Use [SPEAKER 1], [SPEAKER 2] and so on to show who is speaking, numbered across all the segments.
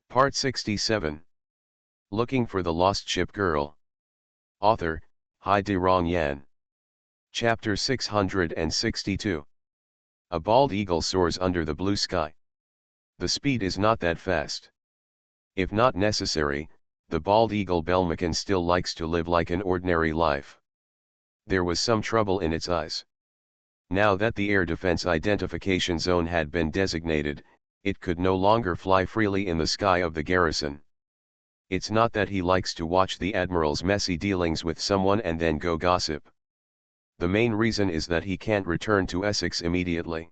[SPEAKER 1] Part 67. Looking for the Lost Ship Girl. Author, Hai De Rong Yan. Chapter 662. A bald eagle soars under the blue sky. The speed is not that fast. If not necessary, the bald eagle Belmacan still likes to live like an ordinary life. There was some trouble in its eyes. Now that the air defense identification zone had been designated, it could no longer fly freely in the sky of the garrison. It's not that he likes to watch the admiral's messy dealings with someone and then go gossip. The main reason is that he can't return to Essex immediately.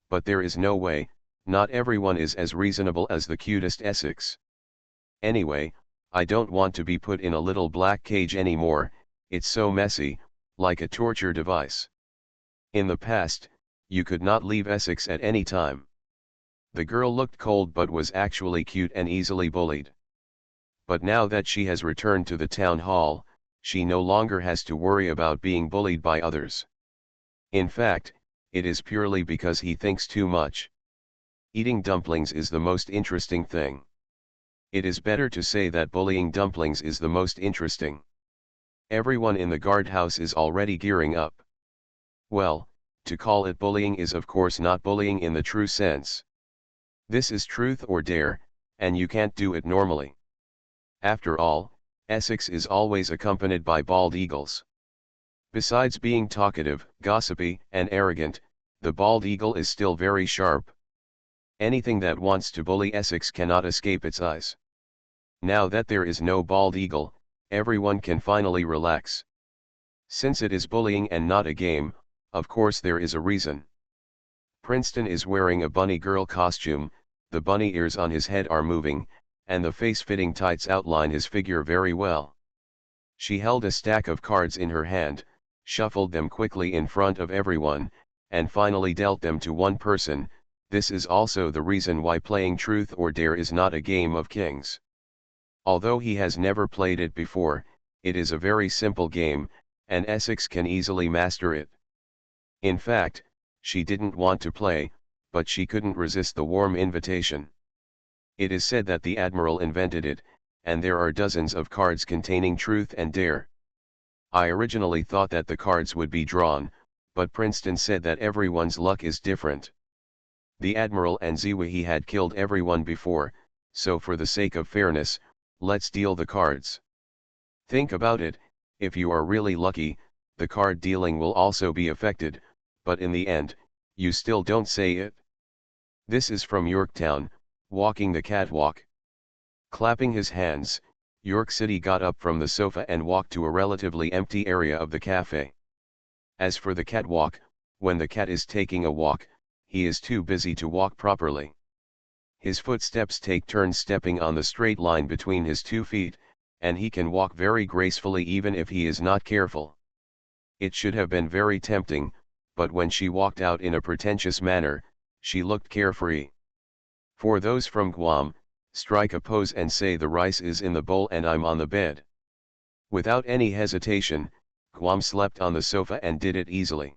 [SPEAKER 1] But there is no way, not everyone is as reasonable as the cutest Essex. Anyway, I don't want to be put in a little black cage anymore, it's so messy, like a torture device. In the past, you could not leave Essex at any time. The girl looked cold but was actually cute and easily bullied. But now that she has returned to the town hall, she no longer has to worry about being bullied by others. In fact, it is purely because he thinks too much. Eating dumplings is the most interesting thing. It is better to say that bullying dumplings is the most interesting. Everyone in the guardhouse is already gearing up. Well, to call it bullying is of course not bullying in the true sense. This is truth or dare, and you can't do it normally. After all, Essex is always accompanied by bald eagles. Besides being talkative, gossipy, and arrogant, the bald eagle is still very sharp. Anything that wants to bully Essex cannot escape its eyes. Now that there is no bald eagle, everyone can finally relax. Since it is bullying and not a game, of course there is a reason. Princeton is wearing a bunny girl costume, the bunny ears on his head are moving, and the face-fitting tights outline his figure very well. She held a stack of cards in her hand, shuffled them quickly in front of everyone, and finally dealt them to one person. This is also the reason why playing Truth or Dare is not a game of kings. Although he has never played it before, it is a very simple game, and Essex can easily master it. In fact, she didn't want to play, but she couldn't resist the warm invitation. It is said that the Admiral invented it, and there are dozens of cards containing Truth and Dare. I originally thought that the cards would be drawn, but Princeton said that everyone's luck is different. The Admiral and Ziwihi had killed everyone before, so for the sake of fairness, let's deal the cards. Think about it, if you are really lucky, the card dealing will also be affected, but in the end, you still don't say it. This is from Yorktown, walking the catwalk. Clapping his hands, York City got up from the sofa and walked to a relatively empty area of the cafe. As for the catwalk, when the cat is taking a walk, he is too busy to walk properly. His footsteps take turns stepping on the straight line between his 2 feet, and he can walk very gracefully even if he is not careful. It should have been very tempting, but when she walked out in a pretentious manner, she looked carefree. For those from Guam, strike a pose and say the rice is in the bowl and I'm on the bed. Without any hesitation, Guam slept on the sofa and did it easily.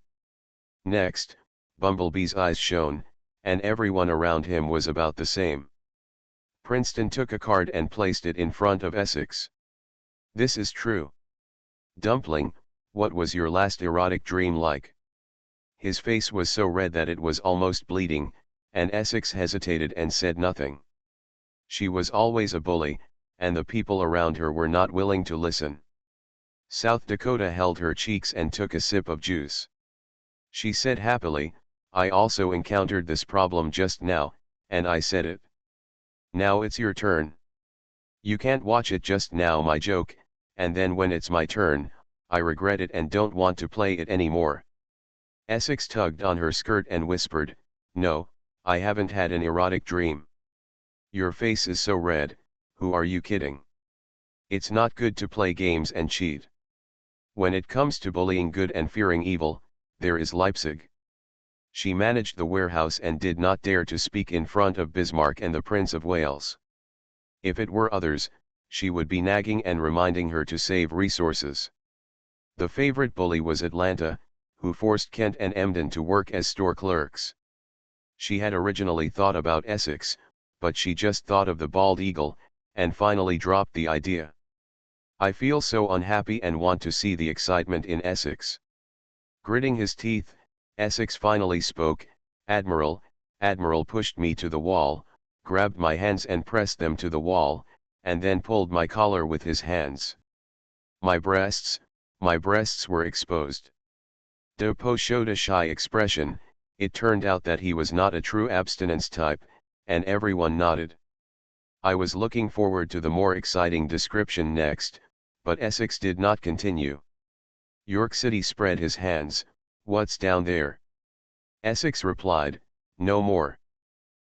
[SPEAKER 1] Next, Bumblebee's eyes shone, and everyone around him was about the same. Princeton took a card and placed it in front of Essex. This is true. Dumpling, what was your last erotic dream like? His face was so red that it was almost bleeding, and Essex hesitated and said nothing. She was always a bully, and the people around her were not willing to listen. South Dakota held her cheeks and took a sip of juice. She said happily, I also encountered this problem just now, and I said it. Now it's your turn. You can't watch it just now, my joke, and then when it's my turn, I regret it and don't want to play it anymore. Essex tugged on her skirt and whispered, no, I haven't had an erotic dream. Your face is so red, who are you kidding? It's not good to play games and cheat. When it comes to bullying good and fearing evil, there is Leipzig. She managed the warehouse and did not dare to speak in front of Bismarck and the Prince of Wales. If it were others, she would be nagging and reminding her to save resources. The favorite bully was Atlanta, who forced Kent and Emden to work as store clerks. She had originally thought about Essex, but she just thought of the bald eagle, and finally dropped the idea. I feel so unhappy and want to see the excitement in Essex. Gritting his teeth, Essex finally spoke. Admiral, Admiral pushed me to the wall, grabbed my hands and pressed them to the wall, and then pulled my collar with his hands. My breasts were exposed. Dopo showed a shy expression. It turned out that he was not a true abstinence type, and everyone nodded. I was looking forward to the more exciting description next, but Essex did not continue. York City spread his hands. What's down there? Essex replied, no more.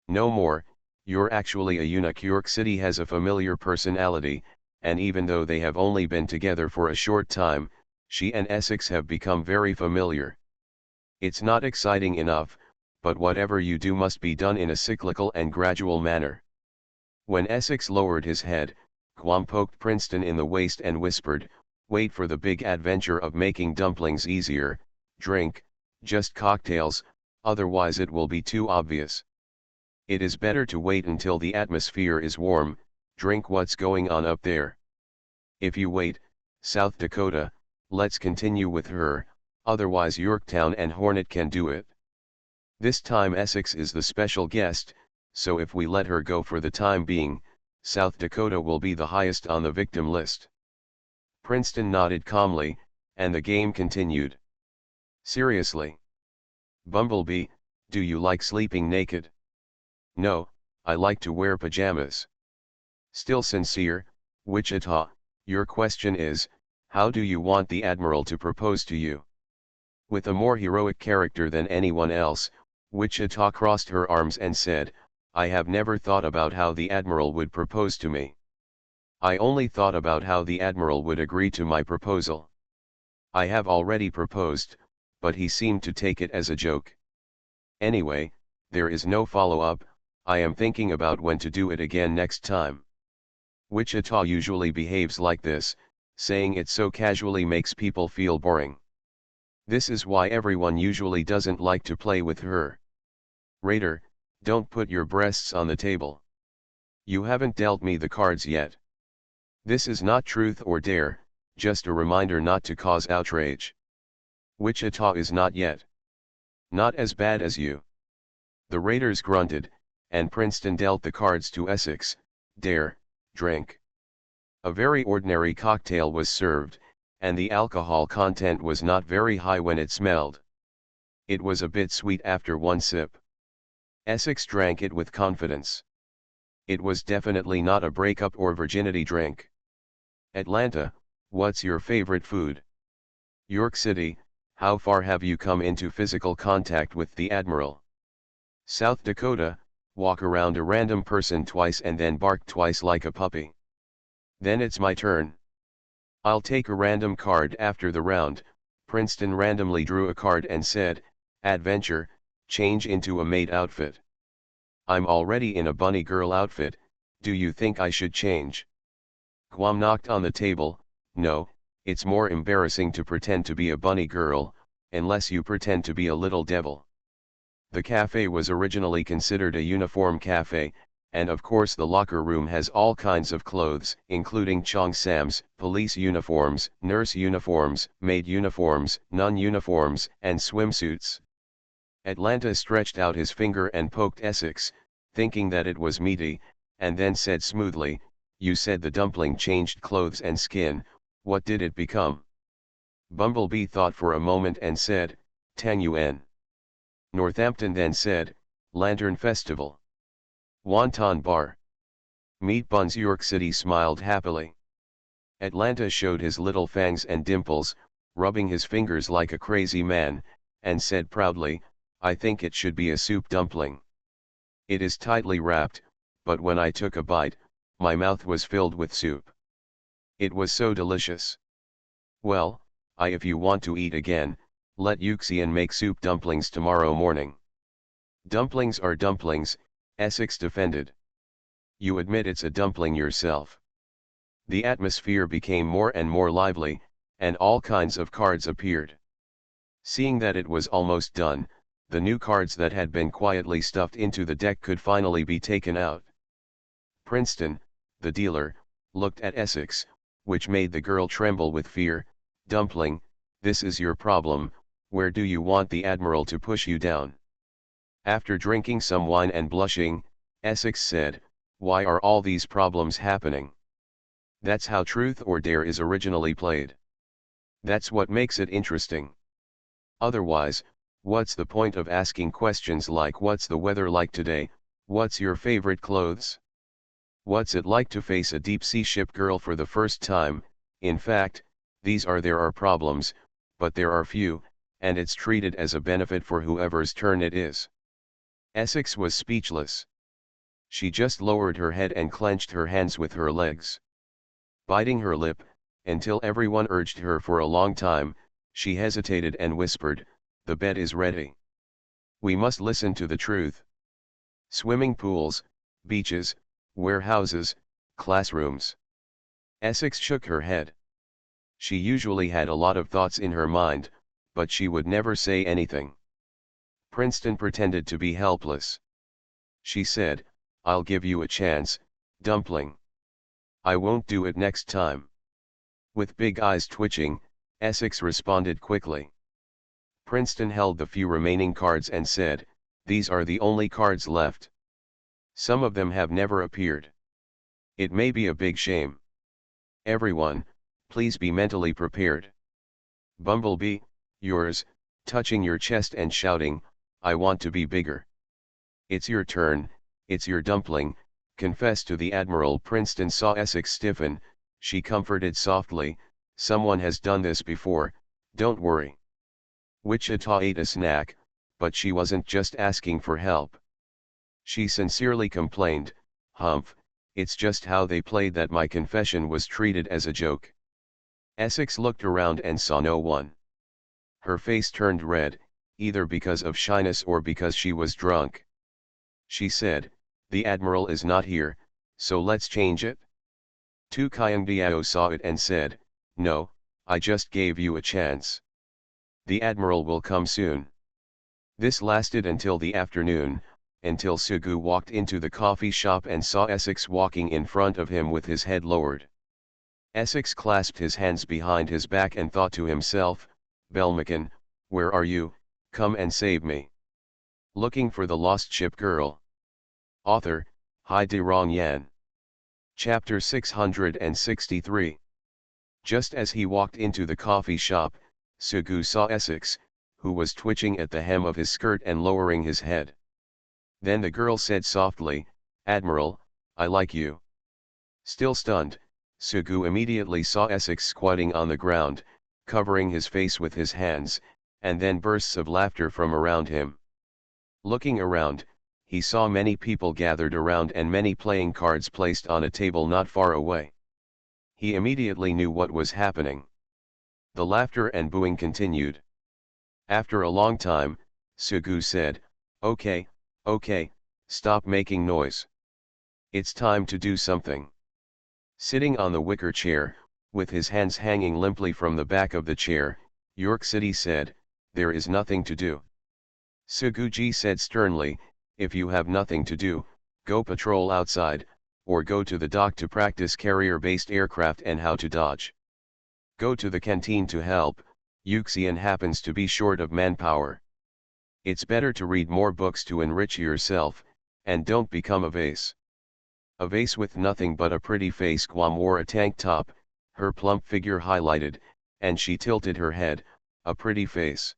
[SPEAKER 1] No more, you're actually a eunuch. York City has a familiar personality, and even though they have only been together for a short time, she and Essex have become very familiar. It's not exciting enough, but whatever you do must be done in a cyclical and gradual manner. When Essex lowered his head, Guam poked Princeton in the waist and whispered, wait for the big adventure of making dumplings easier. Drink, just cocktails, otherwise it will be too obvious. It is better to wait until the atmosphere is warm. Drink what's going on up there. If you wait, South Dakota, let's continue with her, otherwise Yorktown and Hornet can do it. This time Essex is the special guest, so if we let her go for the time being, South Dakota will be the highest on the victim list. Princeton nodded calmly, and the game continued. Seriously? Bumblebee, do you like sleeping naked? No, I like to wear pajamas. Still sincere, Wichita, your question is, how do you want the Admiral to propose to you? With a more heroic character than anyone else, Wichita crossed her arms and said, I have never thought about how the Admiral would propose to me. I only thought about how the Admiral would agree to my proposal. I have already proposed, but he seemed to take it as a joke. Anyway, there is no follow-up. I am thinking about when to do it again next time. Wichita usually behaves like this, saying it so casually makes people feel boring. This is why everyone usually doesn't like to play with her. Raider, don't put your breasts on the table. You haven't dealt me the cards yet. This is not truth or dare, just a reminder not to cause outrage. Wichita is not yet. Not as bad as you. The Raiders grunted, and Princeton dealt the cards to Essex. Dare, drink. A very ordinary cocktail was served, and the alcohol content was not very high when it smelled. It was a bit sweet after one sip. Essex drank it with confidence. It was definitely not a breakup or virginity drink. Atlanta, what's your favorite food? York City, how far have you come into physical contact with the Admiral? South Dakota, walk around a random person twice and then bark twice like a puppy. Then it's my turn. I'll take a random card after the round. Princeton randomly drew a card and said, Adventure, change into a maid outfit. I'm already in a bunny girl outfit, do you think I should change? Guam knocked on the table. No, it's more embarrassing to pretend to be a bunny girl, unless you pretend to be a little devil. The cafe was originally considered a uniform cafe, and of course the locker room has all kinds of clothes, including Chong Sams, police uniforms, nurse uniforms, maid uniforms, nun uniforms, and swimsuits. Atlanta stretched out his finger and poked Essex, thinking that it was meaty, and then said smoothly, you said the dumpling changed clothes and skin, what did it become? Bumblebee thought for a moment and said, Tang Yuan. Northampton then said, Lantern Festival. Wonton Bar. Meat buns. York City smiled happily. Atlanta showed his little fangs and dimples, rubbing his fingers like a crazy man, and said proudly, I think it should be a soup dumpling. It is tightly wrapped, but when I took a bite, my mouth was filled with soup. It was so delicious. Well, if you want to eat again, let Yuxian make soup dumplings tomorrow morning. Dumplings are dumplings, Essex defended. You admit it's a dumpling yourself. The atmosphere became more and more lively, and all kinds of cards appeared. Seeing that it was almost done, the new cards that had been quietly stuffed into the deck could finally be taken out. Princeton, the dealer, looked at Essex, which made the girl tremble with fear. Dumpling, this is your problem, where do you want the Admiral to push you down? After drinking some wine and blushing, Essex said, why are all these problems happening? That's how Truth or Dare is originally played. That's what makes it interesting. Otherwise, what's the point of asking questions like what's the weather like today, what's your favorite clothes? What's it like to face a deep-sea ship girl for the first time? In fact, there are problems, but there are few, and it's treated as a benefit for whoever's turn it is. Essex was speechless. She just lowered her head and clenched her hands with her legs. Biting her lip, until everyone urged her for a long time, she hesitated and whispered, the bed is ready. We must listen to the truth. Swimming pools, beaches, warehouses, classrooms. Essex shook her head. She usually had a lot of thoughts in her mind, but she would never say anything. Princeton pretended to be helpless. She said, I'll give you a chance, Dumpling. I won't do it next time. With big eyes twitching, Essex responded quickly. Princeton held the few remaining cards and said, these are the only cards left. Some of them have never appeared. It may be a big shame. Everyone, please be mentally prepared. Bumblebee, yours, touching your chest and shouting, I want to be bigger. It's your turn, it's your Dumpling, confess to the Admiral. Princeton saw Essex stiffen, she comforted softly, someone has done this before, don't worry. Wichita ate a snack, but she wasn't just asking for help. She sincerely complained, Humph, it's just how they played that my confession was treated as a joke. Essex looked around and saw no one. Her face turned red, either because of shyness or because she was drunk. She said, the Admiral is not here, so let's change it. Tu Kyungdiao saw it and said, no, I just gave you a chance. The Admiral will come soon. This lasted until the afternoon, until Sugu walked into the coffee shop and saw Essex walking in front of him with his head lowered. Essex clasped his hands behind his back and thought to himself, Belmacan, where are you, come and save me. Looking for the Lost Ship Girl. Author, Hai De Rong Yan. Chapter 663. Just as he walked into the coffee shop, Sugu saw Essex, who was twitching at the hem of his skirt and lowering his head. Then the girl said softly, Admiral, I like you. Still stunned, Sugu immediately saw Essex squatting on the ground, covering his face with his hands, and then bursts of laughter from around him. Looking around, he saw many people gathered around and many playing cards placed on a table not far away. He immediately knew what was happening. The laughter and booing continued. After a long time, Sugu said, Okay, stop making noise. It's time to do something. Sitting on the wicker chair, with his hands hanging limply from the back of the chair, York City said, there is nothing to do. Suguji said sternly, if you have nothing to do, go patrol outside, or go to the dock to practice carrier-based aircraft and how to dodge. Go to the canteen to help, Yuxian happens to be short of manpower. It's better to read more books to enrich yourself, and don't become a vase. A vase with nothing but a pretty face. Guam wore a tank top, her plump figure highlighted, and she tilted her head, a pretty face.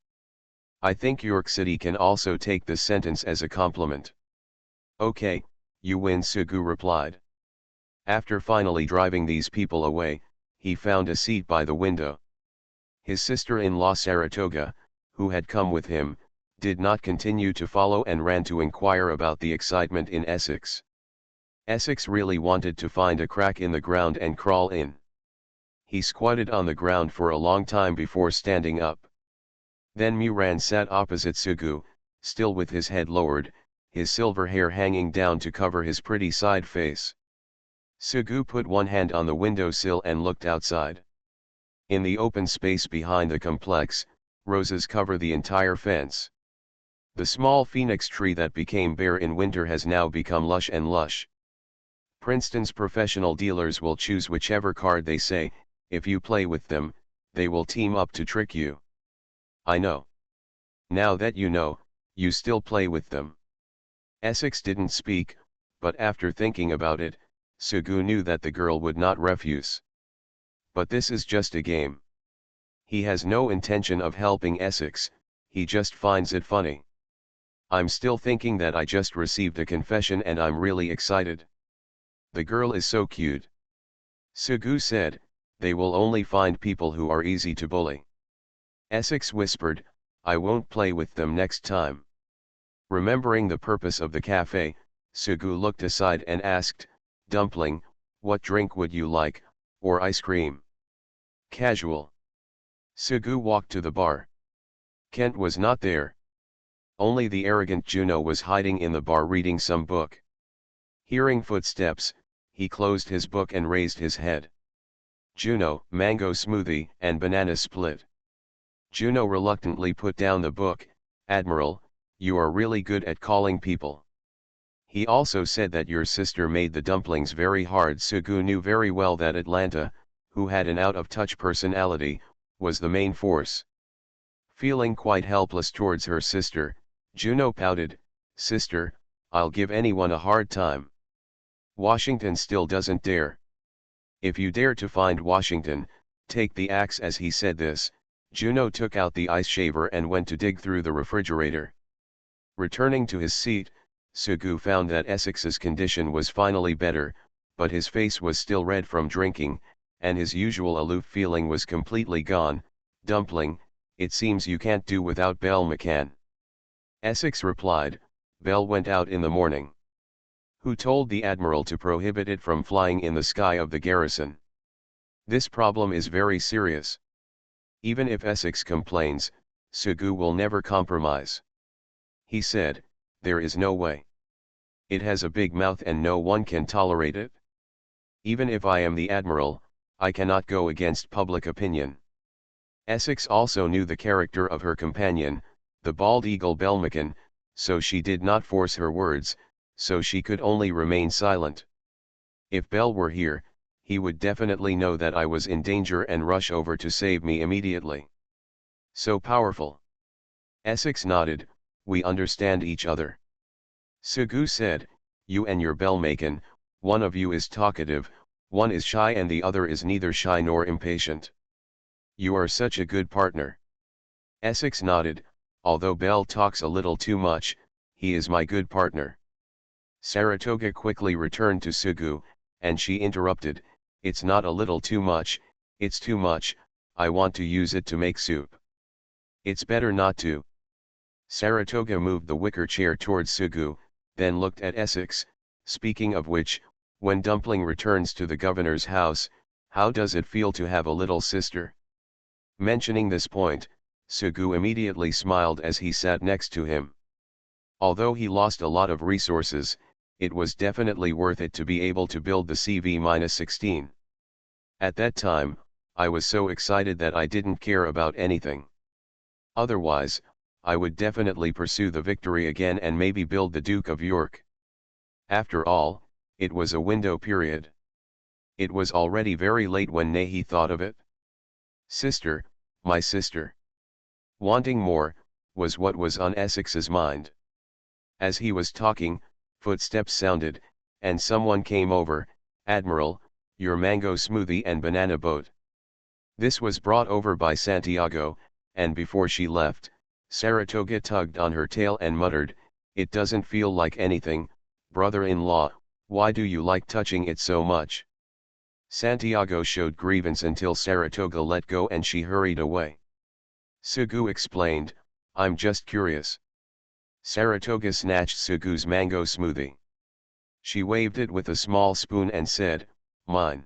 [SPEAKER 1] I think York City can also take this sentence as a compliment. Okay, you win, Sugu replied. After finally driving these people away, he found a seat by the window. His sister-in-law Saratoga, who had come with him, did not continue to follow and ran to inquire about the excitement in Essex. Essex really wanted to find a crack in the ground and crawl in. He squatted on the ground for a long time before standing up. Then Muran sat opposite Sugu, still with his head lowered, his silver hair hanging down to cover his pretty side face. Sugu put one hand on the windowsill and looked outside. In the open space behind the complex, roses cover the entire fence. The small phoenix tree that became bare in winter has now become lush and lush. Princeton's professional dealers will choose whichever card they say. If you play with them, they will team up to trick you. I know. Now that you know, you still play with them. Essex didn't speak, but after thinking about it, Sugu knew that the girl would not refuse. But this is just a game. He has no intention of helping Essex, he just finds it funny. I'm still thinking that I just received a confession and I'm really excited. The girl is so cute. Sugu said, they will only find people who are easy to bully. Essex whispered, I won't play with them next time. Remembering the purpose of the cafe, Sugu looked aside and asked, Dumpling, what drink would you like, or ice cream? Casual. Sugu walked to the bar. Kent was not there. Only the arrogant Juno was hiding in the bar reading some book. Hearing footsteps, he closed his book and raised his head. Juno, mango smoothie and banana split. Juno reluctantly put down the book. Admiral, you are really good at calling people. He also said that your sister made the dumplings very hard. Sugu knew very well that Atlanta, who had an out-of-touch personality, was the main force. Feeling quite helpless towards her sister, Juno pouted, Sister, I'll give anyone a hard time. Washington still doesn't dare. If you dare to find Washington, take the axe. As he said this, Juno took out the ice shaver and went to dig through the refrigerator. Returning to his seat, Sugu found that Essex's condition was finally better, but his face was still red from drinking, and his usual aloof feeling was completely gone. Dumpling, it seems you can't do without Belle McCann. Essex replied, Belle went out in the morning. Who told the Admiral to prohibit it from flying in the sky of the garrison? This problem is very serious. Even if Essex complains, Sugu will never compromise. He said, there is no way. It has a big mouth and no one can tolerate it. Even if I am the Admiral, I cannot go against public opinion. Essex also knew the character of her companion, the bald eagle Belle McCann, so she did not force her words, so she could only remain silent. If Belle were here, he would definitely know that I was in danger and rush over to save me immediately. So powerful. Essex nodded, we understand each other. Sugu said, you and your Belle McCann, one of you is talkative, one is shy and the other is neither shy nor impatient. You are such a good partner. Essex nodded, although Belle talks a little too much, he is my good partner. Saratoga quickly returned to Sugu, and she interrupted, it's not a little too much, it's too much, I want to use it to make soup. It's better not to. Saratoga moved the wicker chair towards Sugu, then looked at Essex, speaking of which, when Dumpling returns to the governor's house, how does it feel to have a little sister? Mentioning this point, Sugu immediately smiled as he sat next to him. Although he lost a lot of resources, it was definitely worth it to be able to build the CV-16. At that time, I was so excited that I didn't care about anything. Otherwise, I would definitely pursue the victory again and maybe build the Duke of York. After all, it was a window period. It was already very late when Nahi thought of it. Sister, my sister. Wanting more, was what was on Essex's mind. As he was talking, footsteps sounded, and someone came over, Admiral, your mango smoothie and banana boat. This was brought over by Santiago, and before she left, Saratoga tugged on her tail and muttered, it doesn't feel like anything, brother-in-law, why do you like touching it so much? Santiago showed grievance until Saratoga let go and she hurried away. Sugu explained, I'm just curious. Saratoga snatched Sugu's mango smoothie. She waved it with a small spoon and said, mine.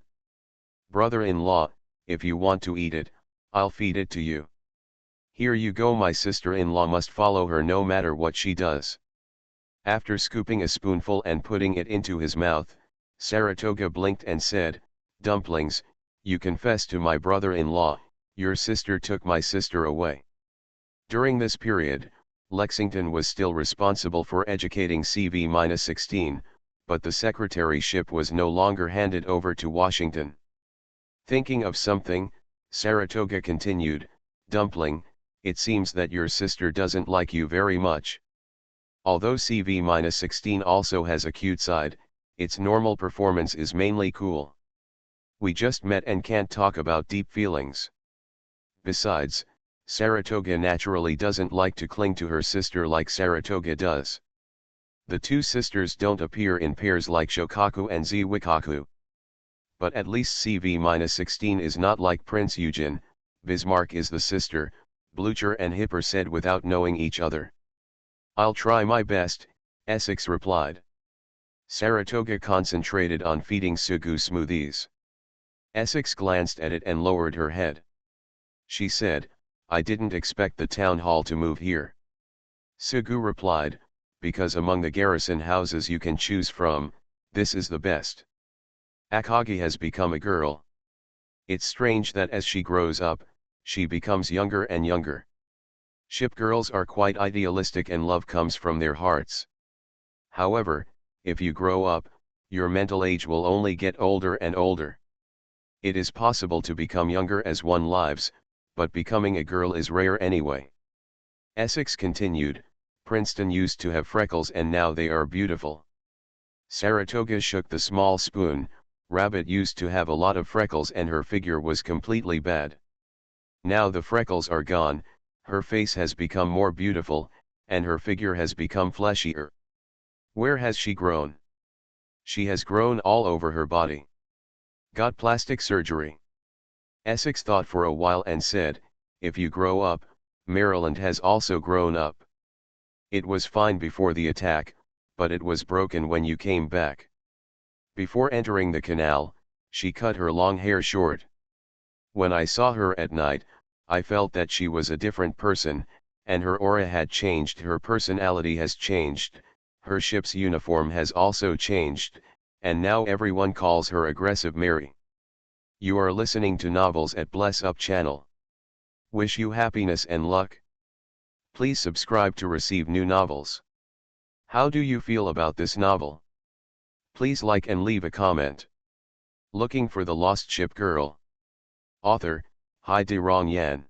[SPEAKER 1] Brother-in-law, if you want to eat it, I'll feed it to you. Here you go. My sister-in-law must follow her no matter what she does. After scooping a spoonful and putting it into his mouth, Saratoga blinked and said, Dumplings, you confess to my brother-in-law, your sister took my sister away. During this period, Lexington was still responsible for educating CV-16, but the secretary-ship was no longer handed over to Washington. Thinking of something, Saratoga continued, "Dumpling, it seems that your sister doesn't like you very much. Although CV-16 also has a cute side, its normal performance is mainly cool. We just met and can't talk about deep feelings. Besides, Saratoga naturally doesn't like to cling to her sister like Saratoga does. The two sisters don't appear in pairs like Shokaku and Ziwikaku. But at least CV-16 is not like Prince Eugen, Bismarck is the sister," Blucher and Hipper said without knowing each other. "I'll try my best," Essex replied. Saratoga concentrated on feeding Sugu smoothies. Essex glanced at it and lowered her head. She said, "I didn't expect the town hall to move here." Sugu replied, "Because among the garrison houses you can choose from, this is the best. Akagi has become a girl. It's strange that as she grows up, she becomes younger and younger. Ship girls are quite idealistic and love comes from their hearts. However, if you grow up, your mental age will only get older and older. It is possible to become younger as one lives, but becoming a girl is rare anyway." Essex continued, "Princeton used to have freckles and now they are beautiful." Saratoga shook the small spoon. "Rabbit used to have a lot of freckles and her figure was completely bad. Now the freckles are gone, her face has become more beautiful, and her figure has become fleshier." "Where has she grown?" "She has grown all over her body." "Got plastic surgery?" Essex thought for a while and said, "If you grow up, Maryland has also grown up. It was fine before the attack, but it was broken when you came back. Before entering the canal, she cut her long hair short. When I saw her at night, I felt that she was a different person, and her aura had changed, her personality has changed, her ship's uniform has also changed, and now everyone calls her Aggressive Mary." You are listening to Novels at Bless Up channel. Wish you happiness and luck. Please subscribe to receive new novels. How do you feel about this novel? Please like and leave a comment. Looking for the Lost Ship Girl. Author, Hai De Rong Yan.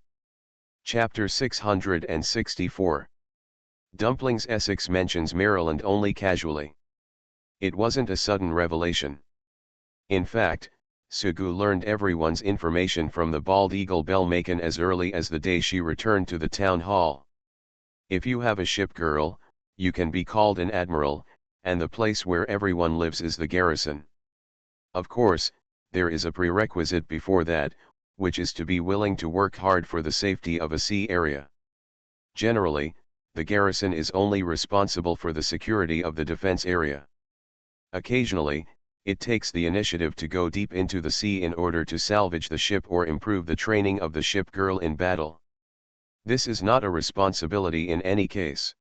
[SPEAKER 1] Chapter 664. Dumplings. Essex mentions Maryland only casually. It wasn't a sudden revelation. In fact, Sugu learned everyone's information from the Bald Eagle Bellmakin as early as the day she returned to the town hall. If you have a ship girl, you can be called an admiral, and the place where everyone lives is the garrison. Of course, there is a prerequisite before that, which is to be willing to work hard for the safety of a sea area. Generally, the garrison is only responsible for the security of the defense area. Occasionally, it takes the initiative to go deep into the sea in order to salvage the ship or improve the training of the ship girl in battle. This is not a responsibility in any case.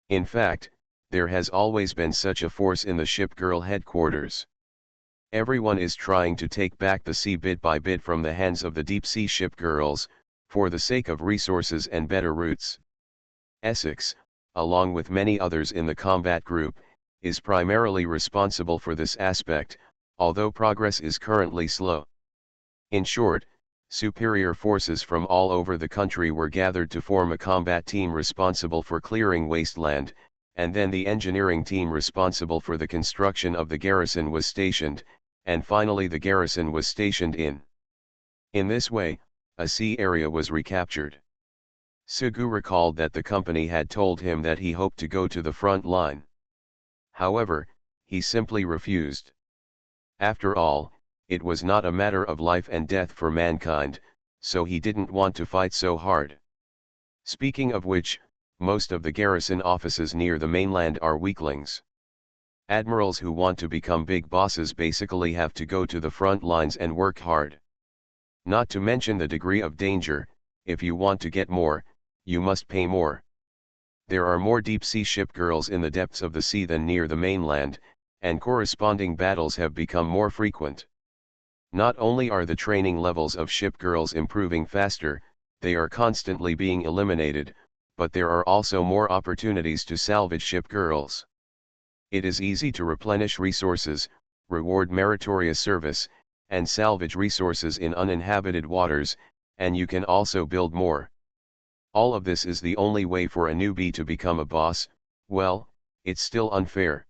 [SPEAKER 1] In fact, there has always been such a force in the ship girl headquarters. Everyone is trying to take back the sea bit by bit from the hands of the deep-sea ship girls, for the sake of resources and better routes. Essex, along with many others in the combat group, is primarily responsible for this aspect, although progress is currently slow. In short, superior forces from all over the country were gathered to form a combat team responsible for clearing wasteland, and then the engineering team responsible for the construction of the garrison was stationed, and finally the garrison was stationed in. In this way, a sea area was recaptured. Sugu recalled that the company had told him that he hoped to go to the front line. However, he simply refused. After all, it was not a matter of life and death for mankind, so he didn't want to fight so hard. Speaking of which, most of the garrison offices near the mainland are weaklings. Admirals who want to become big bosses basically have to go to the front lines and work hard. Not to mention the degree of danger, if you want to get more, you must pay more. There are more deep-sea ship girls in the depths of the sea than near the mainland, and corresponding battles have become more frequent. Not only are the training levels of ship girls improving faster, they are constantly being eliminated, but there are also more opportunities to salvage ship girls. It is easy to replenish resources, reward meritorious service, and salvage resources in uninhabited waters, and you can also build more. All of this is the only way for a newbie to become a boss. Well, it's still unfair.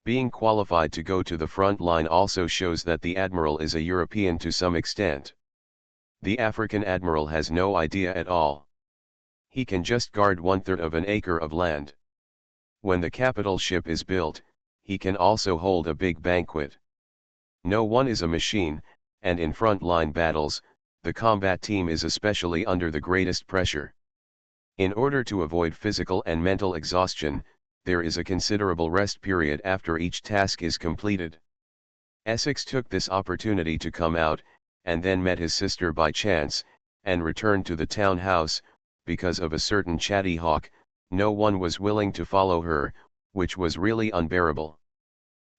[SPEAKER 1] Being qualified to go to the front line also shows that the admiral is a European to some extent. The African admiral has no idea at all. He can just guard 1/3 of an acre of land. When the capital ship is built, he can also hold a big banquet. No one is a machine, and in front-line battles, the combat team is especially under the greatest pressure. In order to avoid physical and mental exhaustion, there is a considerable rest period after each task is completed. Essex took this opportunity to come out, and then met his sister by chance, and returned to the townhouse. Because of a certain chatty hawk, no one was willing to follow her, which was really unbearable.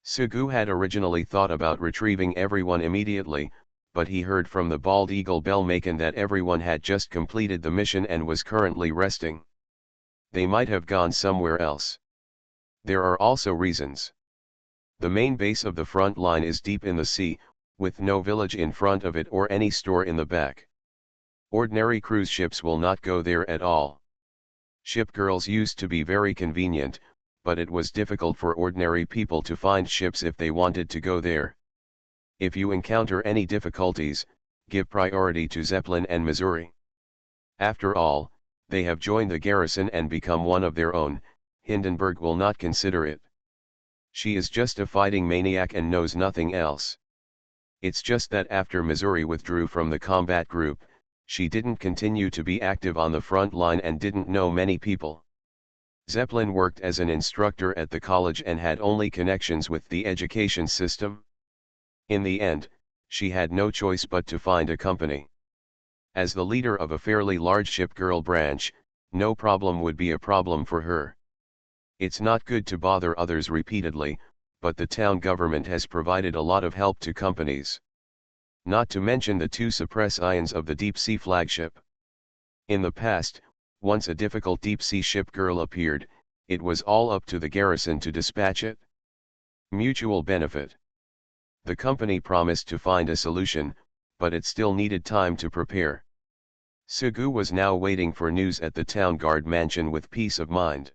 [SPEAKER 1] Sugu had originally thought about retrieving everyone immediately, but he heard from the bald eagle bellmaken that everyone had just completed the mission and was currently resting. They might have gone somewhere else. There are also reasons. The main base of the front line is deep in the sea, with no village in front of it or any store in the back. Ordinary cruise ships will not go there at all. Ship girls used to be very convenient, but it was difficult for ordinary people to find ships if they wanted to go there. If you encounter any difficulties, give priority to Zeppelin and Missouri. After all, they have joined the garrison and become one of their own. Hindenburg will not consider it. She is just a fighting maniac and knows nothing else. It's just that after Missouri withdrew from the combat group, she didn't continue to be active on the front line and didn't know many people. Zeppelin worked as an instructor at the college and had only connections with the education system. In the end, she had no choice but to find a company. As the leader of a fairly large shipgirl branch, no problem would be a problem for her. It's not good to bother others repeatedly, but the town government has provided a lot of help to companies. Not to mention the 2 suppress ions of the deep-sea flagship. In the past, once a difficult deep-sea shipgirl appeared, it was all up to the garrison to dispatch it. Mutual benefit. The company promised to find a solution, but it still needed time to prepare. Sugu was now waiting for news at the town guard mansion with peace of mind.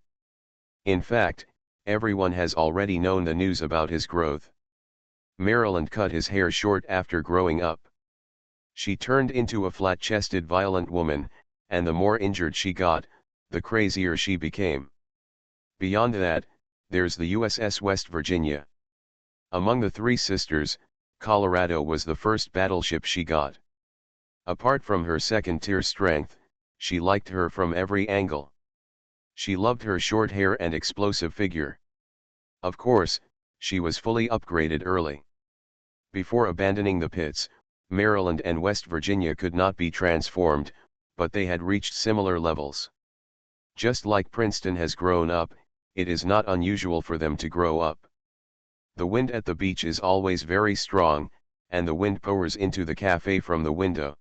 [SPEAKER 1] In fact, everyone has already known the news about his growth. Maryland cut his hair short after growing up. She turned into a flat-chested violent woman, and the more injured she got, the crazier she became. Beyond that, there's the USS West Virginia. Among the 3 sisters, Colorado was the first battleship she got. Apart from her second-tier strength, she liked her from every angle. She loved her short hair and explosive figure. Of course, she was fully upgraded early. Before abandoning the pits, Maryland and West Virginia could not be transformed, but they had reached similar levels. Just like Princeton has grown up, it is not unusual for them to grow up. The wind at the beach is always very strong, and the wind pours into the cafe from the window.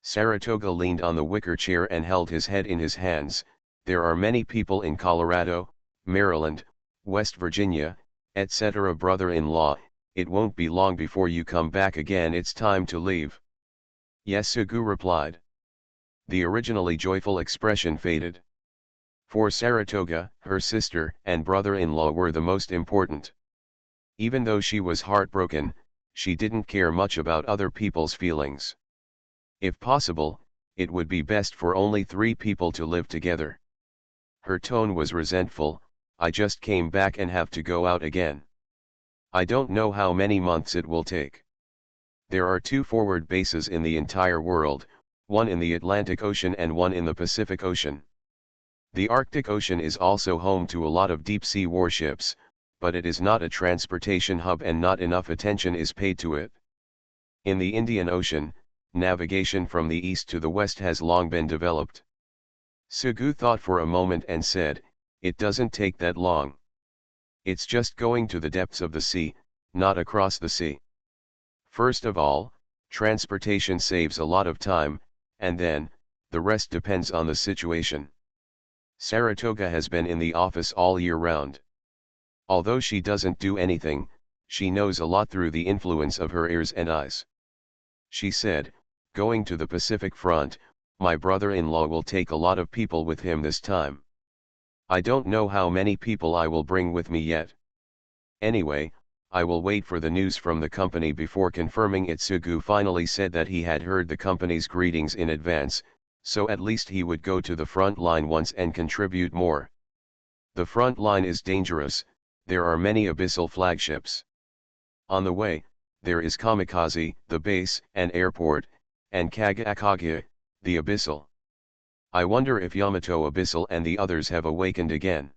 [SPEAKER 1] Saratoga leaned on the wicker chair and held his head in his hands. There are many people in Colorado, Maryland, West Virginia, etc. Brother-in-law, it won't be long before you come back again. It's time to leave. Yes, Sugu replied. The originally joyful expression faded. For Saratoga, her sister and brother-in-law were the most important. Even though she was heartbroken, she didn't care much about other people's feelings. If possible, it would be best for only 3 people to live together. Her tone was resentful. I just came back and have to go out again. I don't know how many months it will take. There are 2 forward bases in the entire world, one in the Atlantic Ocean and one in the Pacific Ocean. The Arctic Ocean is also home to a lot of deep-sea warships, but it is not a transportation hub and not enough attention is paid to it. In the Indian Ocean, navigation from the east to the west has long been developed. Sugu thought for a moment and said, it doesn't take that long. It's just going to the depths of the sea, not across the sea. First of all, transportation saves a lot of time, and then, the rest depends on the situation. Saratoga has been in the office all year round. Although she doesn't do anything, she knows a lot through the influence of her ears and eyes. She said, going to the Pacific Front, my brother-in-law will take a lot of people with him this time. I don't know how many people I will bring with me yet. Anyway, I will wait for the news from the company before confirming it. Sugu finally said that he had heard the company's greetings in advance, so at least he would go to the front line once and contribute more. The front line is dangerous, there are many abyssal flagships. On the way, there is Kamikaze, the base and airport, and Kagakage, the abyssal. I wonder if Yamato Abyssal and the others have awakened again.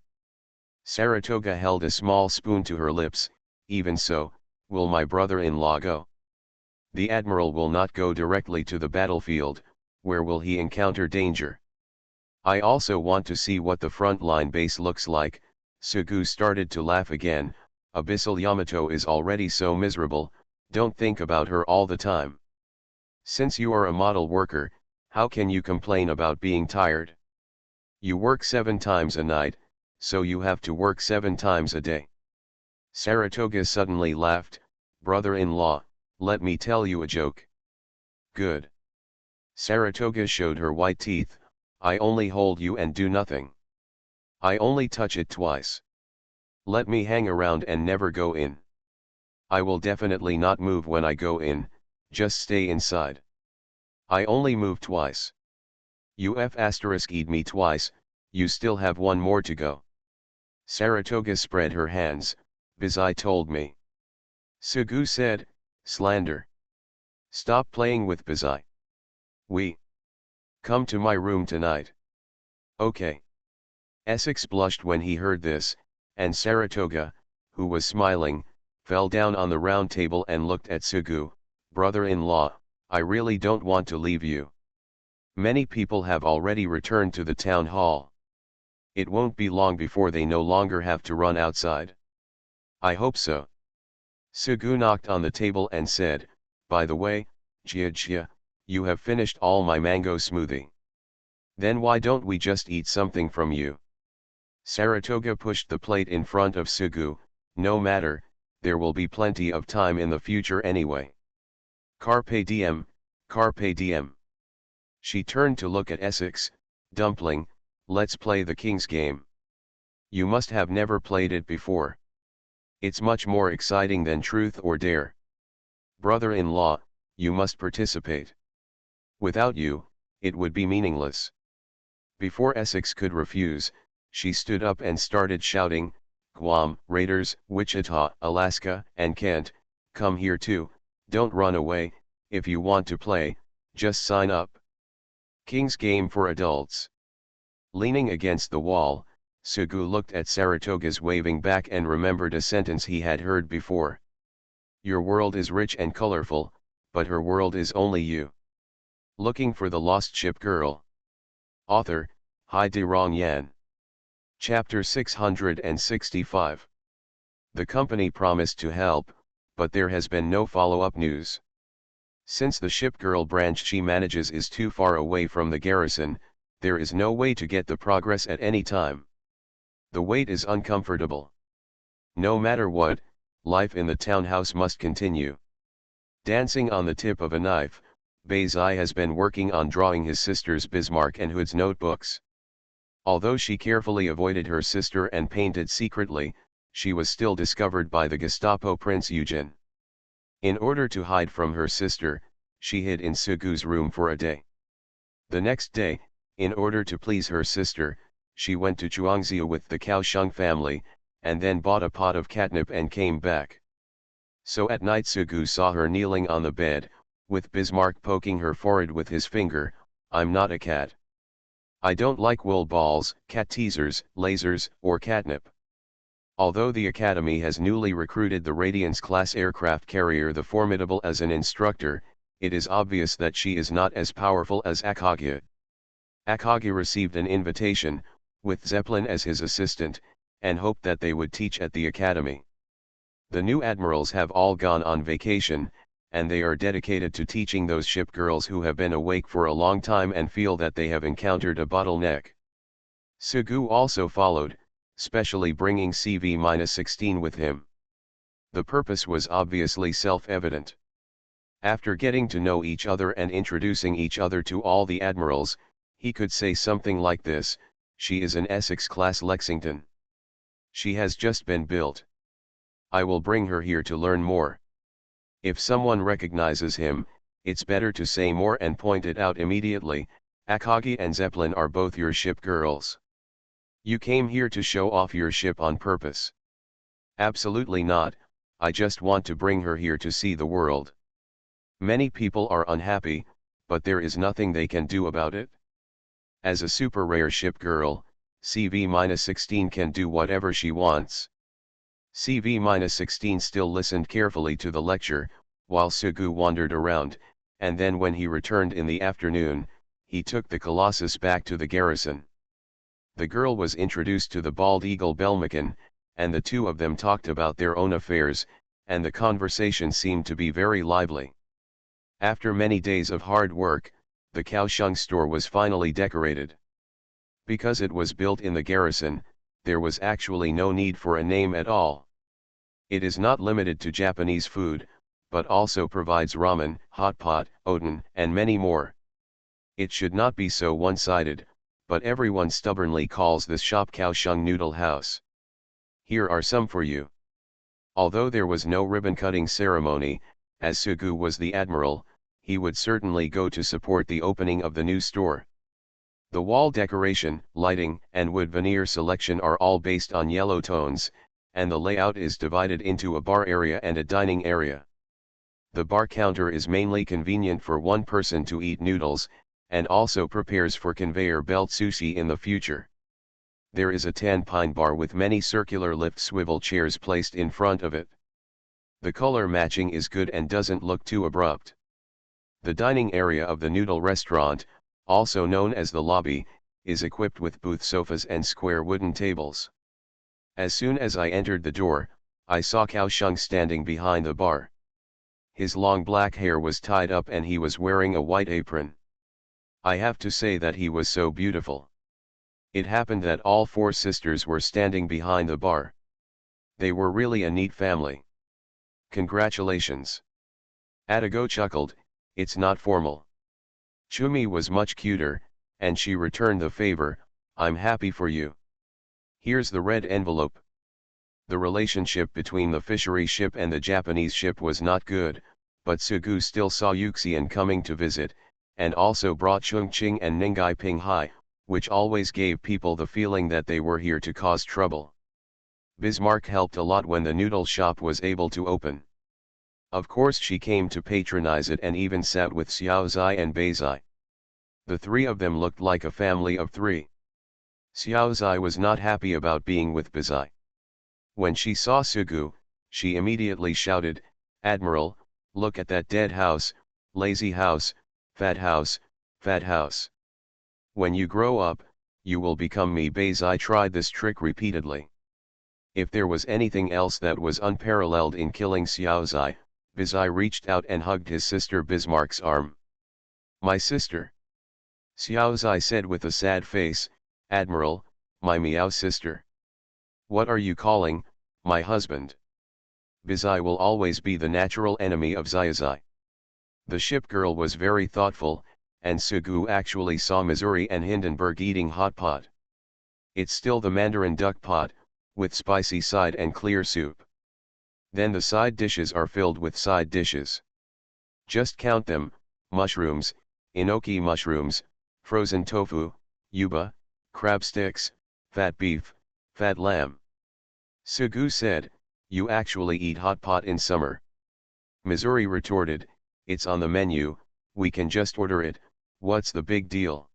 [SPEAKER 1] Saratoga held a small spoon to her lips. Even so, will my brother-in-law go? The admiral will not go directly to the battlefield. Where will he encounter danger? I also want to see what the front-line base looks like. Sugu started to laugh again. Abyssal Yamato is already so miserable, don't think about her all the time. Since you are a model worker, how can you complain about being tired? You work 7 times a night, so you have to work 7 times a day. Saratoga suddenly laughed. Brother-in-law, let me tell you a joke. Good. Saratoga showed her white teeth. I only hold you and do nothing. I only touch it twice. Let me hang around and never go in. I will definitely not move when I go in, just stay inside. I only move twice. You've asterisked me twice, you still have 1 more to go. Saratoga spread her hands. Bizai told me. Sugu said, slander. Stop playing with Bizai. Come to my room tonight. Okay. Essex blushed when he heard this, and Saratoga, who was smiling, fell down on the round table and looked at Sugu. Brother-in-law, I really don't want to leave you. Many people have already returned to the town hall. It won't be long before they no longer have to run outside. I hope so. Sugu knocked on the table and said, by the way, Jia, you have finished all my mango smoothie. Then why don't we just eat something from you? Saratoga pushed the plate in front of Sugu. No matter, there will be plenty of time in the future anyway. Carpe diem, carpe diem. She turned to look at Essex. Dumpling, let's play the king's game. You must have never played it before. It's much more exciting than truth or dare. Brother-in-law, you must participate. Without you, it would be meaningless. Before Essex could refuse, she stood up and started shouting, Guam, Raiders, Wichita, Alaska, and Kent, come here too, don't run away, if you want to play, just sign up. King's Game for Adults. Leaning against the wall, Sugu looked at Saratoga's waving back and remembered a sentence he had heard before. Your world is rich and colorful, but her world is only you. Looking for the Lost Ship Girl. Author, Hai De Rong Yan. Chapter 665. The company promised to help, but there has been no follow-up news. Since the ship girl branch she manages is too far away from the garrison, there is no way to get the progress at any time. The wait is uncomfortable. No matter what, life in the townhouse must continue. Dancing on the tip of a knife, Beizai has been working on drawing his sisters Bismarck and Hood's notebooks. Although she carefully avoided her sister and painted secretly, she was still discovered by the Gestapo Prince Eugen. In order to hide from her sister, she hid in Sugu's room for a day. The next day, in order to please her sister, she went to Chuangzhou with the Kaohsiung family, and then bought a pot of catnip and came back. So at night Sugu saw her kneeling on the bed, with Bismarck poking her forehead with his finger. I'm not a cat. I don't like wool balls, cat teasers, lasers, or catnip. Although the Academy has newly recruited the Radiance-class aircraft carrier the Formidable as an instructor, it is obvious that she is not as powerful as Akagi. Akagi received an invitation, with Zeppelin as his assistant, and hoped that they would teach at the Academy. The new admirals have all gone on vacation, and they are dedicated to teaching those ship girls who have been awake for a long time and feel that they have encountered a bottleneck. Sugu also followed, specially bringing CV-16 with him. The purpose was obviously self-evident. After getting to know each other and introducing each other to all the admirals, he could say something like this: "She is an Essex-class Lexington. She has just been built. I will bring her here to learn more." If someone recognizes him, it's better to say more and point it out immediately. "Akagi and Zeppelin are both your ship girls. You came here to show off your ship on purpose." "Absolutely not, I just want to bring her here to see the world." Many people are unhappy, but there is nothing they can do about it. As a super rare ship girl, CV-16 can do whatever she wants. CV-16 still listened carefully to the lecture, while Sugu wandered around, and then when he returned in the afternoon, he took the Colossus back to the garrison. The girl was introduced to the bald eagle Belmacan, and the two of them talked about their own affairs, and the conversation seemed to be very lively. After many days of hard work, the Kaohsiung store was finally decorated. Because it was built in the garrison, there was actually no need for a name at all. It is not limited to Japanese food, but also provides ramen, hot pot, oden, and many more. It should not be so one-sided, but everyone stubbornly calls this shop Kaohsiung Noodle House. Here are some for you. Although there was no ribbon-cutting ceremony, as Sugu was the admiral, he would certainly go to support the opening of the new store. The wall decoration, lighting, and wood veneer selection are all based on yellow tones, and the layout is divided into a bar area and a dining area. The bar counter is mainly convenient for one person to eat noodles, and also prepares for conveyor belt sushi in the future. There is a tan pine bar with many circular lift swivel chairs placed in front of it. The color matching is good and doesn't look too abrupt. The dining area of the noodle restaurant, also known as the lobby, is equipped with booth sofas and square wooden tables. As soon as I entered the door, I saw Kaohsiung standing behind the bar. His long black hair was tied up and he was wearing a white apron. I have to say that he was so beautiful. It happened that all four sisters were standing behind the bar. They were really a neat family. "Congratulations." Atago chuckled, "It's not formal." Chumi was much cuter, and she returned the favor, "I'm happy for you. Here's the red envelope." The relationship between the fishery ship and the Japanese ship was not good, but Sugu still saw Yuxian coming to visit, and also brought Chongqing and Ninggai Pinghai, which always gave people the feeling that they were here to cause trouble. Bismarck helped a lot when the noodle shop was able to open. Of course she came to patronize it and even sat with Xiaozai and Beizai. The three of them looked like a family of three. Xiaozai was not happy about being with Beizai. When she saw Sugu, she immediately shouted, "Admiral, look at that dead house, lazy house, fat house, fat house. When you grow up, you will become me." Beizai tried this trick repeatedly. If there was anything else that was unparalleled in killing Xiaozai, Beizai reached out and hugged his sister Bismarck's arm. "My sister." Xiaozai said with a sad face, "Admiral, my meow sister. What are you calling, my husband?" Beizai will always be the natural enemy of Xiaozai. The ship girl was very thoughtful, and Sugu actually saw Missouri and Hindenburg eating hot pot. It's still the Mandarin duck pot, with spicy side and clear soup. Then the side dishes are filled with side dishes. Just count them: mushrooms, enoki mushrooms, frozen tofu, yuba, crab sticks, fat beef, fat lamb. Sugu said, "You actually eat hot pot in summer." Missouri retorted, "It's on the menu, we can just order it, what's the big deal?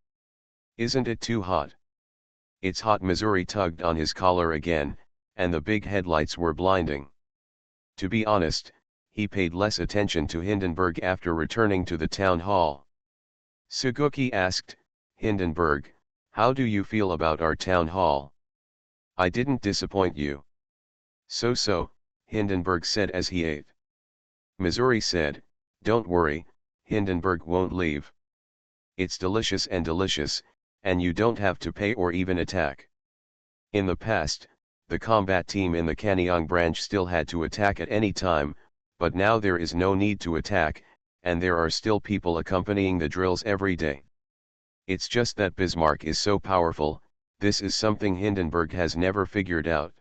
[SPEAKER 1] Isn't it too hot?" "It's hot." Missouri tugged on his collar again, and the big headlights were blinding. To be honest, he paid less attention to Hindenburg after returning to the town hall. Suguki asked, "Hindenburg, how do you feel about our town hall? I didn't disappoint you." "So-so," Hindenburg said as he ate. Missouri said, "Don't worry, Hindenburg won't leave. It's delicious, and you don't have to pay or even attack. In the past, the combat team in the Kanyang branch still had to attack at any time, but now there is no need to attack, and there are still people accompanying the drills every day. It's just that Bismarck is so powerful, this is something Hindenburg has never figured out.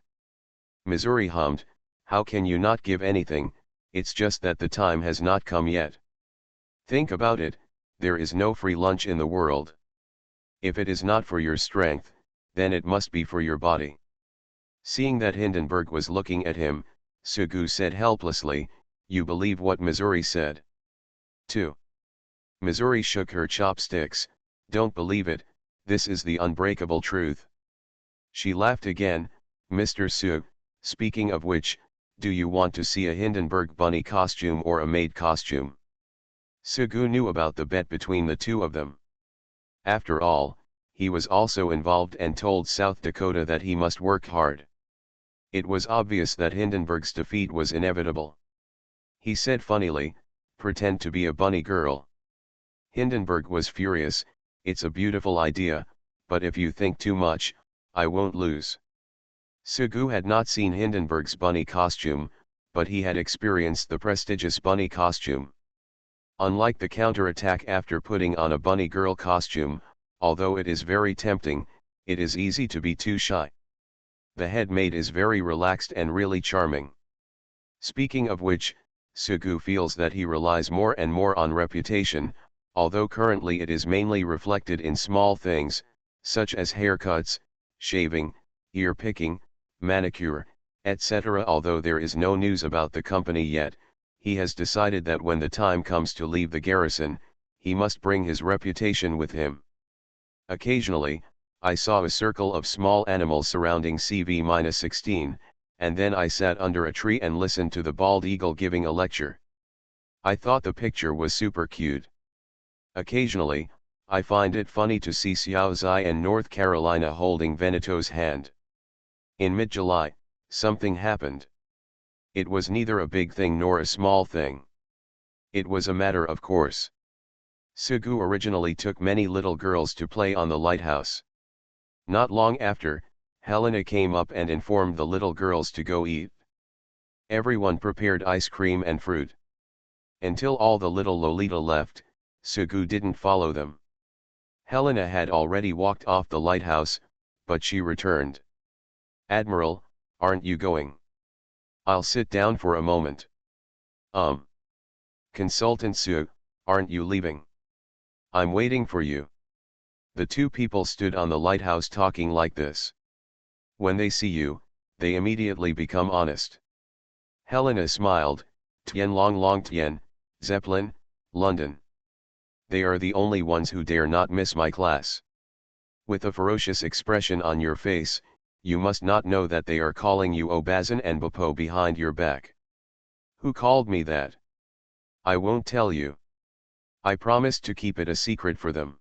[SPEAKER 1] Missouri hummed, how can you not give anything, it's just that the time has not come yet. Think about it, there is no free lunch in the world. If it is not for your strength, then it must be for your body. Seeing that Hindenburg was looking at him, Sugu said helplessly, you believe what Missouri said? 2. Missouri shook her chopsticks, don't believe it, this is the unbreakable truth. She laughed again, Mr. Su, speaking of which, do you want to see a Hindenburg bunny costume or a maid costume? Sugu knew about the bet between the two of them. After all, he was also involved and told South Dakota that he must work hard. It was obvious that Hindenburg's defeat was inevitable. He said funnily, pretend to be a bunny girl. Hindenburg was furious, it's a beautiful idea, but if you think too much, I won't lose. Sugu had not seen Hindenburg's bunny costume, but he had experienced the prestigious bunny costume. Unlike the counterattack after putting on a bunny girl costume, although it is very tempting, it is easy to be too shy. The head maid is very relaxed and really charming. Speaking of which, Sugu feels that he relies more and more on reputation, although currently it is mainly reflected in small things, such as haircuts, shaving, ear picking, manicure, etc. Although there is no news about the company yet, he has decided that when the time comes to leave the garrison, he must bring his reputation with him. Occasionally, I saw a circle of small animals surrounding CV-16, and then I sat under a tree and listened to the bald eagle giving a lecture. I thought the picture was super cute. Occasionally, I find it funny to see Xiao Zai and North Carolina holding Veneto's hand. In mid-July, something happened. It was neither a big thing nor a small thing. It was a matter of course. Sugu originally took many little girls to play on the lighthouse. Not long after, Helena came up and informed the little girls to go eat. Everyone prepared ice cream and fruit. Until all the little Lolita left, Sugu didn't follow them. Helena had already walked off the lighthouse, but she returned. Admiral, aren't you going? I'll sit down for a moment. Consultant Su, aren't you leaving? I'm waiting for you. The two people stood on the lighthouse talking like this. When they see you, they immediately become honest. Helena smiled, Tien Long Long Tien, Zeppelin, London. They are the only ones who dare not miss my class. With a ferocious expression on your face, you must not know that they are calling you Obazan and Bopo behind your back. Who called me that? I won't tell you. I promised to keep it a secret for them.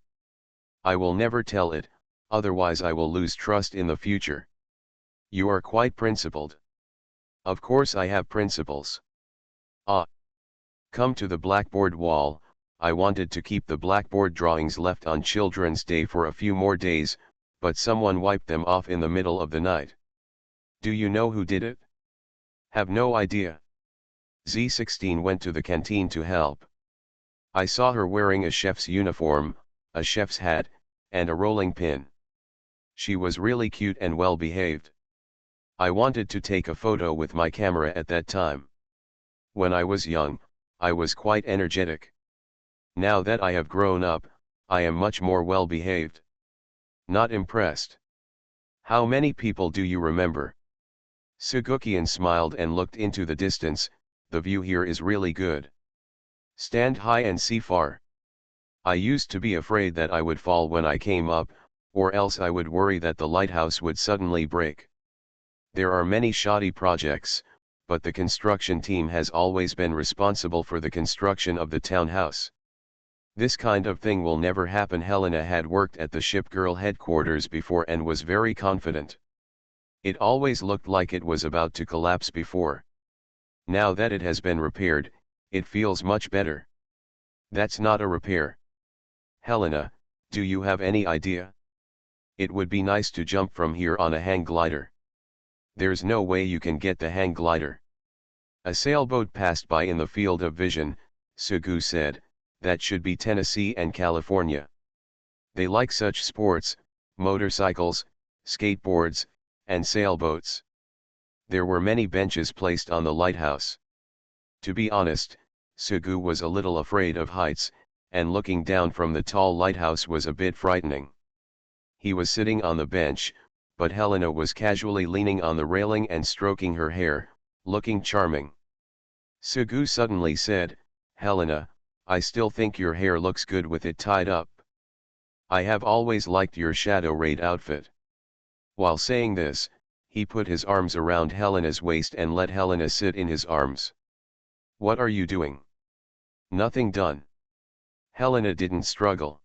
[SPEAKER 1] I will never tell it, otherwise I will lose trust in the future. You are quite principled. Of course I have principles. Ah. Come to the blackboard wall. I wanted to keep the blackboard drawings left on Children's Day for a few more days, but someone wiped them off in the middle of the night. Do you know who did it? Have no idea. Z16 went to the canteen to help. I saw her wearing a chef's uniform, a chef's hat, and a rolling pin. She was really cute and well behaved. I wanted to take a photo with my camera at that time. When I was young, I was quite energetic. Now that I have grown up, I am much more well behaved. Not impressed. How many people do you remember? Sugukian smiled and looked into the distance. The view here is really good. Stand high and see far. I used to be afraid that I would fall when I came up, or else I would worry that the lighthouse would suddenly break. There are many shoddy projects, but the construction team has always been responsible for the construction of the townhouse. This kind of thing will never happen. Helena had worked at the ship girl headquarters before and was very confident. It always looked like it was about to collapse before. Now that it has been repaired, it feels much better. That's not a repair. Helena, do you have any idea? It would be nice to jump from here on a hang glider. There's no way you can get the hang glider. A sailboat passed by in the field of vision, Sugu said, that should be Tennessee and California. They like such sports, motorcycles, skateboards, and sailboats. There were many benches placed on the lighthouse. To be honest, Sugu was a little afraid of heights, and looking down from the tall lighthouse was a bit frightening. He was sitting on the bench, but Helena was casually leaning on the railing and stroking her hair, looking charming. Sugu suddenly said, "Helena, I still think your hair looks good with it tied up. I have always liked your shadow raid outfit." While saying this, he put his arms around Helena's waist and let Helena sit in his arms. "What are you doing?" "Nothing done." Helena didn't struggle.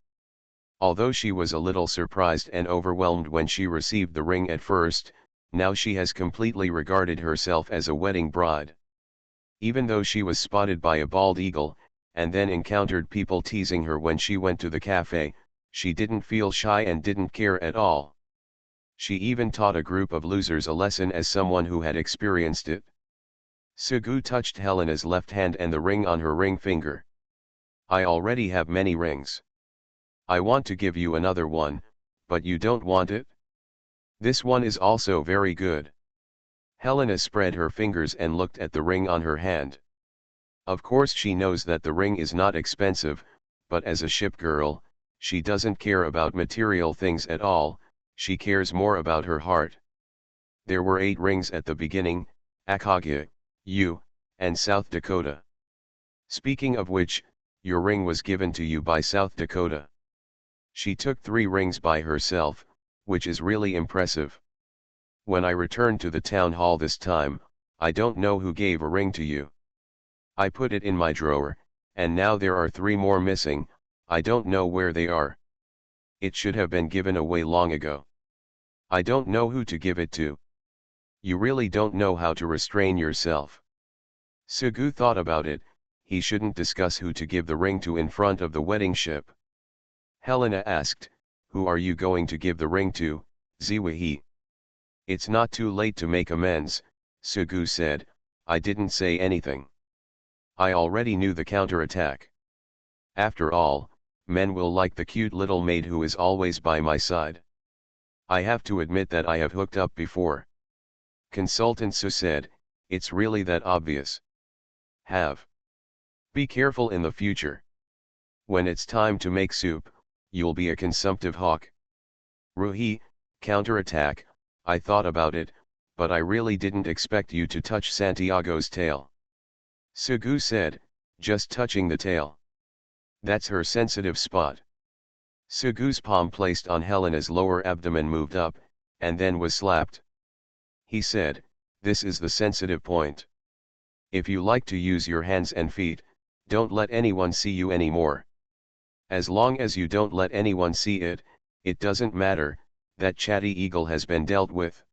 [SPEAKER 1] Although she was a little surprised and overwhelmed when she received the ring at first, now she has completely regarded herself as a wedding bride. Even though she was spotted by a bald eagle, and then encountered people teasing her when she went to the cafe, she didn't feel shy and didn't care at all. She even taught a group of losers a lesson as someone who had experienced it. Sugu touched Helena's left hand and the ring on her ring finger. "I already have many rings. I want to give you another one, but you don't want it? This one is also very good." Helena spread her fingers and looked at the ring on her hand. Of course she knows that the ring is not expensive, but as a ship girl, she doesn't care about material things at all, she cares more about her heart. There were 8 rings at the beginning, Akagya, you, and South Dakota. Speaking of which, your ring was given to you by South Dakota. She took 3 rings by herself, which is really impressive. When I returned to the town hall this time, I don't know who gave a ring to you. I put it in my drawer, and now there are 3 more missing, I don't know where they are. It should have been given away long ago. I don't know who to give it to. You really don't know how to restrain yourself." Sugu thought about it, he shouldn't discuss who to give the ring to in front of the wedding ship. Helena asked, "Who are you going to give the ring to, Ziwahi?" "It's not too late to make amends," Sugu said. "I didn't say anything. I already knew the counterattack. After all, men will like the cute little maid who is always by my side. I have to admit that I have hooked up before." Consultant Su said, "It's really that obvious." "Have. Be careful in the future. When it's time to make soup, you'll be a consumptive hawk." Ruhi, counterattack, "I thought about it, but I really didn't expect you to touch Santiago's tail." Sugu said, "Just touching the tail. That's her sensitive spot." Sugu's palm placed on Helena's lower abdomen moved up, and then was slapped. He said, "This is the sensitive point. If you like to use your hands and feet, don't let anyone see you anymore. As long as you don't let anyone see it, it doesn't matter, that chatty eagle has been dealt with.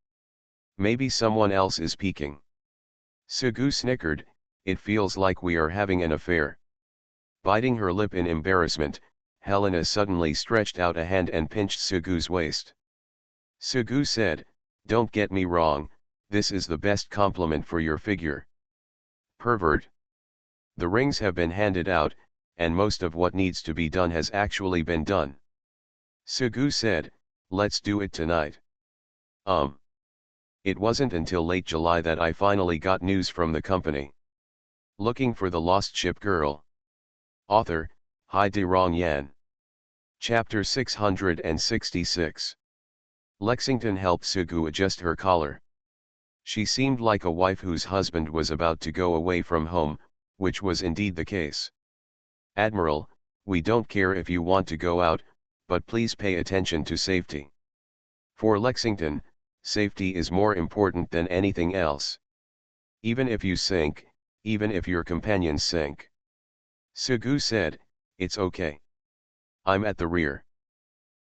[SPEAKER 1] Maybe someone else is peeking." Sugu snickered, "It feels like we are having an affair." Biting her lip in embarrassment, Helena suddenly stretched out a hand and pinched Sugu's waist. Sugu said, "Don't get me wrong, this is the best compliment for your figure. Pervert. The rings have been handed out, and most of what needs to be done has actually been done." Sugu said, "Let's do it tonight." It wasn't until late July that I finally got news from the company. Looking for the Lost Ship Girl. Author, Hai De Rong Yan. Chapter 666. Lexington helped Sugu adjust her collar. She seemed like a wife whose husband was about to go away from home, which was indeed the case. "Admiral, we don't care if you want to go out, but please pay attention to safety. For Lexington, safety is more important than anything else. Even if you sink, even if your companions sink." Sugu said, "It's okay. I'm at the rear.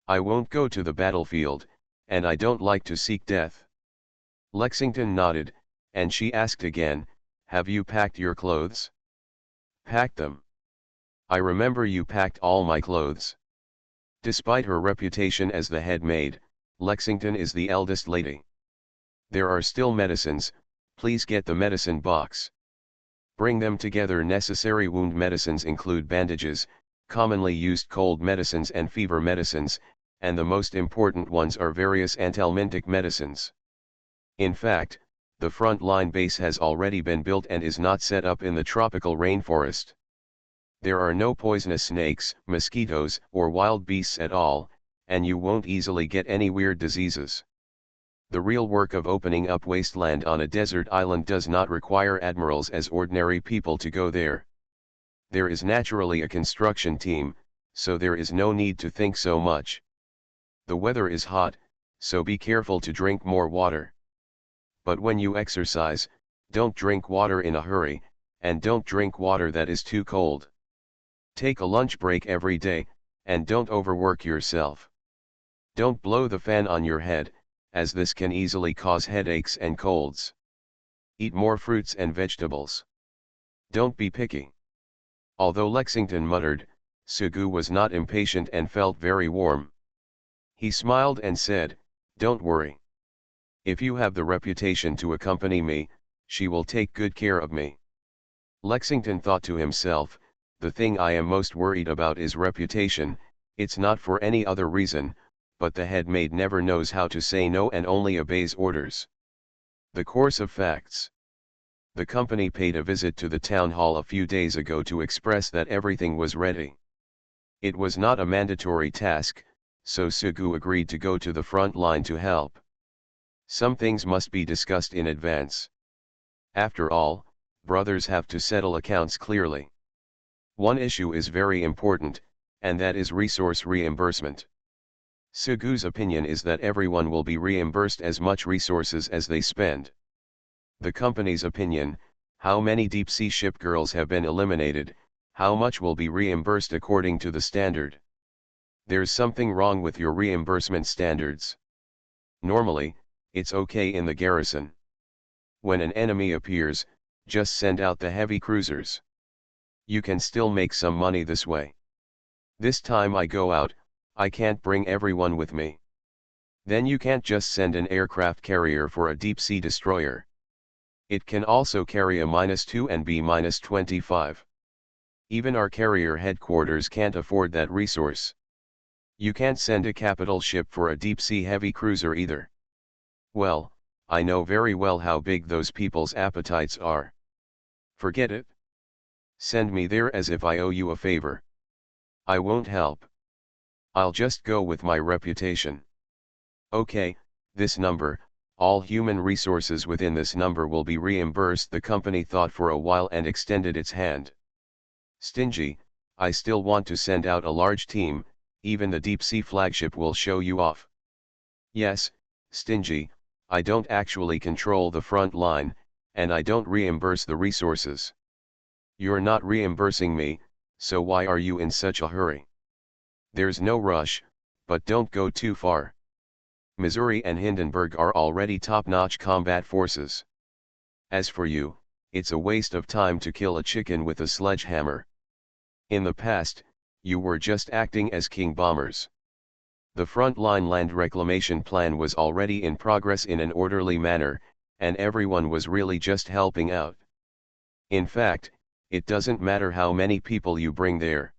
[SPEAKER 1] I won't go to the battlefield, and I don't like to seek death." Lexington nodded, and she asked again, "Have you packed your clothes?" "Packed them. I remember you packed all my clothes." Despite her reputation as the head maid, Lexington is the eldest lady. There are still medicines, please get the medicine box. Bring them together. Necessary wound medicines include bandages, commonly used cold medicines and fever medicines, and the most important ones are various anthelmintic medicines. In fact, the front line base has already been built and is not set up in the tropical rainforest. There are no poisonous snakes, mosquitoes, or wild beasts at all, and you won't easily get any weird diseases. The real work of opening up wasteland on a desert island does not require admirals as ordinary people to go there. There is naturally a construction team, so there is no need to think so much. The weather is hot, so be careful to drink more water. But when you exercise, don't drink water in a hurry, and don't drink water that is too cold. Take a lunch break every day, and don't overwork yourself. Don't blow the fan on your head, as this can easily cause headaches and colds. Eat more fruits and vegetables. Don't be picky. Although Lexington muttered, Sugu was not impatient and felt very warm. He smiled and said, "Don't worry. If you have the reputation to accompany me, she will take good care of me." Lexington thought to himself, the thing I am most worried about is reputation. It's not for any other reason, but the head maid never knows how to say no and only obeys orders. The course of facts. The company paid a visit to the town hall a few days ago to express that everything was ready. It was not a mandatory task, so Sugu agreed to go to the front line to help. Some things must be discussed in advance. After all, brothers have to settle accounts clearly. One issue is very important, and that is resource reimbursement. Sugu's opinion is that everyone will be reimbursed as much resources as they spend. The company's opinion, how many deep-sea ship girls have been eliminated, how much will be reimbursed according to the standard. There's something wrong with your reimbursement standards. Normally, it's okay in the garrison. When an enemy appears, just send out the heavy cruisers. You can still make some money this way. This time I go out, I can't bring everyone with me. Then you can't just send an aircraft carrier for a deep-sea destroyer. It can also carry a -2 and B-25. Even our carrier headquarters can't afford that resource. You can't send a capital ship for a deep-sea heavy cruiser either. Well, I know very well how big those people's appetites are. Forget it. Send me there as if I owe you a favor. I won't help. I'll just go with my reputation. Okay, this number, all human resources within this number will be reimbursed. The company thought for a while and extended its hand. Stingy, I still want to send out a large team, even the deep-sea flagship will show you off. Yes, Stingy, I don't actually control the front line, and I don't reimburse the resources. You're not reimbursing me, so why are you in such a hurry? There's no rush, but don't go too far. Missouri and Hindenburg are already top-notch combat forces. As for you, it's a waste of time to kill a chicken with a sledgehammer. In the past, you were just acting as king bombers. The front-line land reclamation plan was already in progress in an orderly manner, and everyone was really just helping out. In fact, it doesn't matter how many people you bring there.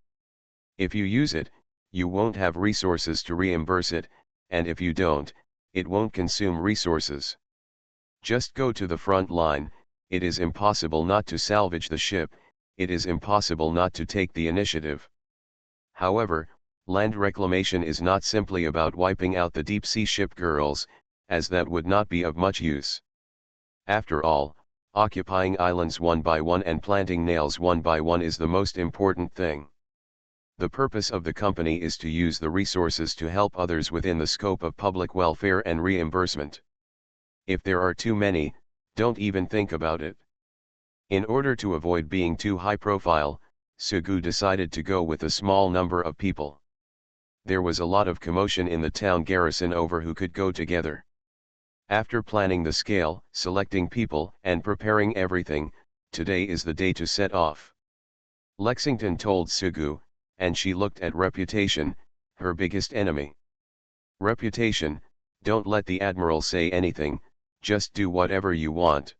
[SPEAKER 1] If you use it, you won't have resources to reimburse it, and if you don't, it won't consume resources. Just go to the front line. It is impossible not to salvage the ship, it is impossible not to take the initiative. However, land reclamation is not simply about wiping out the deep-sea ship girls, as that would not be of much use. After all, occupying islands one by one and planting nails one by one is the most important thing. The purpose of the company is to use the resources to help others within the scope of public welfare and reimbursement. If there are too many, don't even think about it. In order to avoid being too high profile, Sugu decided to go with a small number of people. There was a lot of commotion in the town garrison over who could go together. After planning the scale, selecting people, and preparing everything, today is the day to set off. Lexington told Sugu, and she looked at reputation, her biggest enemy. Reputation, don't let the admiral say anything, Just do whatever you want.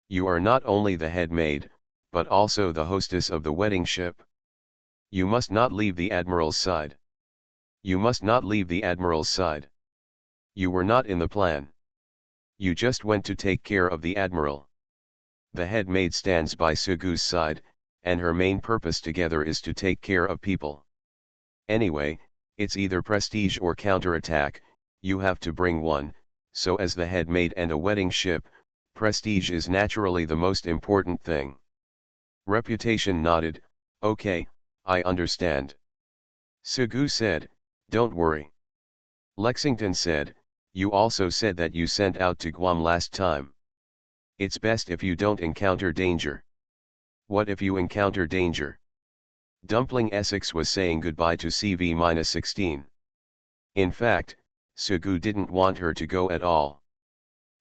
[SPEAKER 1] You are not only the head maid, but also the hostess of the wedding ship. You must not leave the admiral's side. You must not leave the admiral's side. You were not in the plan. You just went to take care of the admiral. The head maid stands by Sugu's side, and her main purpose together is to take care of people. Anyway, it's either prestige or counterattack, you have to bring one, so as the head maid and a wedding ship, prestige is naturally the most important thing. Reputation nodded, okay, I understand. Sugu said, don't worry. Lexington said, you also said that you sent out to Guam last time. It's best if you don't encounter danger. What if you encounter danger? Dumpling Essex was saying goodbye to CV-16. In fact, Sugu didn't want her to go at all.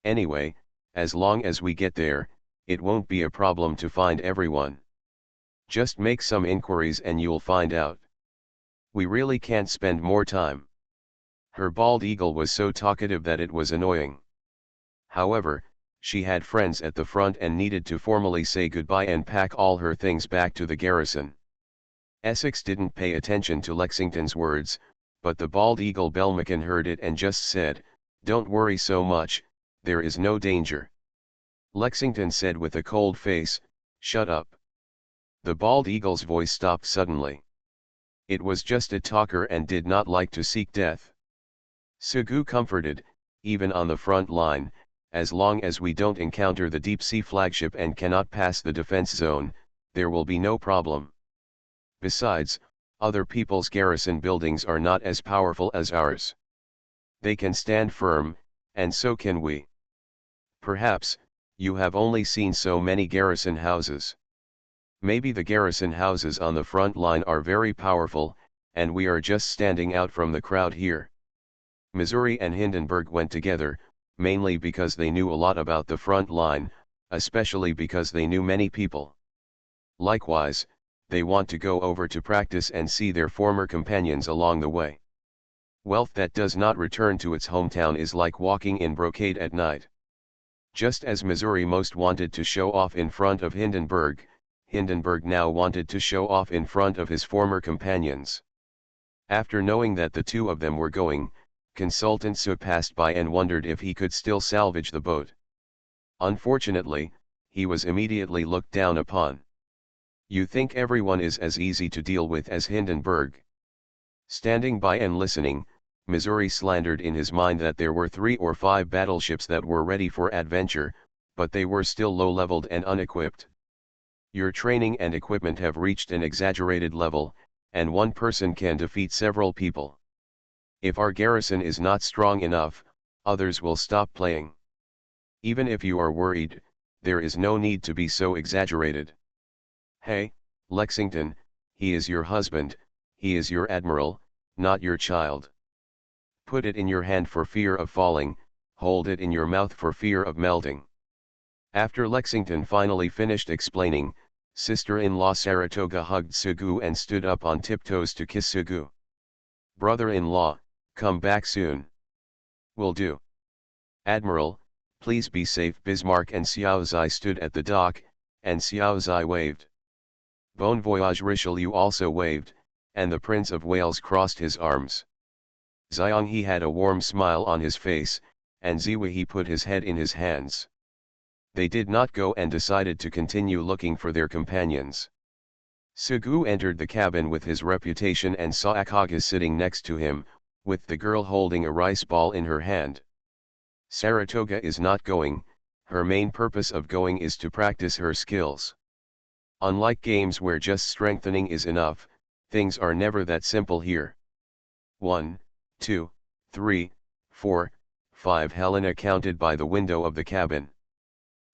[SPEAKER 1] Anyway, as long as we get there, it won't be a problem to find everyone. Just make some inquiries and you'll find out. We really can't spend more time. Her bald eagle was so talkative that it was annoying. However, she had friends at the front and needed to formally say goodbye and pack all her things back to the garrison. Essex didn't pay attention to Lexington's words, but the bald eagle Belmachan heard it and just said, don't worry so much, there is no danger. Lexington said with a cold face, shut up. The bald eagle's voice stopped suddenly. It was just a talker and did not like to seek death. Sugu comforted, even on the front line, as long as we don't encounter the deep-sea flagship and cannot pass the defense zone, there will be no problem. Besides, other people's garrison buildings are not as powerful as ours. They can stand firm, and so can we. Perhaps, you have only seen so many garrison houses. Maybe the garrison houses on the front line are very powerful, and we are just standing out from the crowd here. Missouri and Hindenburg went together, mainly because they knew a lot about the front line, especially because they knew many people. Likewise, they want to go over to practice and see their former companions along the way. Wealth that does not return to its hometown is like walking in brocade at night. Just as Missouri most wanted to show off in front of Hindenburg, Hindenburg now wanted to show off in front of his former companions. After knowing that the two of them were going, Consultant Su passed by and wondered if he could still salvage the boat. Unfortunately, he was immediately looked down upon. You think everyone is as easy to deal with as Hindenburg? Standing by and listening, Missouri slandered in his mind that there were 3 or 5 battleships that were ready for adventure, but they were still low-leveled and unequipped. Your training and equipment have reached an exaggerated level, and one person can defeat several people. If our garrison is not strong enough, others will stop playing. Even if you are worried, there is no need to be so exaggerated. Hey, Lexington, he is your husband, he is your admiral, not your child. Put it in your hand for fear of falling, hold it in your mouth for fear of melting. After Lexington finally finished explaining, sister-in-law Saratoga hugged Sugu and stood up on tiptoes to kiss Sugu. Brother-in-law, come back soon. Will do. Admiral, please be safe. Bismarck and Xiaozai stood at the dock, and Xiaozai waved. Bon voyage Richelieu also waved, and the Prince of Wales crossed his arms. Xianghe had a warm smile on his face, and Ziwehi put his head in his hands. They did not go and decided to continue looking for their companions. Sugu entered the cabin with his reputation and saw Akaga sitting next to him, with the girl holding a rice ball in her hand. Saratoga is not going, her main purpose of going is to practice her skills. Unlike games where just strengthening is enough, things are never that simple here. 1, 2, 3, 4, 5 Helena counted by the window of the cabin.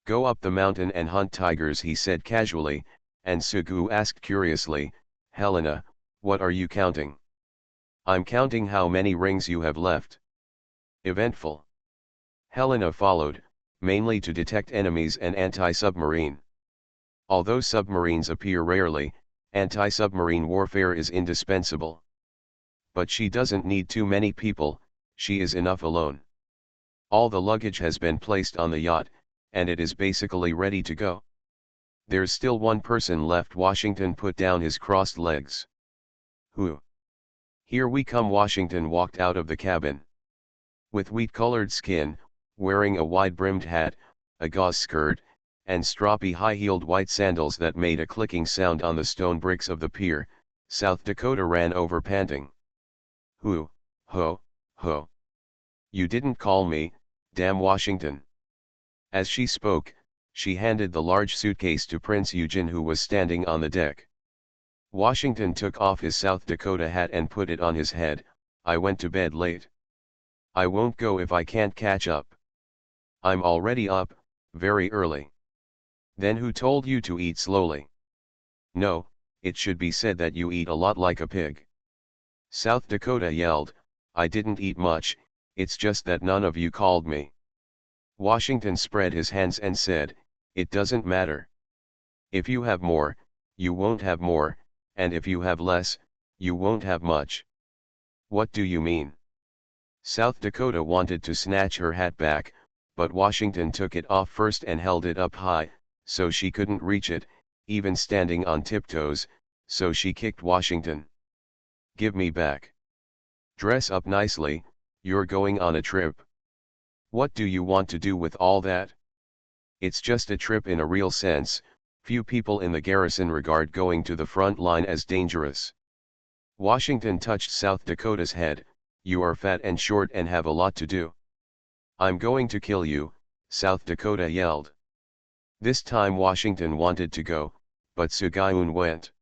[SPEAKER 1] Go up the mountain and hunt tigers, he said casually, and Sugu asked curiously, Helena, what are you counting? I'm counting how many rings you have left. Eventful. Helena followed, mainly to detect enemies and anti-submarine. Although submarines appear rarely, anti-submarine warfare is indispensable. But she doesn't need too many people, she is enough alone. All the luggage has been placed on the yacht, and it is basically ready to go. There's still one person left. Washington put down his crossed legs. Who? Here we come. Washington walked out of the cabin. With wheat-colored skin, wearing a wide-brimmed hat, a gauze skirt, and stroppy high-heeled white sandals that made a clicking sound on the stone bricks of the pier, South Dakota ran over panting. Who? Ho, ho. You didn't call me, damn Washington. As she spoke, she handed the large suitcase to Prince Eugene, who was standing on the deck. Washington took off his South Dakota hat and put it on his head. I went to bed late. I won't go if I can't catch up. I'm already up, very early. Then who told you to eat slowly? No, it should be said that you eat a lot like a pig. South Dakota yelled, I didn't eat much, it's just that none of you called me. Washington spread his hands and said, it doesn't matter. If you have more, you won't have more, and if you have less, you won't have much. What do you mean? South Dakota wanted to snatch her hat back, but Washington took it off first and held it up high, so she couldn't reach it, even standing on tiptoes, so she kicked Washington. Give me back. Dress up nicely, you're going on a trip. What do you want to do with all that? It's just a trip in a real sense. Few people in the garrison regard going to the front line as dangerous. Washington touched South Dakota's head. You are fat and short and have a lot to do. I'm going to kill you, South Dakota yelled. This time Washington wanted to go, but Sugyun went.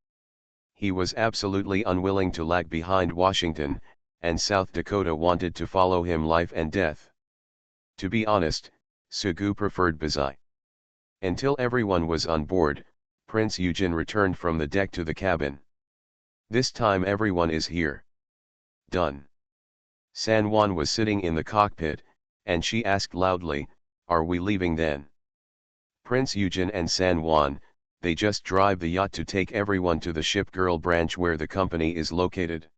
[SPEAKER 1] He was absolutely unwilling to lag behind Washington, and South Dakota wanted to follow him life and death. To be honest, Sugu preferred Bazai. Until everyone was on board, Prince Eugene returned from the deck to the cabin. This time everyone is here. Done. San Juan was sitting in the cockpit, and she asked loudly, are we leaving then? Prince Eugene and San Juan, they just drive the yacht to take everyone to the Ship Girl branch where the company is located.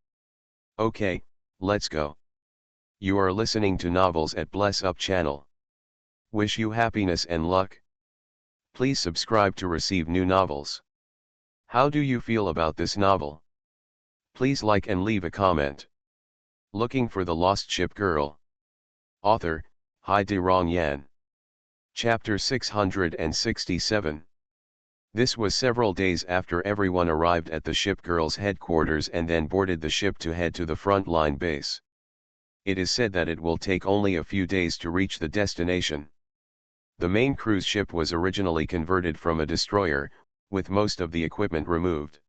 [SPEAKER 1] Okay, let's go. You are listening to Novels at Bless Up channel. Wish you happiness and luck. Please subscribe to receive new novels. How do you feel about this novel? Please like and leave a comment. Looking for the Lost Ship Girl. Author, Hai De Rong Yan. Chapter 667. This was several days after everyone arrived at the Ship Girl's headquarters and then boarded the ship to head to the frontline base. It is said that it will take only a few days to reach the destination. The main cruise ship was originally converted from a destroyer, with most of the equipment removed.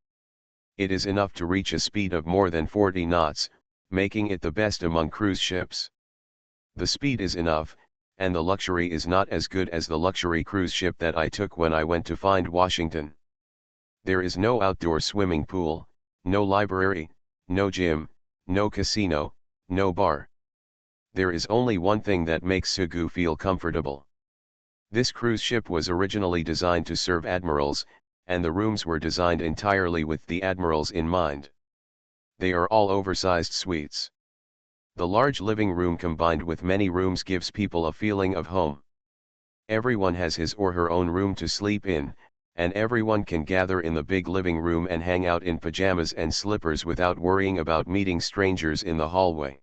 [SPEAKER 1] It is enough to reach a speed of more than 40 knots, making it the best among cruise ships. The speed is enough, and the luxury is not as good as the luxury cruise ship that I took when I went to find Washington. There is no outdoor swimming pool, no library, no gym, no casino, no bar. There is only one thing that makes Sugu feel comfortable. This cruise ship was originally designed to serve admirals, and the rooms were designed entirely with the admirals in mind. They are all oversized suites. The large living room combined with many rooms gives people a feeling of home. Everyone has his or her own room to sleep in, and everyone can gather in the big living room and hang out in pajamas and slippers without worrying about meeting strangers in the hallway.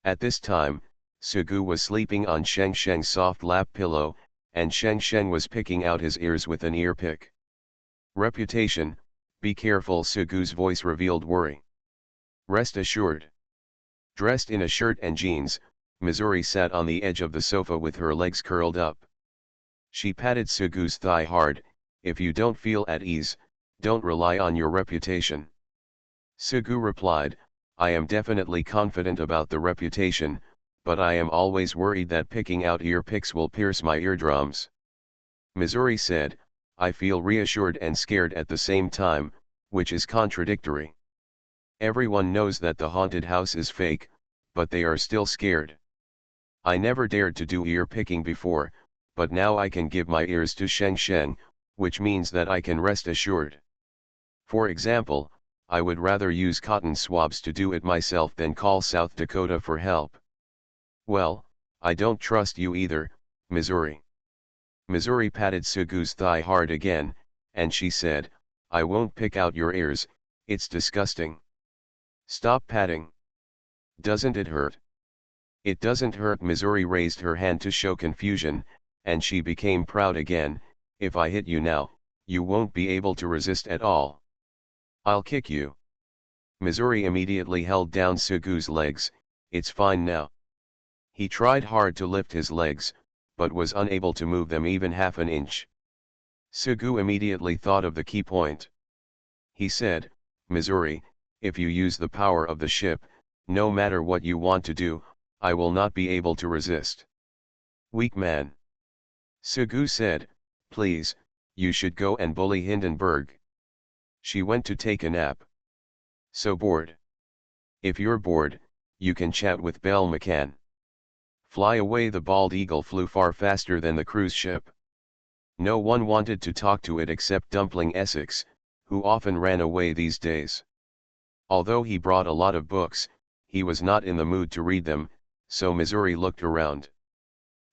[SPEAKER 1] At this time, Sugu was sleeping on Sheng Sheng's soft lap pillow, and Sheng Sheng was picking out his ears with an ear pick. Reputation, be careful, Sugu's voice revealed worry. Rest assured. Dressed in a shirt and jeans, Missouri sat on the edge of the sofa with her legs curled up. She patted Sugu's thigh hard. If you don't feel at ease, don't rely on your reputation. Sugu replied, I am definitely confident about the reputation, but I am always worried that picking out ear picks will pierce my eardrums. Missouri said, I feel reassured and scared at the same time, which is contradictory. Everyone knows that the haunted house is fake, but they are still scared. I never dared to do ear picking before, but now I can give my ears to Sheng Sheng, which means that I can rest assured. For example, I would rather use cotton swabs to do it myself than call South Dakota for help. Well, I don't trust you either, Missouri. Missouri patted Sugu's thigh hard again, and she said, I won't pick out your ears, it's disgusting. Stop patting. Doesn't it hurt? It doesn't hurt. Missouri raised her hand to show confusion, and she became proud again. If I hit you now, you won't be able to resist at all. I'll kick you. Missouri immediately held down Sugu's legs. It's fine now. He tried hard to lift his legs, but was unable to move them even half an inch. Sugu immediately thought of the key point. He said, Missouri, if you use the power of the ship, no matter what you want to do, I will not be able to resist. Weak man. Sugu said, please, you should go and bully Hindenburg. She went to take a nap. So bored. If you're bored, you can chat with Bell McCann. Fly away. The bald eagle flew far faster than the cruise ship. No one wanted to talk to it except Dumpling Essex, who often ran away these days. Although he brought a lot of books, he was not in the mood to read them, so Missouri looked around.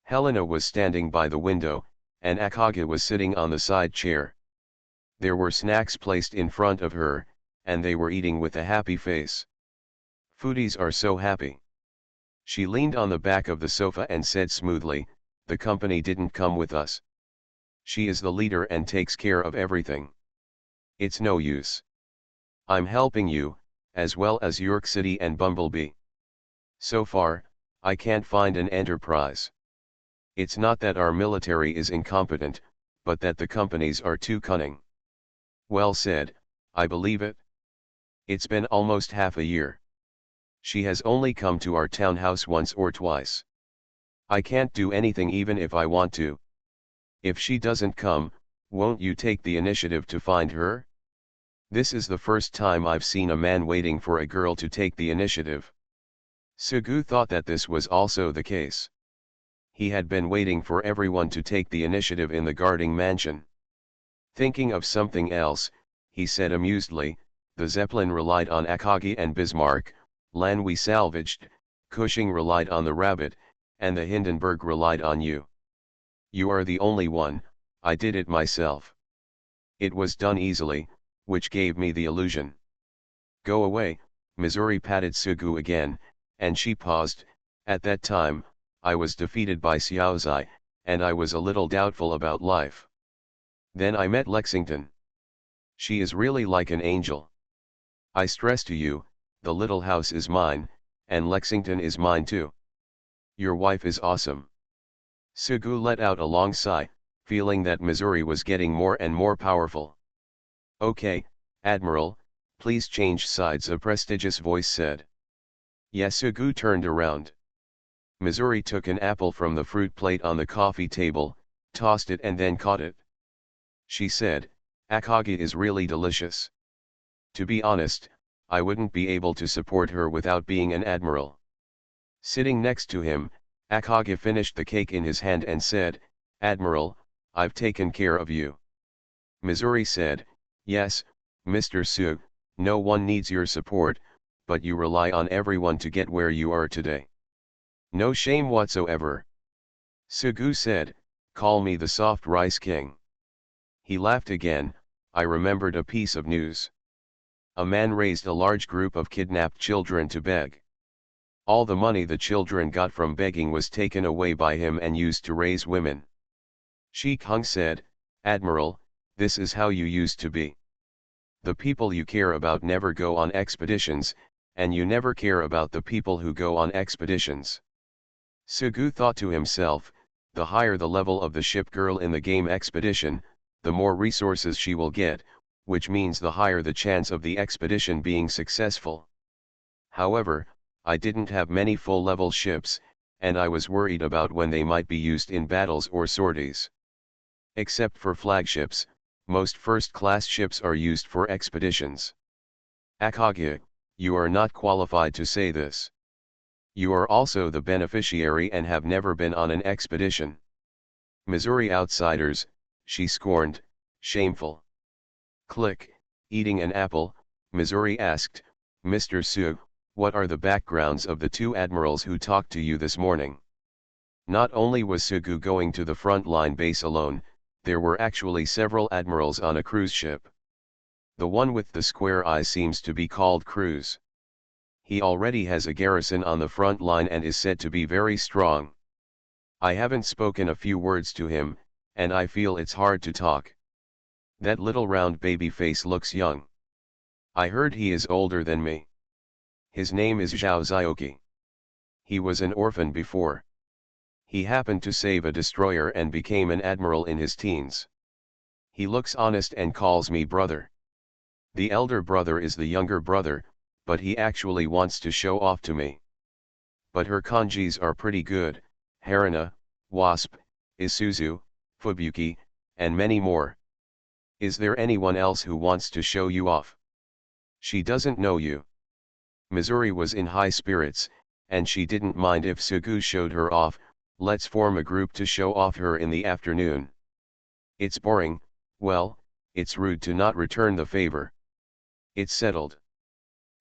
[SPEAKER 1] Helena was standing by the window, and Akagi was sitting on the side chair. There were snacks placed in front of her, and they were eating with a happy face. Foodies are so happy. She leaned on the back of the sofa and said smoothly, the company didn't come with us. She is the leader and takes care of everything. It's no use. I'm helping you, as well as York City and Bumblebee. So far, I can't find an enterprise. It's not that our military is incompetent, but that the companies are too cunning. Well said, I believe it. It's been almost half a year. She has only come to our townhouse once or twice. I can't do anything even if I want to. If she doesn't come, won't you take the initiative to find her? This is the first time I've seen a man waiting for a girl to take the initiative. Sugu thought that this was also the case. He had been waiting for everyone to take the initiative in the guarding mansion. Thinking of something else, he said amusedly, the Zeppelin relied on Akagi and Bismarck, Lan we salvaged, Cushing relied on the Rabbit, and the Hindenburg relied on you. You are the only one, I did it myself. It was done easily, which gave me the illusion. Go away, Missouri patted Sugu again, and she paused. At that time, I was defeated by Xiaozai, and I was a little doubtful about life. Then I met Lexington. She is really like an angel. I stress to you, the little house is mine, and Lexington is mine too. Your wife is awesome. Sugu let out a long sigh, feeling that Missouri was getting more and more powerful. Okay, Admiral, please change sides, a prestigious voice said. Yes. Sugu turned around. Missouri took an apple from the fruit plate on the coffee table, tossed it and then caught it. She said, Akagi is really delicious. To be honest, I wouldn't be able to support her without being an admiral. Sitting next to him, Akagi finished the cake in his hand and said, Admiral, I've taken care of you. Missouri said, yes, Mr. Sug, no one needs your support, but you rely on everyone to get where you are today. No shame whatsoever. Sugu said, call me the soft rice king. He laughed again. I remembered a piece of news. A man raised a large group of kidnapped children to beg. All the money the children got from begging was taken away by him and used to raise women. Sheikh Hung said, Admiral, this is how you used to be. The people you care about never go on expeditions, and you never care about the people who go on expeditions. Sugu thought to himself, the higher the level of the ship girl in the game expedition, the more resources she will get, which means the higher the chance of the expedition being successful. However, I didn't have many full-level ships, and I was worried about when they might be used in battles or sorties. Except for flagships, most first-class ships are used for expeditions. Akagi, you are not qualified to say this. You are also the beneficiary and have never been on an expedition. Missouri outsiders, she scorned, shameful. Click, eating an apple, Missouri asked, Mr. Sug, what are the backgrounds of the two admirals who talked to you this morning? Not only was Sugu going to the front line base alone, there were actually several admirals on a cruise ship. The one with the square eyes seems to be called Cruise. He already has a garrison on the front line and is said to be very strong. I haven't spoken a few words to him, and I feel it's hard to talk. That little round baby face looks young. I heard he is older than me. His name is Zhao Zioki. He was an orphan before. He happened to save a destroyer and became an admiral in his teens. He looks honest and calls me brother. The elder brother is the younger brother, but he actually wants to show off to me. But her kanjis are pretty good: Harina, Wasp, Isuzu, Fubuki, and many more. Is there anyone else who wants to show you off? She doesn't know you. Missouri was in high spirits, and she didn't mind if Sugu showed her off. Let's form a group to show off her in the afternoon. It's boring. Well, it's rude to not return the favor. It's settled.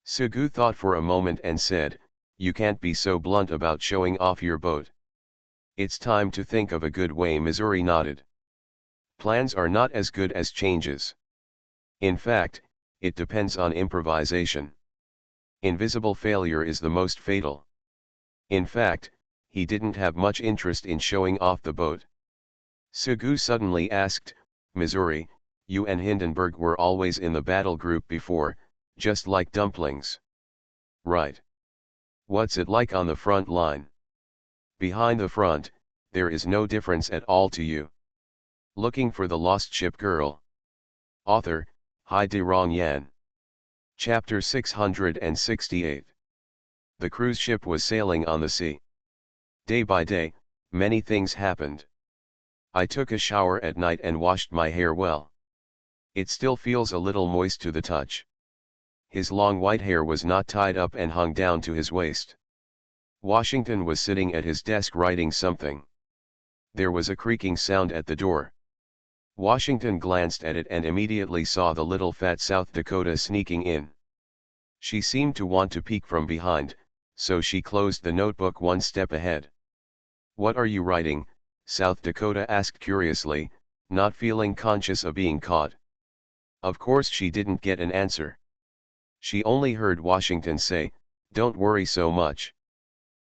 [SPEAKER 1] Sugu thought for a moment and said, "You can't be so blunt about showing off your boat. It's time to think of a good way." Missouri nodded. Plans are not as good as changes. In fact, it depends on improvisation. Invisible failure is the most fatal. In fact, he didn't have much interest in showing off the boat. Sugu suddenly asked, "Missouri, you and Hindenburg were always in the battle group before, just like dumplings." "Right. What's it like on the front line?" "Behind the front, there is no difference at all to you." Looking for the Lost Ship Girl. Author, Hai De Rong Yan. Chapter 668. The cruise ship was sailing on the sea. Day by day, many things happened. I took a shower at night and washed my hair well. It still feels a little moist to the touch. His long white hair was not tied up and hung down to his waist. Washington was sitting at his desk writing something. There was a creaking sound at the door. Washington glanced at it and immediately saw the little fat South Dakota sneaking in. She seemed to want to peek from behind, so she closed the notebook one step ahead. "What are you writing?" South Dakota asked curiously, not feeling conscious of being caught. Of course she didn't get an answer. She only heard Washington say, "Don't worry so much."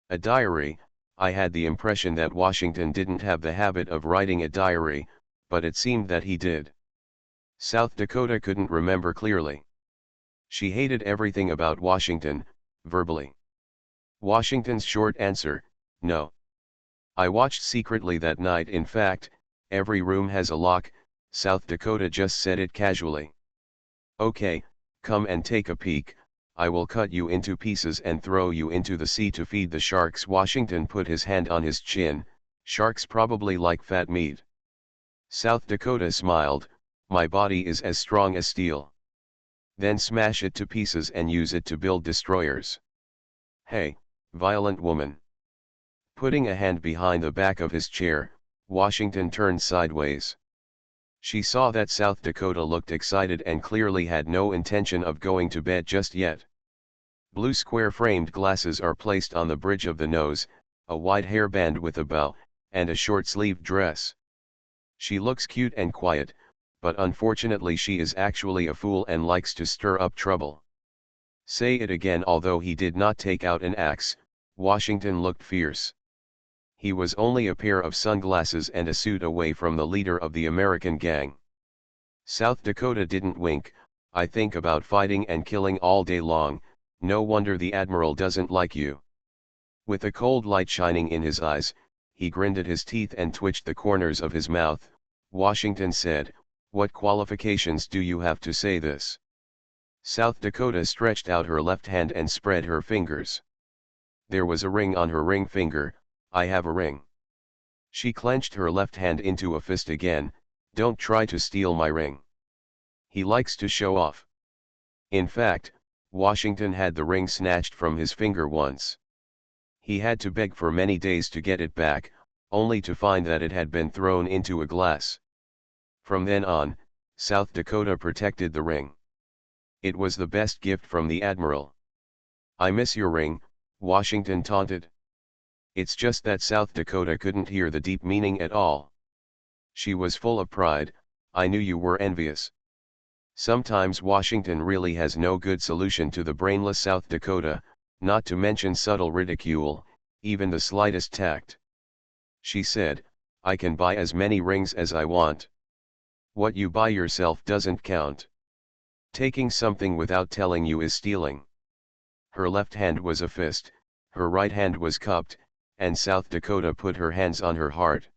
[SPEAKER 1] A diary. I had the impression that Washington didn't have the habit of writing a diary, but it seemed that he did. South Dakota couldn't remember clearly. She hated everything about Washington, verbally. Washington's short answer, "No. I watched secretly that night. In fact, every room has a lock." South Dakota just said it casually. "Okay, come and take a peek. I will cut you into pieces and throw you into the sea to feed the sharks." Washington put his hand on his chin. "Sharks probably like fat meat." South Dakota smiled, "My body is as strong as steel." "Then smash it to pieces and use it to build destroyers." "Hey, violent woman." Putting a hand behind the back of his chair, Washington turned sideways. She saw that South Dakota looked excited and clearly had no intention of going to bed just yet. Blue square-framed glasses are placed on the bridge of the nose, a wide hairband with a bow, and a short-sleeved dress. She looks cute and quiet, but unfortunately she is actually a fool and likes to stir up trouble. Say it again. Although he did not take out an axe, Washington looked fierce. He was only a pair of sunglasses and a suit away from the leader of the American gang. South Dakota didn't wink. "I think about fighting and killing all day long. No wonder the Admiral doesn't like you." With a cold light shining in his eyes, he grinned at his teeth and twitched the corners of his mouth. Washington said, "What qualifications do you have to say this?" South Dakota stretched out her left hand and spread her fingers. There was a ring on her ring finger. "I have a ring." She clenched her left hand into a fist again. "Don't try to steal my ring." He likes to show off. In fact, Washington had the ring snatched from his finger once. He had to beg for many days to get it back, only to find that it had been thrown into a glass. From then on, South Dakota protected the ring. It was the best gift from the Admiral. "I miss your ring," Washington taunted. It's just that South Dakota couldn't hear the deep meaning at all. She was full of pride. I knew you were envious. Sometimes Washington really has no good solution to the brainless South Dakota, not to mention subtle ridicule, even the slightest tact. She said, I can buy as many rings as I want. What you buy yourself doesn't count. Taking something without telling you is stealing. Her left hand was a fist, her right hand was cupped, and South Dakota put her hands on her heart.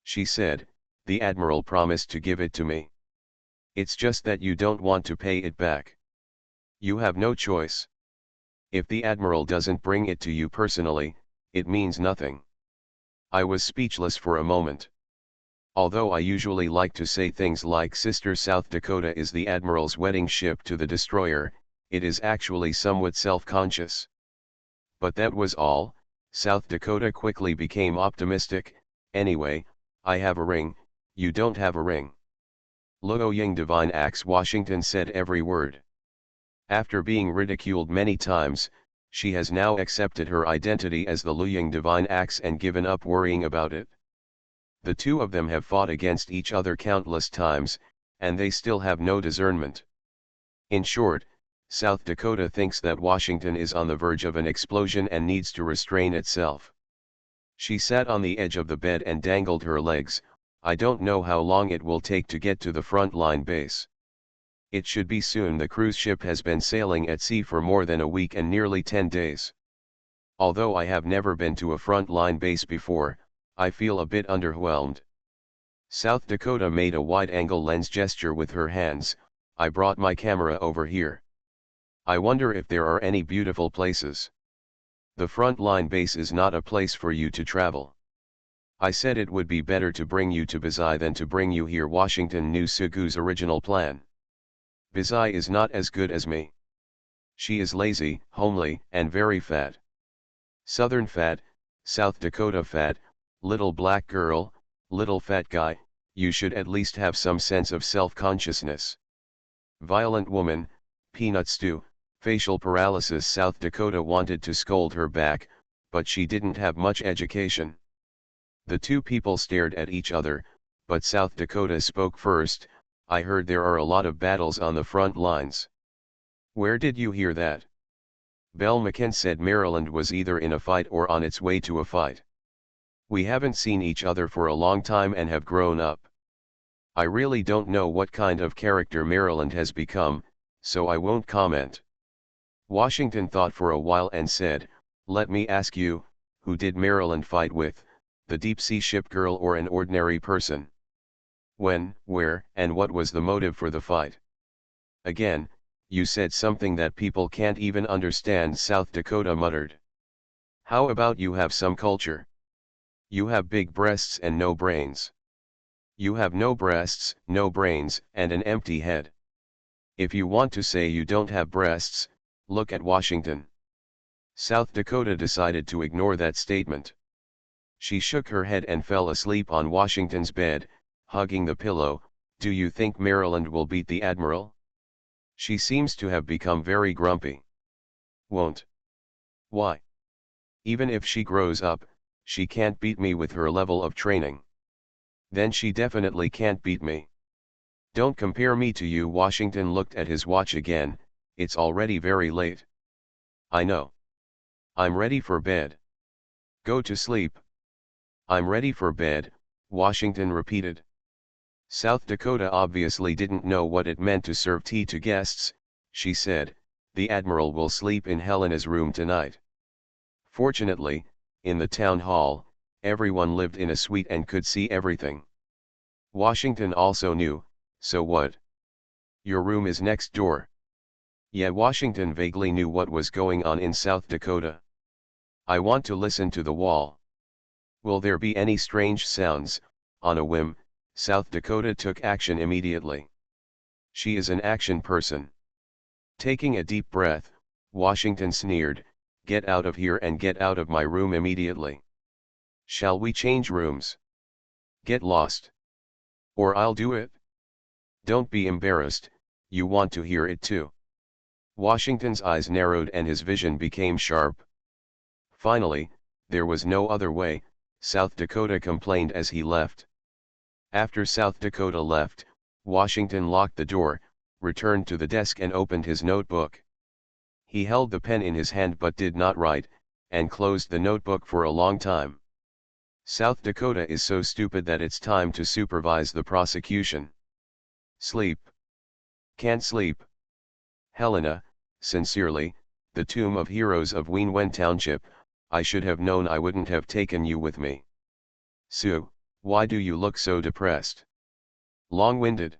[SPEAKER 1] She said, the Admiral promised to give it to me. It's just that you don't want to pay it back. You have no choice. If the Admiral doesn't bring it to you personally, it means nothing. I was speechless for a moment. Although I usually like to say things like Sister South Dakota is the Admiral's wedding ship to the destroyer, it is actually somewhat self-conscious. But that was all. South Dakota quickly became optimistic. Anyway, I have a ring, you don't have a ring. Luo Ying Divine Axe. Washington said every word. After being ridiculed many times, she has now accepted her identity as the Luo Ying Divine Axe and given up worrying about it. The two of them have fought against each other countless times, and they still have no discernment. In short, South Dakota thinks that Washington is on the verge of an explosion and needs to restrain itself. She sat on the edge of the bed and dangled her legs. I don't know how long it will take to get to the front-line base. It should be soon. The cruise ship has been sailing at sea for more than a week and nearly 10 days. Although I have never been to a front-line base before, I feel a bit underwhelmed. South Dakota made a wide-angle lens gesture with her hands. I brought my camera over here. I wonder if there are any beautiful places. The front-line base is not a place for you to travel. I said it would be better to bring you to Bizai than to bring you here. Washington knew Sugu's original plan. Bizai is not as good as me. She is lazy, homely, and very fat. Southern fat, South Dakota fat, little black girl, little fat guy, you should at least have some sense of self-consciousness. Violent woman, peanut stew, facial paralysis. South Dakota wanted to scold her back, but she didn't have much education. The two people stared at each other, but South Dakota spoke first. I heard there are a lot of battles on the front lines. Where did you hear that? Belle McKen said Maryland was either in a fight or on its way to a fight. We haven't seen each other for a long time and have grown up. I really don't know what kind of character Maryland has become, so I won't comment. Washington thought for a while and said, let me ask you, who did Maryland fight with? The deep-sea ship girl or an ordinary person? When, where, and what was the motive for the fight? Again, you said something that people can't even understand. South Dakota muttered. How about you have some culture? You have big breasts and no brains. You have no breasts, no brains, and an empty head. If you want to say you don't have breasts, look at Washington. South Dakota decided to ignore that statement. She shook her head and fell asleep on Washington's bed, hugging the pillow. Do you think Maryland will beat the Admiral? She seems to have become very grumpy. Won't. Why? Even if she grows up, she can't beat me with her level of training. Then she definitely can't beat me. Don't compare me to you. Washington looked at his watch again. It's already very late. I know. I'm ready for bed. Go to sleep. I'm ready for bed, Washington repeated. South Dakota obviously didn't know what it meant to serve tea to guests. She said, the Admiral will sleep in Helena's room tonight. Fortunately, in the town hall, everyone lived in a suite and could see everything. Washington also knew, so what? Your room is next door. Yeah, Washington vaguely knew what was going on in South Dakota. I want to listen to the wall. Will there be any strange sounds? On a whim, South Dakota took action immediately. She is an action person. Taking a deep breath, Washington sneered, get out of here and get out of my room immediately. Shall we change rooms? Get lost. Or I'll do it. Don't be embarrassed, you want to hear it too. Washington's eyes narrowed and his vision became sharp. Finally, there was no other way, South Dakota complained as he left. After South Dakota left, Washington locked the door, returned to the desk and opened his notebook. He held the pen in his hand but did not write, and closed the notebook for a long time. South Dakota is so stupid that it's time to supervise the prosecution. Sleep. Can't sleep. Helena, sincerely, the Tomb of Heroes of Weenwen Township, I should have known I wouldn't have taken you with me. Sue, why do you look so depressed? Long-winded.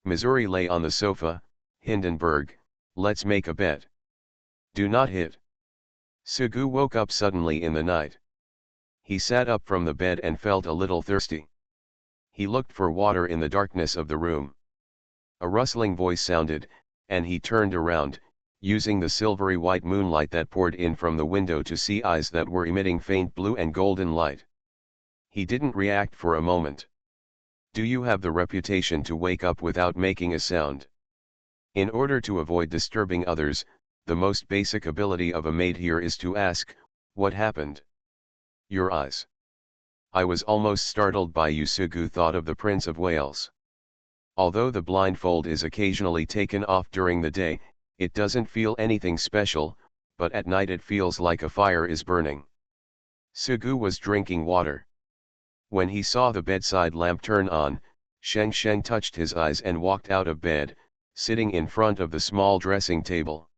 [SPEAKER 1] Missouri lay on the sofa. Hindenburg, let's make a bet. Do not hit. Sugu woke up suddenly in the night. He sat up from the bed and felt a little thirsty. He looked for water in the darkness of the room. A rustling voice sounded, and he turned around, using the silvery white moonlight that poured in from the window to see eyes that were emitting faint blue and golden light. He didn't react for a moment. Do you have the reputation to wake up without making a sound? In order to avoid disturbing others, the most basic ability of a maid here is to ask, what happened? Your eyes. I was almost startled by you. Sugu thought of the Prince of Wales. Although the blindfold is occasionally taken off during the day, it doesn't feel anything special, but at night it feels like a fire is burning. Sugu was drinking water. When he saw the bedside lamp turn on, Sheng Sheng touched his eyes and walked out of bed, sitting in front of the small dressing table.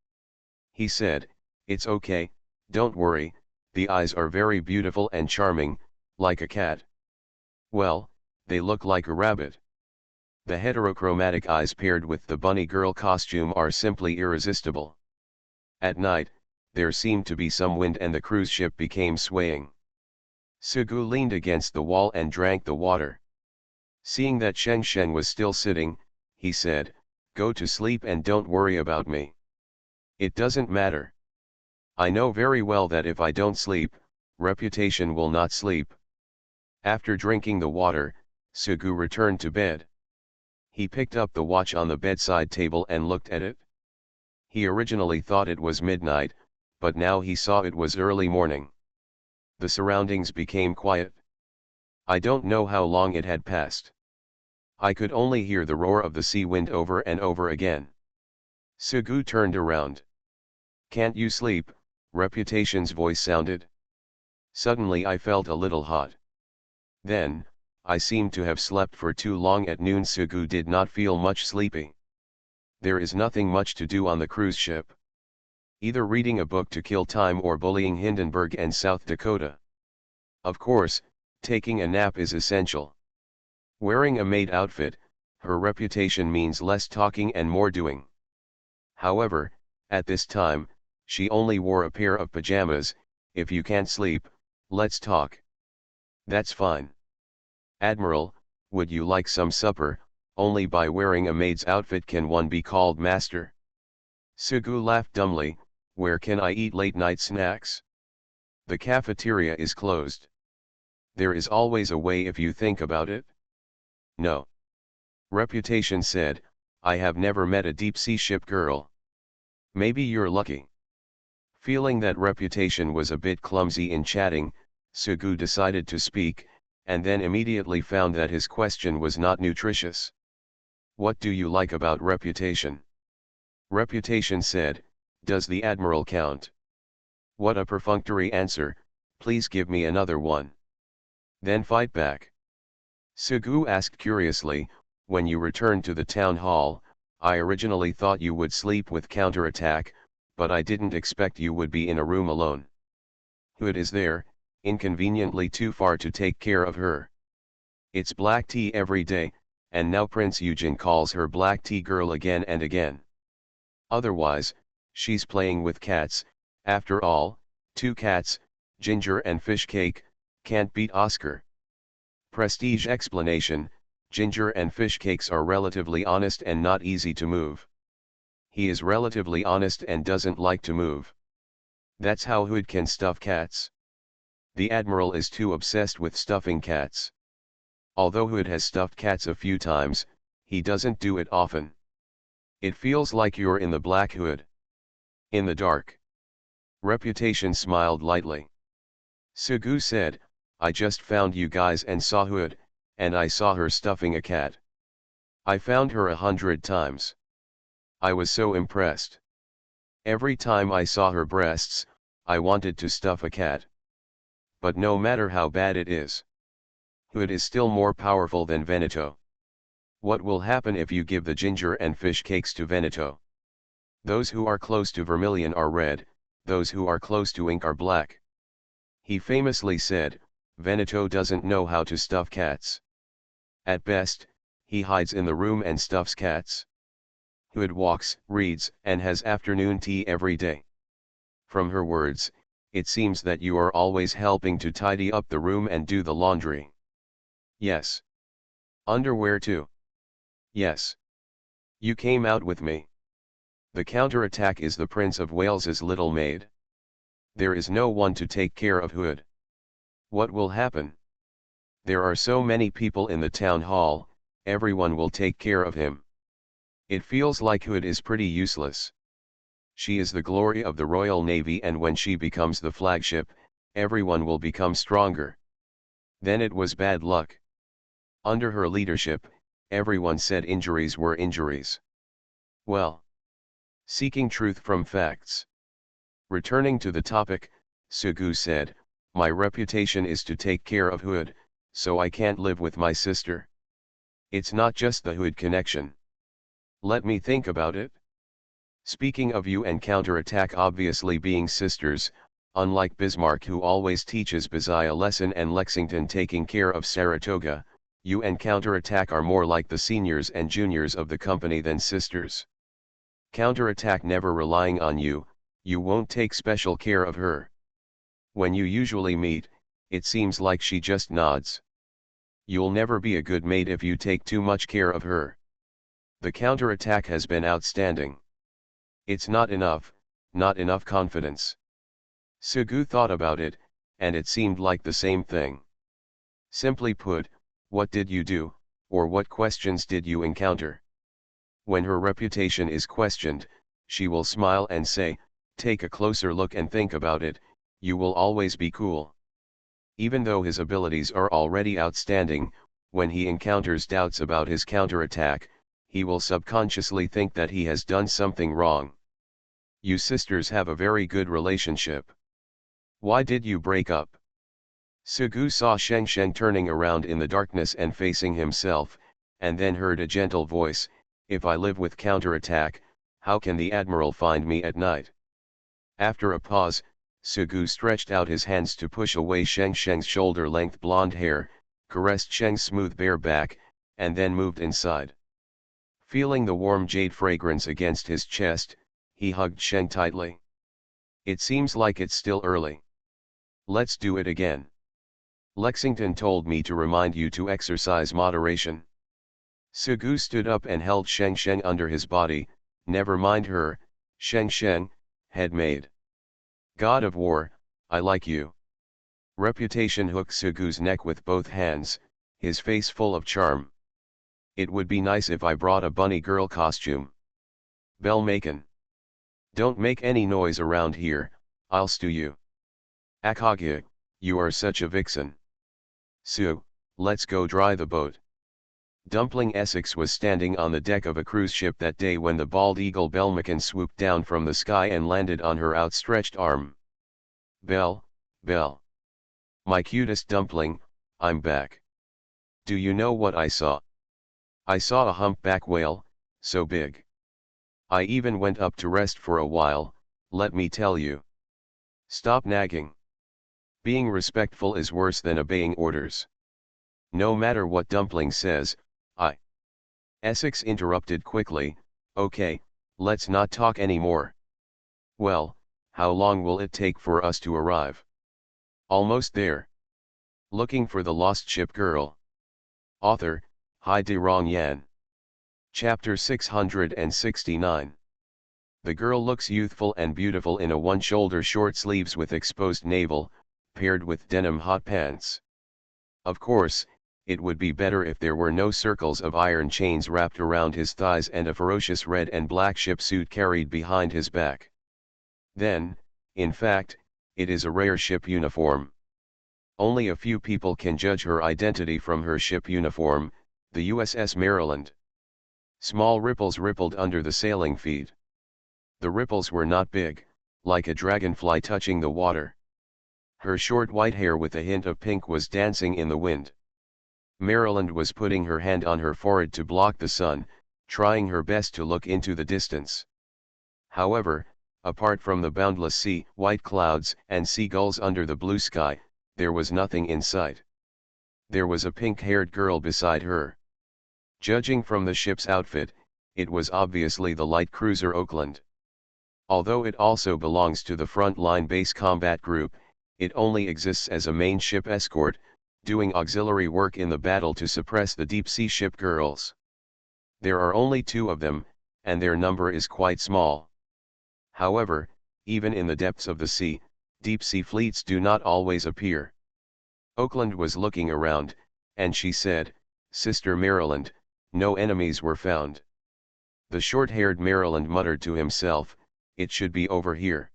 [SPEAKER 1] He said, "It's okay, don't worry, the eyes are very beautiful and charming, like a cat. Well, they look like a rabbit. The heterochromatic eyes paired with the bunny girl costume are simply irresistible." At night, there seemed to be some wind and the cruise ship became swaying. Sugu leaned against the wall and drank the water. Seeing that Sheng Sheng was still sitting, he said, "Go to sleep and don't worry about me. It doesn't matter. I know very well that if I don't sleep, reputation will not sleep." After drinking the water, Sugu returned to bed. He picked up the watch on the bedside table and looked at it. He originally thought it was midnight, but now he saw it was early morning. The surroundings became quiet. I don't know how long it had passed. I could only hear the roar of the sea wind over and over again. Sugu turned around. "Can't you sleep?" Reputation's voice sounded. Suddenly I felt a little hot. Then, I seemed to have slept for too long. At noon Sugu did not feel much sleepy. There is nothing much to do on the cruise ship. Either reading a book to kill time or bullying Hindenburg and South Dakota. Of course, taking a nap is essential. Wearing a maid outfit, her reputation means less talking and more doing. However, at this time, she only wore a pair of pajamas. If you can't sleep, let's talk. That's fine. Admiral, would you like some supper? Only by wearing a maid's outfit can one be called master. Sugu laughed dumbly. Where can I eat late night snacks? The cafeteria is closed. There is always a way if you think about it. No. Reputation said, I have never met a deep sea ship girl. Maybe you're lucky. Feeling that Reputation was a bit clumsy in chatting, Sugu decided to speak, and then immediately found that his question was not nutritious. What do you like about Reputation? Reputation said, does the Admiral count? What a perfunctory answer, please give me another one. Then fight back. Sugu asked curiously, when you returned to the town hall, I originally thought you would sleep with counterattack, but I didn't expect you would be in a room alone. Hood is there, inconveniently too far to take care of her. It's black tea every day, and now Prince Eugene calls her black tea girl again and again. Otherwise, she's playing with cats. After all, 2 cats, Ginger and Fish Cake, can't beat Oscar. Prestige explanation, Ginger and Fish Cakes are relatively honest and not easy to move. He is relatively honest and doesn't like to move. That's how Hood can stuff cats. The Admiral is too obsessed with stuffing cats. Although Hood has stuffed cats a few times, he doesn't do it often. It feels like you're in the Black Hood. In the dark. Reputation smiled lightly. Sugu said, I just found you guys and saw Hood, and I saw her stuffing a cat. I found her 100 times. I was so impressed. Every time I saw her breasts, I wanted to stuff a cat. But no matter how bad it is, Hood is still more powerful than Veneto. What will happen if you give the ginger and fish cakes to Veneto? Those who are close to vermilion are red, those who are close to ink are black. He famously said, Veneto doesn't know how to stuff cats. At best, he hides in the room and stuffs cats. Hood walks, reads, and has afternoon tea every day. From her words, it seems that you are always helping to tidy up the room and do the laundry. Yes. Underwear too. Yes. You came out with me. The counterattack is the Prince of Wales's little maid. There is no one to take care of Hood. What will happen? There are so many people in the town hall, everyone will take care of him. It feels like Hood is pretty useless. She is the glory of the Royal Navy, and when she becomes the flagship, everyone will become stronger. Then it was bad luck. Under her leadership, everyone said injuries were injuries. Well. Seeking truth from facts. Returning to the topic, Sugu said, my reputation is to take care of Hood, so I can't live with my sister. It's not just the Hood connection. Let me think about it. Speaking of you and counterattack obviously being sisters, unlike Bismarck who always teaches Bazai a lesson and Lexington taking care of Saratoga, you and counterattack are more like the seniors and juniors of the company than sisters. Counterattack never relying on you, you won't take special care of her. When you usually meet, it seems like she just nods. You'll never be a good mate if you take too much care of her. The counterattack has been outstanding. It's not enough confidence. Sugu thought about it, and it seemed like the same thing. Simply put, what did you do, or what questions did you encounter? When her reputation is questioned, she will smile and say, take a closer look and think about it, you will always be cool. Even though his abilities are already outstanding, when he encounters doubts about his counterattack, he will subconsciously think that he has done something wrong. You sisters have a very good relationship. Why did you break up? Sugu saw Sheng Sheng turning around in the darkness and facing himself, and then heard a gentle voice, if I live with counterattack, how can the Admiral find me at night? After a pause, Sugu stretched out his hands to push away Sheng Sheng's shoulder-length blonde hair, caressed Sheng's smooth bare back, and then moved inside. Feeling the warm jade fragrance against his chest, he hugged Sheng tightly. It seems like it's still early. Let's do it again. Lexington told me to remind you to exercise moderation. Sugu stood up and held Sheng Sheng under his body. Never mind her, Sheng Sheng, head maid. God of War, I like you. Reputation hooked Sugu's neck with both hands, his face full of charm. It would be nice if I brought a bunny girl costume. Bell Macon. Don't make any noise around here, I'll stew you. Akagya, you are such a vixen. Sue, let's go dry the boat. Dumpling Essex was standing on the deck of a cruise ship that day when the bald eagle Belmacon swooped down from the sky and landed on her outstretched arm. Belle, Belle. My cutest dumpling, I'm back. Do you know what I saw? I saw a humpback whale, so big. I even went up to rest for a while, let me tell you. Stop nagging. Being respectful is worse than obeying orders. No matter what Dumpling says, Essex interrupted quickly, okay, let's not talk anymore. Well, how long will it take for us to arrive? Almost there. Looking for the lost ship girl. Author, Hai De Rong Yan. Chapter 669. The girl looks youthful and beautiful in a one-shoulder short sleeves with exposed navel, paired with denim hot pants. Of course, it would be better if there were no circles of iron chains wrapped around his thighs and a ferocious red and black ship suit carried behind his back. Then, in fact, it is a rare ship uniform. Only a few people can judge her identity from her ship uniform, the USS Maryland. Small ripples rippled under the sailing feet. The ripples were not big, like a dragonfly touching the water. Her short white hair with a hint of pink was dancing in the wind. Maryland was putting her hand on her forehead to block the sun, trying her best to look into the distance. However, apart from the boundless sea, white clouds, and seagulls under the blue sky, there was nothing in sight. There was a pink-haired girl beside her. Judging from the ship's outfit, it was obviously the light cruiser Oakland. Although it also belongs to the front-line base combat group, it only exists as a main ship escort, doing auxiliary work in the battle to suppress the deep-sea ship girls. There are only 2 of them, and their number is quite small. However, even in the depths of the sea, deep-sea fleets do not always appear. Oakland was looking around, and she said, "Sister Maryland, no enemies were found." The short-haired Maryland muttered to himself, "It should be over here.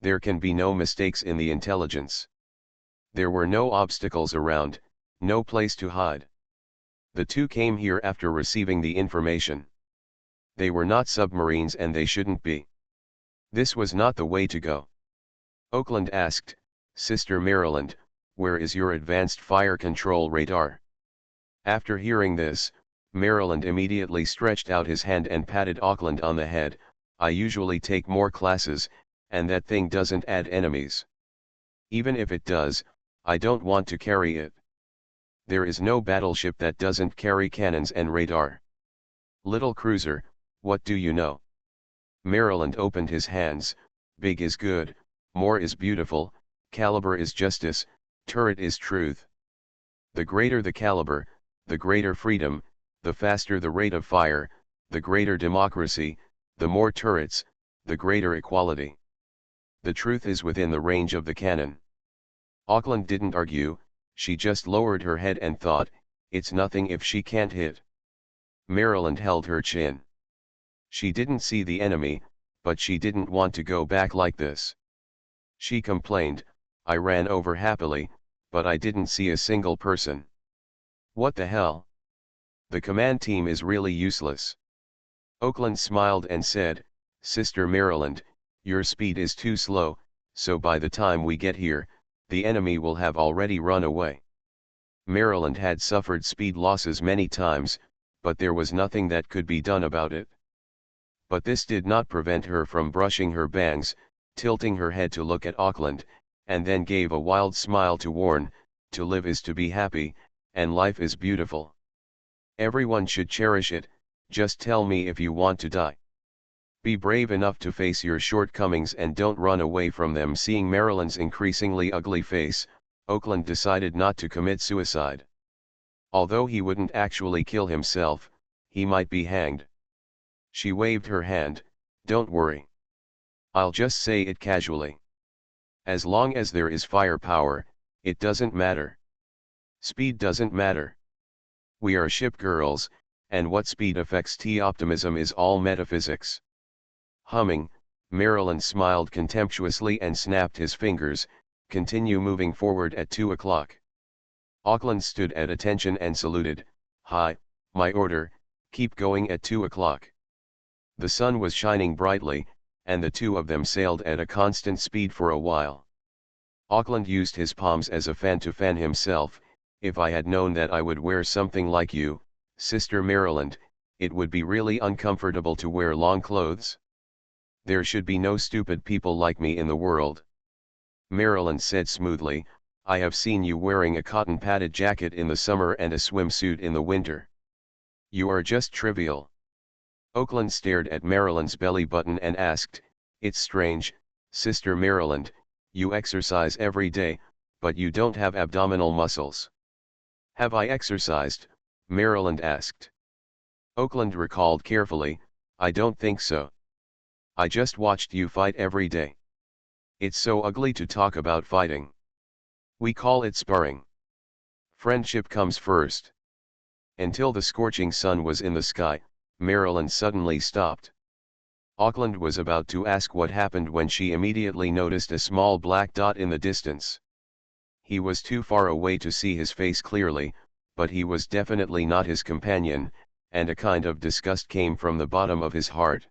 [SPEAKER 1] There can be no mistakes in the intelligence." There were no obstacles around, no place to hide. The 2 came here after receiving the information. They were not submarines and they shouldn't be. This was not the way to go. Oakland asked, "Sister Maryland, where is your advanced fire control radar?" After hearing this, Maryland immediately stretched out his hand and patted Auckland on the head. "I usually take more classes, and that thing doesn't add enemies. Even if it does, I don't want to carry it. There is no battleship that doesn't carry cannons and radar. Little cruiser, what do you know?" Maryland opened his hands. "Big is good, more is beautiful, caliber is justice, turret is truth. The greater the caliber, the greater freedom, the faster the rate of fire, the greater democracy, the more turrets, the greater equality. The truth is within the range of the cannon." Auckland didn't argue, she just lowered her head and thought, "It's nothing if she can't hit." Maryland held her chin. She didn't see the enemy, but she didn't want to go back like this. She complained, "I ran over happily, but I didn't see a single person. What the hell? The command team is really useless." Oakland smiled and said, "Sister Maryland, your speed is too slow, so by the time we get here, the enemy will have already run away." Maryland had suffered speed losses many times, but there was nothing that could be done about it. But this did not prevent her from brushing her bangs, tilting her head to look at Auckland, and then gave a wild smile to warn, "To live is to be happy, and life is beautiful. Everyone should cherish it, just tell me if you want to die. Be brave enough to face your shortcomings and don't run away from them." Seeing Maryland's increasingly ugly face, Oakland decided not to commit suicide. Although he wouldn't actually kill himself, he might be hanged. She waved her hand, "Don't worry. I'll just say it casually. As long as there is firepower, it doesn't matter. Speed doesn't matter. We are ship girls, and what speed affects optimism is all metaphysics." Humming, Maryland smiled contemptuously and snapped his fingers, "Continue moving forward at 2 o'clock." Auckland stood at attention and saluted, "Hi, my order, keep going at 2 o'clock." The sun was shining brightly, and the 2 of them sailed at a constant speed for a while. Auckland used his palms as a fan to fan himself. "If I had known that I would wear something like you, Sister Maryland, it would be really uncomfortable to wear long clothes. There should be no stupid people like me in the world." Maryland said smoothly, "I have seen you wearing a cotton padded jacket in the summer and a swimsuit in the winter. You are just trivial." Oakland stared at Maryland's belly button and asked, "It's strange, Sister Maryland, you exercise every day, but you don't have abdominal muscles." "Have I exercised?" Maryland asked. Oakland recalled carefully, "I don't think so. I just watched you fight every day. It's so ugly to talk about fighting. We call it sparring. Friendship comes first." Until the scorching sun was in the sky, Maryland suddenly stopped. Auckland was about to ask what happened when she immediately noticed a small black dot in the distance. He was too far away to see his face clearly, but he was definitely not his companion, and a kind of disgust came from the bottom of his heart.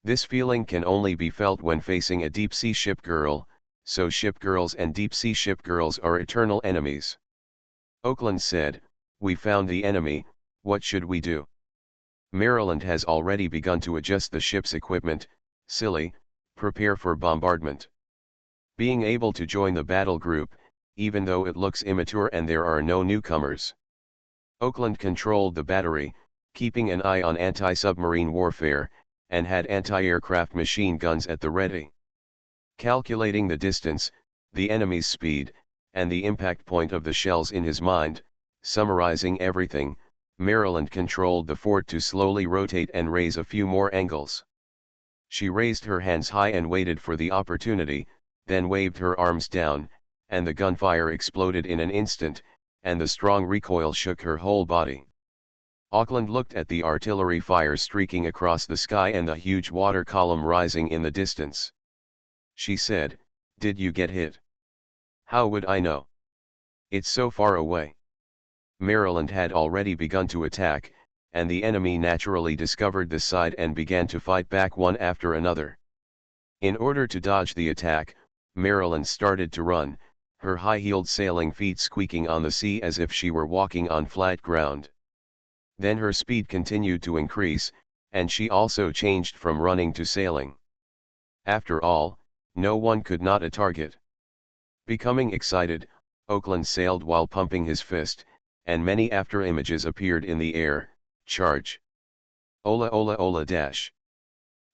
[SPEAKER 1] This feeling can only be felt when facing a deep-sea ship girl, so ship girls and deep-sea ship girls are eternal enemies. Oakland said, "We found the enemy, what should we do?" Maryland has already begun to adjust the ship's equipment. Silly, prepare for bombardment. Being able to join the battle group, even though it looks immature and there are no newcomers. Oakland controlled the battery, keeping an eye on anti-submarine warfare, and had anti-aircraft machine guns at the ready. Calculating the distance, the enemy's speed, and the impact point of the shells in his mind, summarizing everything, Maryland controlled the fort to slowly rotate and raise a few more angles. She raised her hands high and waited for the opportunity, then waved her arms down, and the gunfire exploded in an instant, and the strong recoil shook her whole body. Auckland looked at the artillery fire streaking across the sky and the huge water column rising in the distance. She said, "Did you get hit?" "How would I know? It's so far away." Maryland had already begun to attack, and the enemy naturally discovered this side and began to fight back one after another. In order to dodge the attack, Maryland started to run, her high-heeled sailing feet squeaking on the sea as if she were walking on flat ground. Then her speed continued to increase, and she also changed from running to sailing. After all, no one could not a target. Becoming excited, Oakland sailed while pumping his fist, and many after images appeared in the air. Charge! Ola ola ola dash!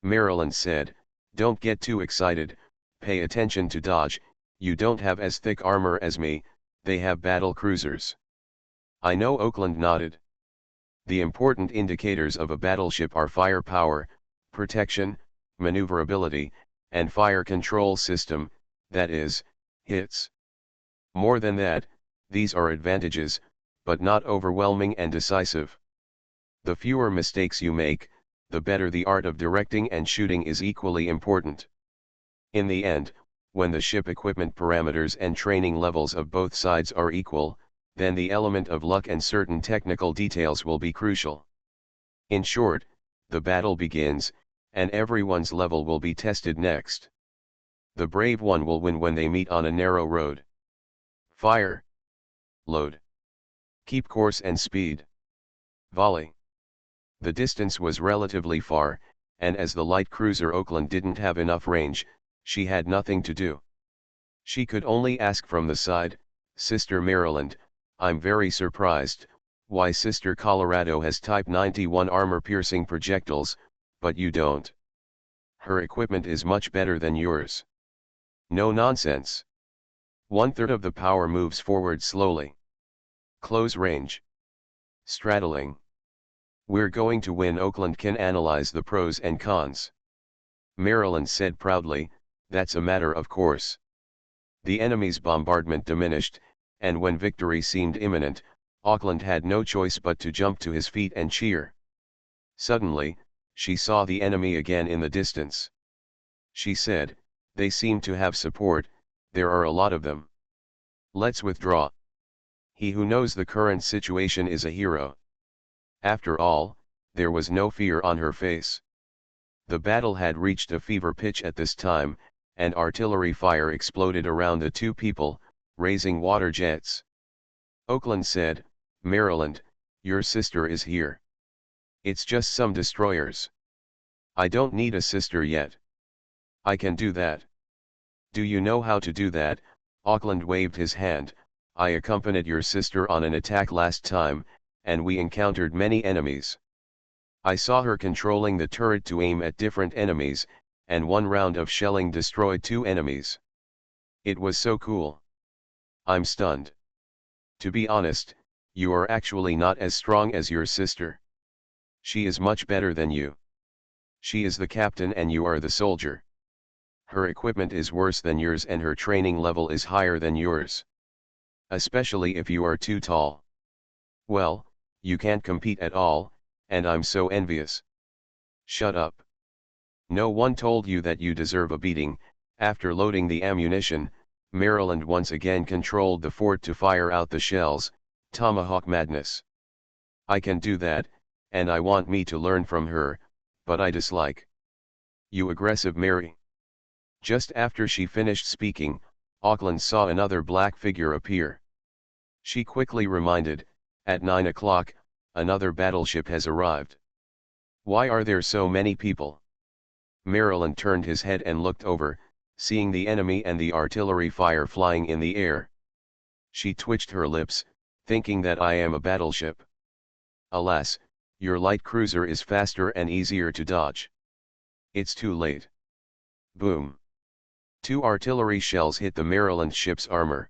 [SPEAKER 1] Maryland said, "Don't get too excited, pay attention to dodge, you don't have as thick armor as me, they have battle cruisers." "I know." Oakland nodded. The important indicators of a battleship are firepower, protection, maneuverability, and fire control system, that is, hits. More than that, these are advantages, but not overwhelming and decisive. The fewer mistakes you make, the better. The art of directing and shooting is equally important. In the end, when the ship equipment parameters and training levels of both sides are equal, then the element of luck and certain technical details will be crucial. In short, the battle begins, and everyone's level will be tested next. The brave one will win when they meet on a narrow road. Fire! Load! Keep course and speed! Volley! The distance was relatively far, and as the light cruiser Oakland didn't have enough range, she had nothing to do. She could only ask from the side, "Sister Maryland, I'm very surprised, why Sister Colorado has Type 91 armor-piercing projectiles, but you don't. Her equipment is much better than yours." "No nonsense. 1/3 of the power moves forward slowly. Close range. Straddling. We're going to win." Oakland can analyze the pros and cons. Maryland said proudly, "That's a matter of course." The enemy's bombardment diminished, and when victory seemed imminent, Auckland had no choice but to jump to his feet and cheer. Suddenly, she saw the enemy again in the distance. She said, "They seem to have support, there are a lot of them. Let's withdraw. He who knows the current situation is a hero." After all, there was no fear on her face. The battle had reached a fever pitch at this time, and artillery fire exploded around the two people, raising water jets. Oakland said, "Maryland, your sister is here. It's just some destroyers. I don't need a sister yet. I can do that." "Do you know how to do that?" Auckland waved his hand. "I accompanied your sister on an attack last time, and we encountered many enemies. I saw her controlling the turret to aim at different enemies, and one round of shelling destroyed 2 enemies. It was so cool. I'm stunned. To be honest, you are actually not as strong as your sister. She is much better than you. She is the captain and you are the soldier. Her equipment is worse than yours and her training level is higher than yours. Especially if you are too tall. Well, you can't compete at all, and I'm so envious." "Shut up. No one told you that you deserve a beating." After loading the ammunition, Maryland once again controlled the fort to fire out the shells. Tomahawk madness. I can do that, and I want me to learn from her, but I dislike you aggressive Mary. Just after she finished speaking, Auckland saw another black figure appear. She quickly reminded, at 9 o'clock, another battleship has arrived. Why are there so many people? Maryland turned his head and looked over, seeing the enemy and the artillery fire flying in the air. She twitched her lips, thinking that I am a battleship. Alas, your light cruiser is faster and easier to dodge. It's too late. Boom. 2 artillery shells hit the Maryland ship's armor.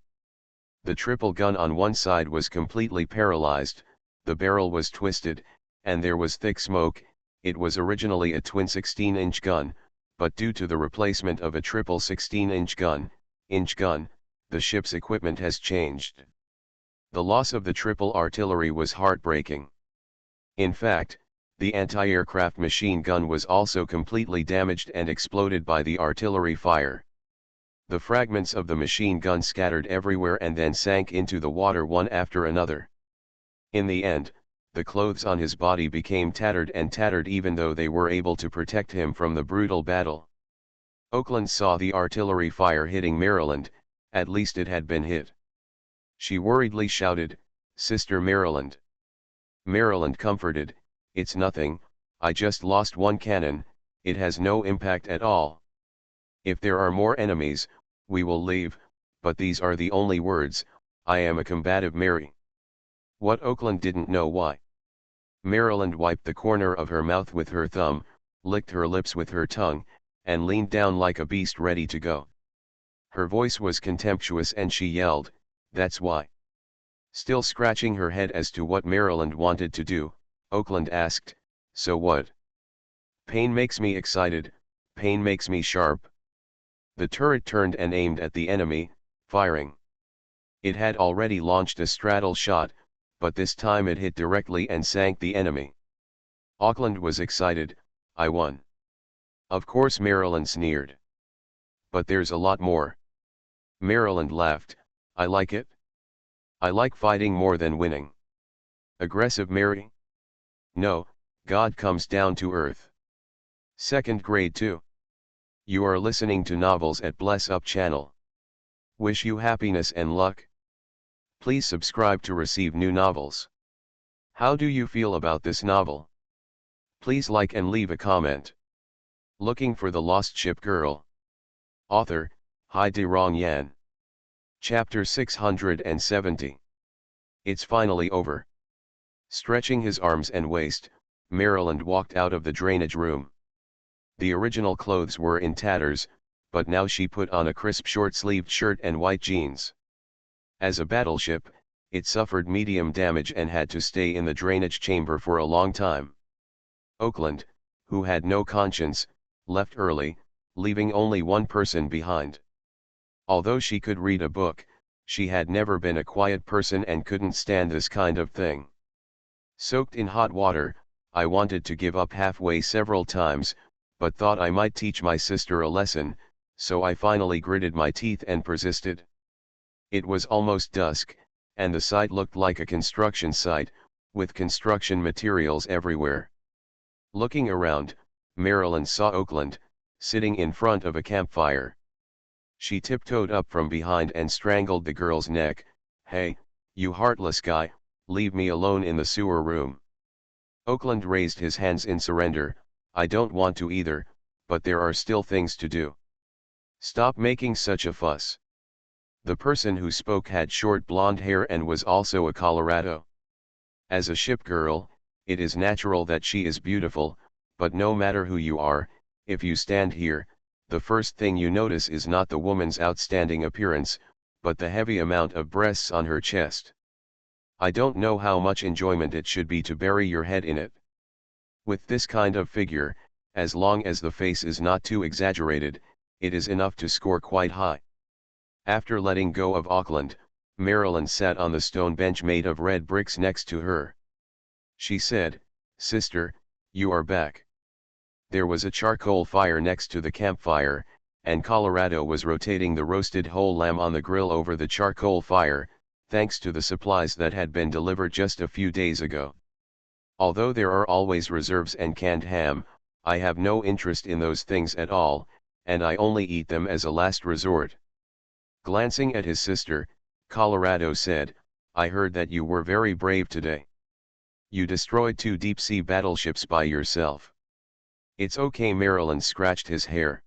[SPEAKER 1] The triple gun on one side was completely paralyzed, the barrel was twisted, and there was thick smoke. It was originally a twin 16-inch gun, but due to the replacement of a triple 16-inch gun, the ship's equipment has changed. The loss of the triple artillery was heartbreaking. In fact, the anti-aircraft machine gun was also completely damaged and exploded by the artillery fire. The fragments of the machine gun scattered everywhere and then sank into the water one after another. In the end, the clothes on his body became tattered and tattered even though they were able to protect him from the brutal battle. Auckland saw the artillery fire hitting Maryland, at least it had been hit. She worriedly shouted, "Sister Maryland." Maryland comforted, "It's nothing, I just lost one cannon, it has no impact at all. If there are more enemies, we will leave, but these are the only words, I am a combative Mary." What Auckland didn't know why. Maryland wiped the corner of her mouth with her thumb, licked her lips with her tongue, and leaned down like a beast ready to go. Her voice was contemptuous and she yelled, "That's why." Still scratching her head as to what Maryland wanted to do, Auckland asked, "So what?" "Pain makes me excited, pain makes me sharp." The turret turned and aimed at the enemy, firing. It had already launched a straddle shot, but this time it hit directly and sank the enemy. Auckland was excited, "I won." Of course Maryland sneered. "But there's a lot more." Maryland laughed, "I like it. I like fighting more than winning." Aggressive Mary? No, God comes down to earth. 2nd grade 2. You are listening to Novels at Bless Up channel. Wish you happiness and luck. Please subscribe to receive new novels. How do you feel about this novel? Please like and leave a comment. Looking for the Lost Ship Girl. Author, Hai De Rong Yan. Chapter 670. It's finally over. Stretching his arms and waist, Maryland walked out of the drainage room. The original clothes were in tatters, but now she put on a crisp short-sleeved shirt and white jeans. As a battleship, it suffered medium damage and had to stay in the drainage chamber for a long time. Auckland, who had no conscience, left early, leaving only one person behind. Although she could read a book, she had never been a quiet person and couldn't stand this kind of thing. Soaked in hot water, I wanted to give up halfway several times, but thought I might teach my sister a lesson, so I finally gritted my teeth and persisted. It was almost dusk, and the site looked like a construction site, with construction materials everywhere. Looking around, Maryland saw Auckland, sitting in front of a campfire. She tiptoed up from behind and strangled the girl's neck. "Hey, you heartless guy, leave me alone in the sewer room." Auckland raised his hands in surrender. "I don't want to either, but there are still things to do." "Stop making such a fuss." The person who spoke had short blonde hair and was also a Colorado. As a ship girl, it is natural that she is beautiful, but no matter who you are, if you stand here, the first thing you notice is not the woman's outstanding appearance, but the heavy amount of breasts on her chest. I don't know how much enjoyment it should be to bury your head in it. With this kind of figure, as long as the face is not too exaggerated, it is enough to score quite high. After letting go of Auckland, Maryland sat on the stone bench made of red bricks next to her. She said, "Sister, you are back." There was a charcoal fire next to the campfire, and Colorado was rotating the roasted whole lamb on the grill over the charcoal fire, thanks to the supplies that had been delivered just a few days ago. Although there are always reserves and canned ham, I have no interest in those things at all, and I only eat them as a last resort. Glancing at his sister, Colorado said, "I heard that you were very brave today. You destroyed 2 deep-sea battleships by yourself." "It's okay." Maryland scratched his hair.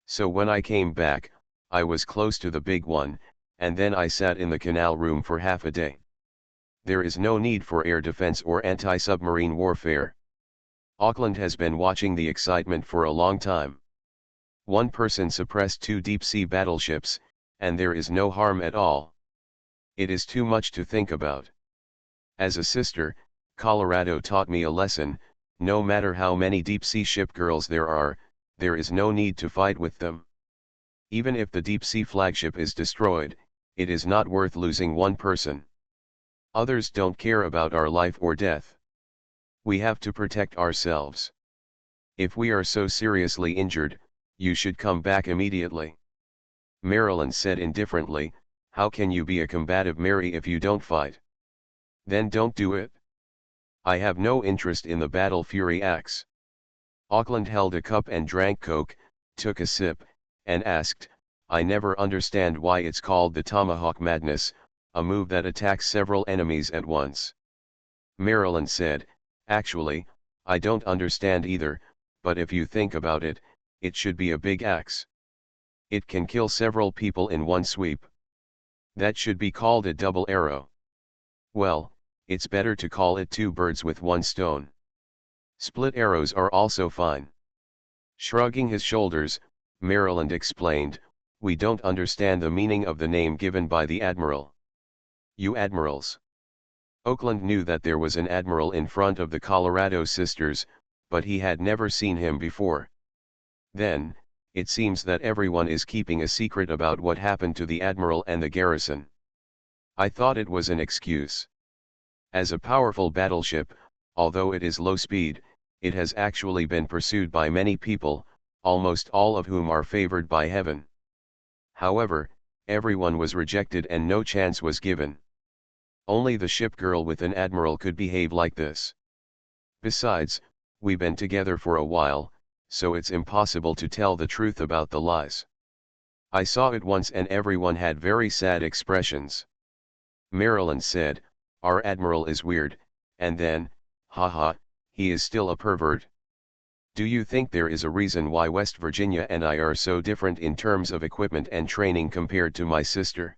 [SPEAKER 1] "So when I came back, I was close to the big one, and then I sat in the canal room for half a day. There is no need for air defense or anti-submarine warfare. Auckland has been watching the excitement for a long time. One person suppressed 2 deep-sea battleships, and there is no harm at all. It is too much to think about. As a sister, Colorado taught me a lesson: no matter how many deep-sea ship girls there is no need to fight with them. Even if the deep-sea flagship is destroyed, it is not worth losing one person. Others don't care about our life or death. We have to protect ourselves. If we are so seriously injured, you should come back immediately." Maryland said indifferently, "How can you be a combative Mary if you don't fight? Then don't do it." "I have no interest in the battle fury axe." Auckland held a cup and drank Coke, took a sip, and asked, "I never understand why it's called the tomahawk madness, a move that attacks several enemies at once." Maryland said, "Actually, I don't understand either, but if you think about it, it should be a big axe. It can kill several people in one sweep. That should be called a double arrow. Well, it's better to call it 2 birds with 1 stone. Split arrows are also fine." Shrugging his shoulders, Maryland explained, "We don't understand the meaning of the name given by the admiral." "You admirals." Auckland knew that there was an admiral in front of the Colorado sisters, but he had never seen him before. "Then, it seems that everyone is keeping a secret about what happened to the admiral and the garrison. I thought it was an excuse. As a powerful battleship, although it is low speed, it has actually been pursued by many people, almost all of whom are favored by heaven. However, everyone was rejected and no chance was given. Only the ship girl with an admiral could behave like this. Besides, we've been together for a while, so it's impossible to tell the truth about the lies. I saw it once and everyone had very sad expressions." Maryland said, "Our admiral is weird, and then, haha, he is still a pervert. Do you think there is a reason why West Virginia and I are so different in terms of equipment and training compared to my sister?"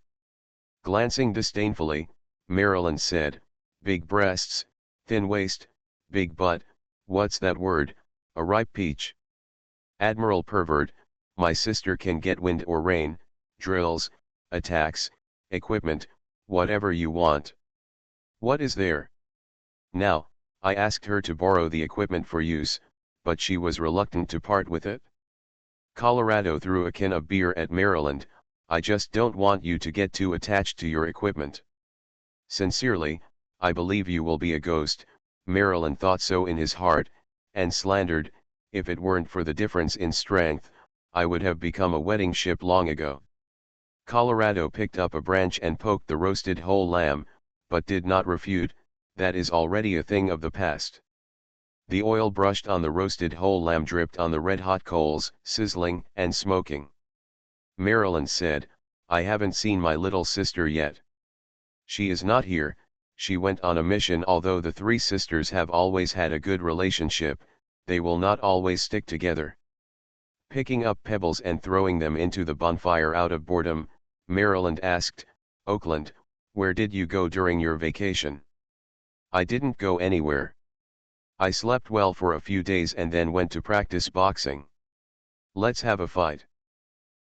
[SPEAKER 1] Glancing disdainfully, Maryland said, "Big breasts, thin waist, big butt, what's that word, a ripe peach. Admiral pervert, my sister can get wind or rain, drills, attacks, equipment, whatever you want. What is there? Now, I asked her to borrow the equipment for use, but she was reluctant to part with it." Colorado threw a can of beer at Maryland. "I just don't want you to get too attached to your equipment." Sincerely, I believe you will be a ghost. Maryland thought so in his heart, and slandered, "If it weren't for the difference in strength, I would have become a wedding ship long ago." Colorado picked up a branch and poked the roasted whole lamb, but did not refute, "That is already a thing of the past." The oil brushed on the roasted whole lamb dripped on the red-hot coals, sizzling and smoking. Maryland said, "I haven't seen my little sister yet." "She is not here, she went on a mission." Although the 3 sisters have always had a good relationship, they will not always stick together. Picking up pebbles and throwing them into the bonfire out of boredom, Maryland asked, "Auckland, where did you go during your vacation?" "I didn't go anywhere. I slept well for a few days and then went to practice boxing." "Let's have a fight."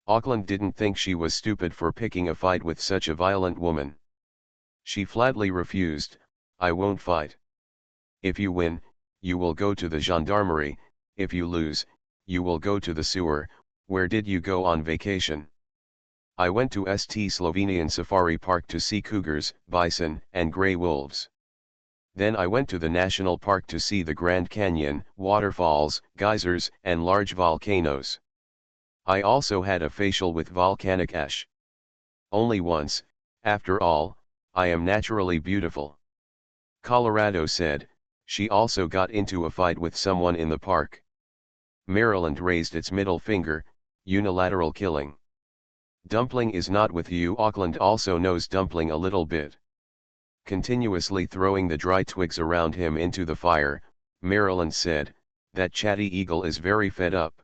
[SPEAKER 1] Auckland didn't think she was stupid for picking a fight with such a violent woman. She flatly refused, "I won't fight. If you win, you will go to the gendarmerie, if you lose, you will go to the sewer." "Where did you go on vacation?" "I went to St. Slovenian Safari Park to see cougars, bison, and grey wolves. Then I went to the national park to see the Grand Canyon, waterfalls, geysers, and large volcanoes." I also had a facial with volcanic ash. Only once, after all, I am naturally beautiful. Colorado said, she also got into a fight with someone in the park. Maryland raised its middle finger, unilateral killing. Dumpling is not with you. Auckland also knows Dumpling a little bit. Continuously throwing the dry twigs around him into the fire, Maryland said, that chatty eagle is very fed up.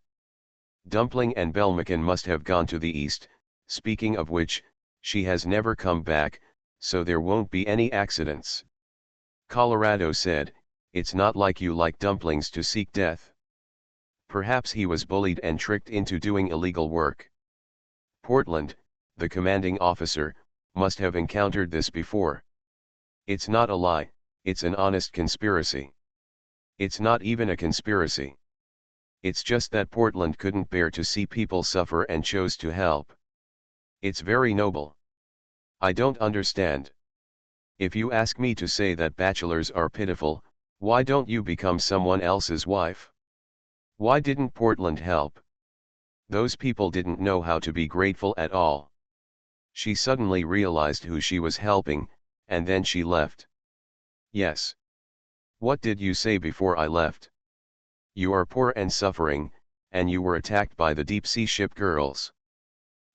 [SPEAKER 1] Dumpling and Belmacan must have gone to the east, speaking of which, she has never come back, so there won't be any accidents. Colorado said, it's not like you like Dumplings to seek death. Perhaps he was bullied and tricked into doing illegal work. Portland, the commanding officer, must have encountered this before. It's not a lie, it's an honest conspiracy. It's not even a conspiracy. It's just that Portland couldn't bear to see people suffer and chose to help. It's very noble. I don't understand. If you ask me to say that bachelors are pitiful, why don't you become someone else's wife? Why didn't Portland help? Those people didn't know how to be grateful at all. She suddenly realized who she was helping, and then she left. Yes. What did you say before I left? You are poor and suffering, and you were attacked by the deep-sea ship girls.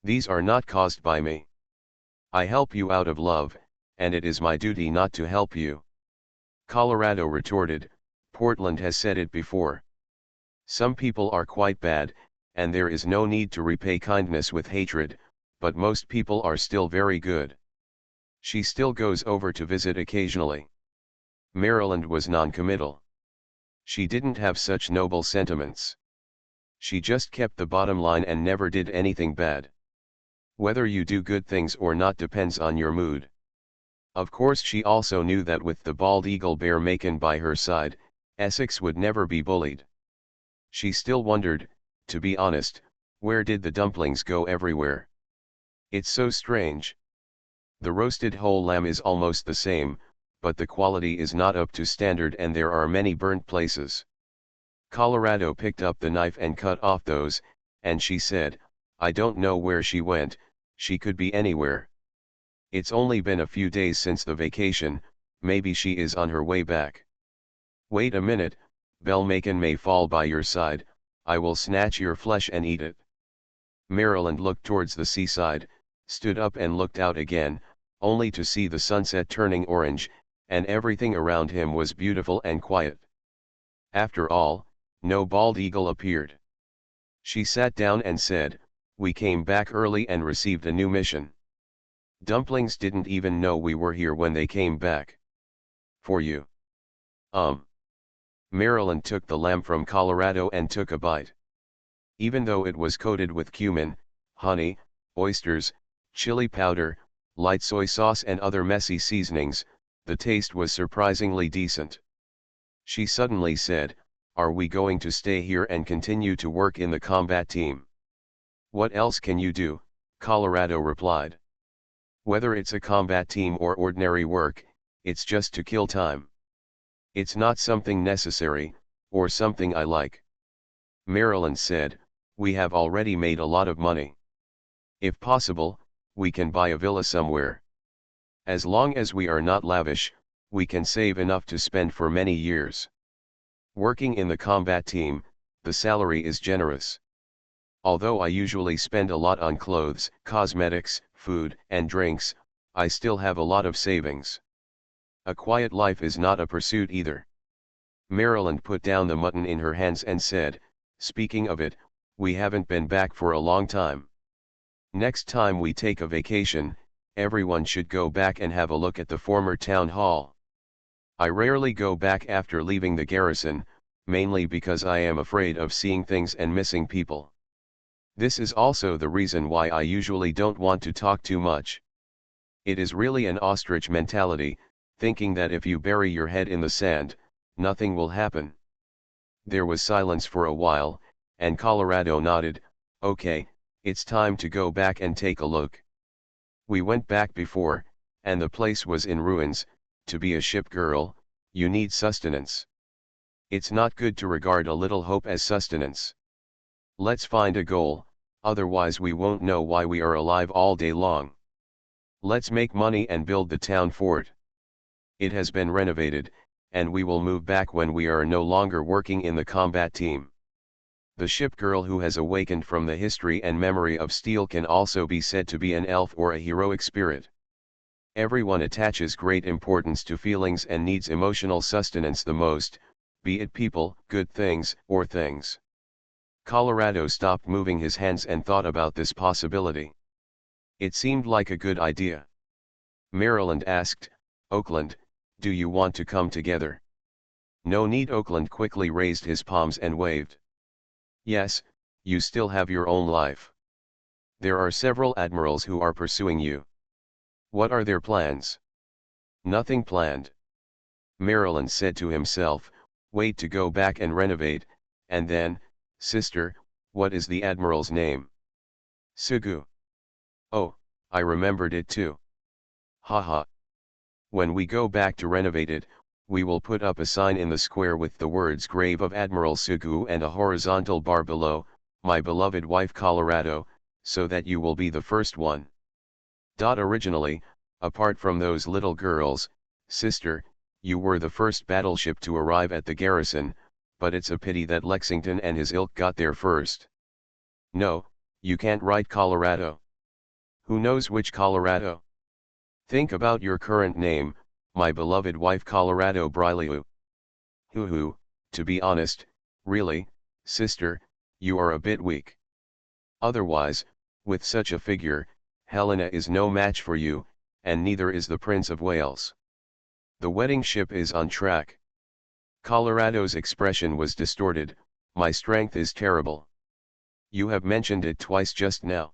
[SPEAKER 1] These are not caused by me. I help you out of love, and it is my duty not to help you. Colorado retorted, Portland has said it before. Some people are quite bad, and there is no need to repay kindness with hatred, but most people are still very good. She still goes over to visit occasionally. Maryland was non-committal. She didn't have such noble sentiments. She just kept the bottom line and never did anything bad. Whether you do good things or not depends on your mood. Of course she also knew that with the bald eagle bear Macon by her side, Essex would never be bullied. She still wondered, to be honest, where did the dumplings go everywhere? It's so strange. The roasted whole lamb is almost the same, but the quality is not up to standard and there are many burnt places. Colorado picked up the knife and cut off those, and she said, I don't know where she went, she could be anywhere. It's only been a few days since the vacation, maybe she is on her way back. Wait a minute, Belmacan may fall by your side, I will snatch your flesh and eat it. Maryland looked towards the seaside, stood up and looked out again, only to see the sunset turning orange, and everything around him was beautiful and quiet. After all, no bald eagle appeared. She sat down and said, we came back early and received a new mission. Dumplings didn't even know we were here when they came back. For you. Maryland took the lamb from Colorado and took a bite. Even though it was coated with cumin, honey, oysters, chili powder, light soy sauce and other messy seasonings, the taste was surprisingly decent. She suddenly said, are we going to stay here and continue to work in the combat team? What else can you do? Colorado replied. Whether it's a combat team or ordinary work, it's just to kill time. It's not something necessary, or something I like. Maryland said, we have already made a lot of money. If possible, we can buy a villa somewhere. As long as we are not lavish, we can save enough to spend for many years. Working in the combat team, the salary is generous. Although I usually spend a lot on clothes, cosmetics, food, and drinks, I still have a lot of savings. A quiet life is not a pursuit either. Maryland put down the mutton in her hands and said, speaking of it, we haven't been back for a long time. Next time we take a vacation, everyone should go back and have a look at the former town hall. I rarely go back after leaving the garrison, mainly because I am afraid of seeing things and missing people. This is also the reason why I usually don't want to talk too much. It is really an ostrich mentality, thinking that if you bury your head in the sand, nothing will happen. There was silence for a while, and Colorado nodded, okay, it's time to go back and take a look. We went back before, and the place was in ruins. To be a ship girl, you need sustenance. It's not good to regard a little hope as sustenance. Let's find a goal, Otherwise we won't know why we are alive all day long. Let's make money and build the town fort. It has been renovated, and we will move back when we are no longer working in the combat team. The ship girl who has awakened from the history and memory of steel can also be said to be an elf or a heroic spirit. Everyone attaches great importance to feelings and needs emotional sustenance the most, be it people, good things, or things. Colorado stopped moving his hands and thought about this possibility. It seemed like a good idea. Maryland asked, "Oakland, do you want to come together?" "No need." Oakland quickly raised his palms and waved. "Yes, you still have your own life. There are several admirals who are pursuing you." "What are their plans?" "Nothing planned." Maryland said to himself, "Wait to go back and renovate, and then, sister, what is the admiral's name?" "Sugu." "Oh, I remembered it too. Haha. When we go back to renovate it, we will put up a sign in the square with the words Grave of Admiral Sugu and a horizontal bar below, My beloved wife Colorado, so that you will be the first one. Originally, apart from those little girls, sister, you were the first battleship to arrive at the garrison, but it's a pity that Lexington and his ilk got there first." "No, you can't write Colorado. Who knows which Colorado? Think about your current name, my beloved wife Colorado Brileu." "Hoo, to be honest, really, sister, you are a bit weak. Otherwise, with such a figure, Helena is no match for you, and neither is the Prince of Wales. The wedding ship is on track." Colorado's expression was distorted. "My strength is terrible. You have mentioned it twice just now.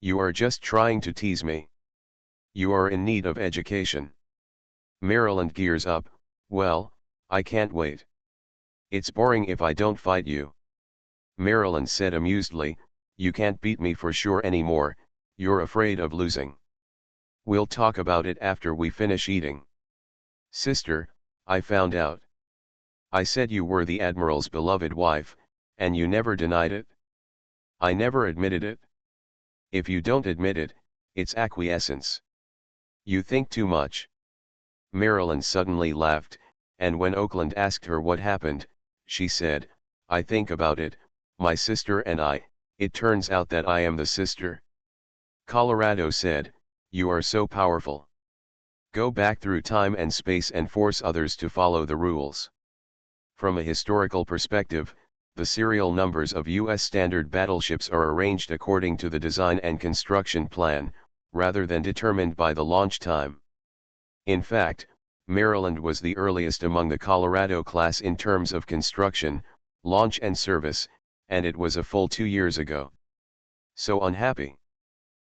[SPEAKER 1] You are just trying to tease me. You are in need of education." Maryland gears up, "Well, I can't wait. It's boring if I don't fight you." Maryland said amusedly, "You can't beat me for sure anymore, you're afraid of losing. We'll talk about it after we finish eating." "Sister, I found out. I said you were the Admiral's beloved wife, and you never denied it." "I never admitted it." "If you don't admit it, it's acquiescence. You think too much." Maryland suddenly laughed, and when Oakland asked her what happened, she said, "I think about it, my sister and I, it turns out that I am the sister." Colorado said, "You are so powerful. Go back through time and space and force others to follow the rules." From a historical perspective, the serial numbers of U.S. standard battleships are arranged according to the design and construction plan, rather than determined by the launch time. In fact, Maryland was the earliest among the Colorado class in terms of construction, launch and service, and it was a full 2 years ago. "So unhappy?"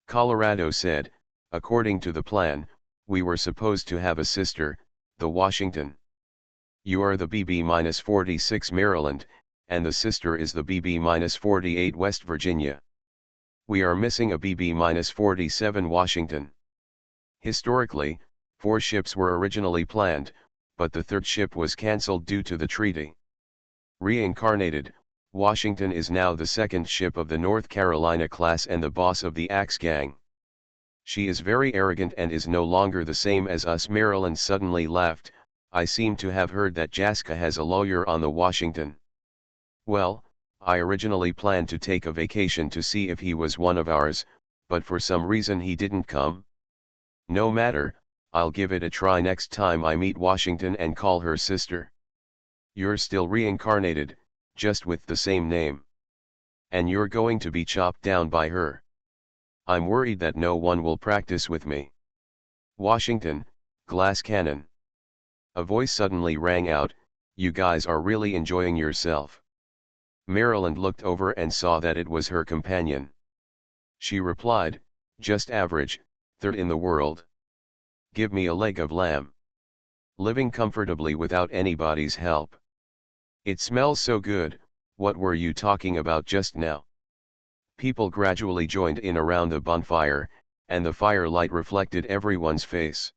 [SPEAKER 1] Colorado said, "According to the plan, we were supposed to have a sister, the Washington. You are the BB-46 Maryland, and the sister is the BB-48 West Virginia. We are missing a BB-47 Washington." Historically, 4 ships were originally planned, but the third ship was cancelled due to the treaty. Reincarnated, Washington is now the second ship of the North Carolina class and the boss of the Axe Gang. She is very arrogant and is no longer the same as us. Maryland suddenly laughed. "I seem to have heard that Jaska has a lawyer on the Washington." "Well, I originally planned to take a vacation to see if he was one of ours, but for some reason he didn't come. No matter, I'll give it a try next time I meet Washington and call her sister." "You're still reincarnated, just with the same name. And you're going to be chopped down by her." "I'm worried that no one will practice with me." "Washington, glass cannon." A voice suddenly rang out, "You guys are really enjoying yourself." Maryland looked over and saw that it was her companion. She replied, "Just average, third in the world. Give me a leg of lamb. Living comfortably without anybody's help." "It smells so good, what were you talking about just now?" People gradually joined in around the bonfire, and the firelight reflected everyone's face.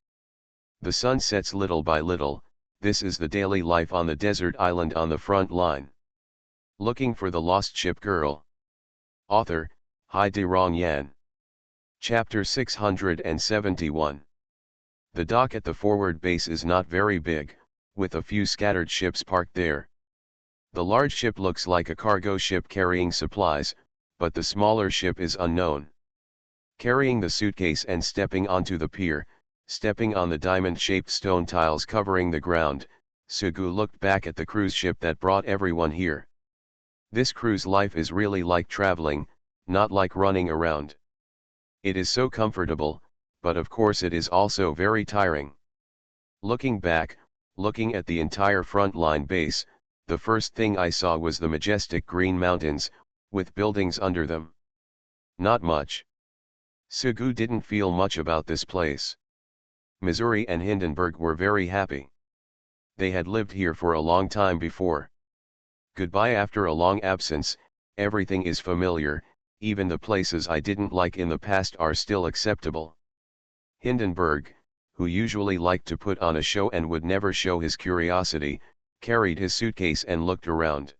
[SPEAKER 1] The sun sets little by little. This is the daily life on the desert island on the front line. Looking for the lost ship girl. Author, Hai De Rong Yan. Chapter 671. The dock at the forward base is not very big, with a few scattered ships parked there. The large ship looks like a cargo ship carrying supplies, but the smaller ship is unknown. Carrying the suitcase and stepping onto the pier, stepping on the diamond-shaped stone tiles covering the ground, Sugu looked back at the cruise ship that brought everyone here. This cruise life is really like traveling, not like running around. It is so comfortable, but of course it is also very tiring. Looking back, looking at the entire frontline base, the first thing I saw was the majestic green mountains, with buildings under them. Not much. Sugu didn't feel much about this place. Missouri and Hindenburg were very happy. They had lived here for a long time before. Goodbye after a long absence, everything is familiar, even the places I didn't like in the past are still acceptable. Hindenburg, who usually liked to put on a show and would never show his curiosity, carried his suitcase and looked around.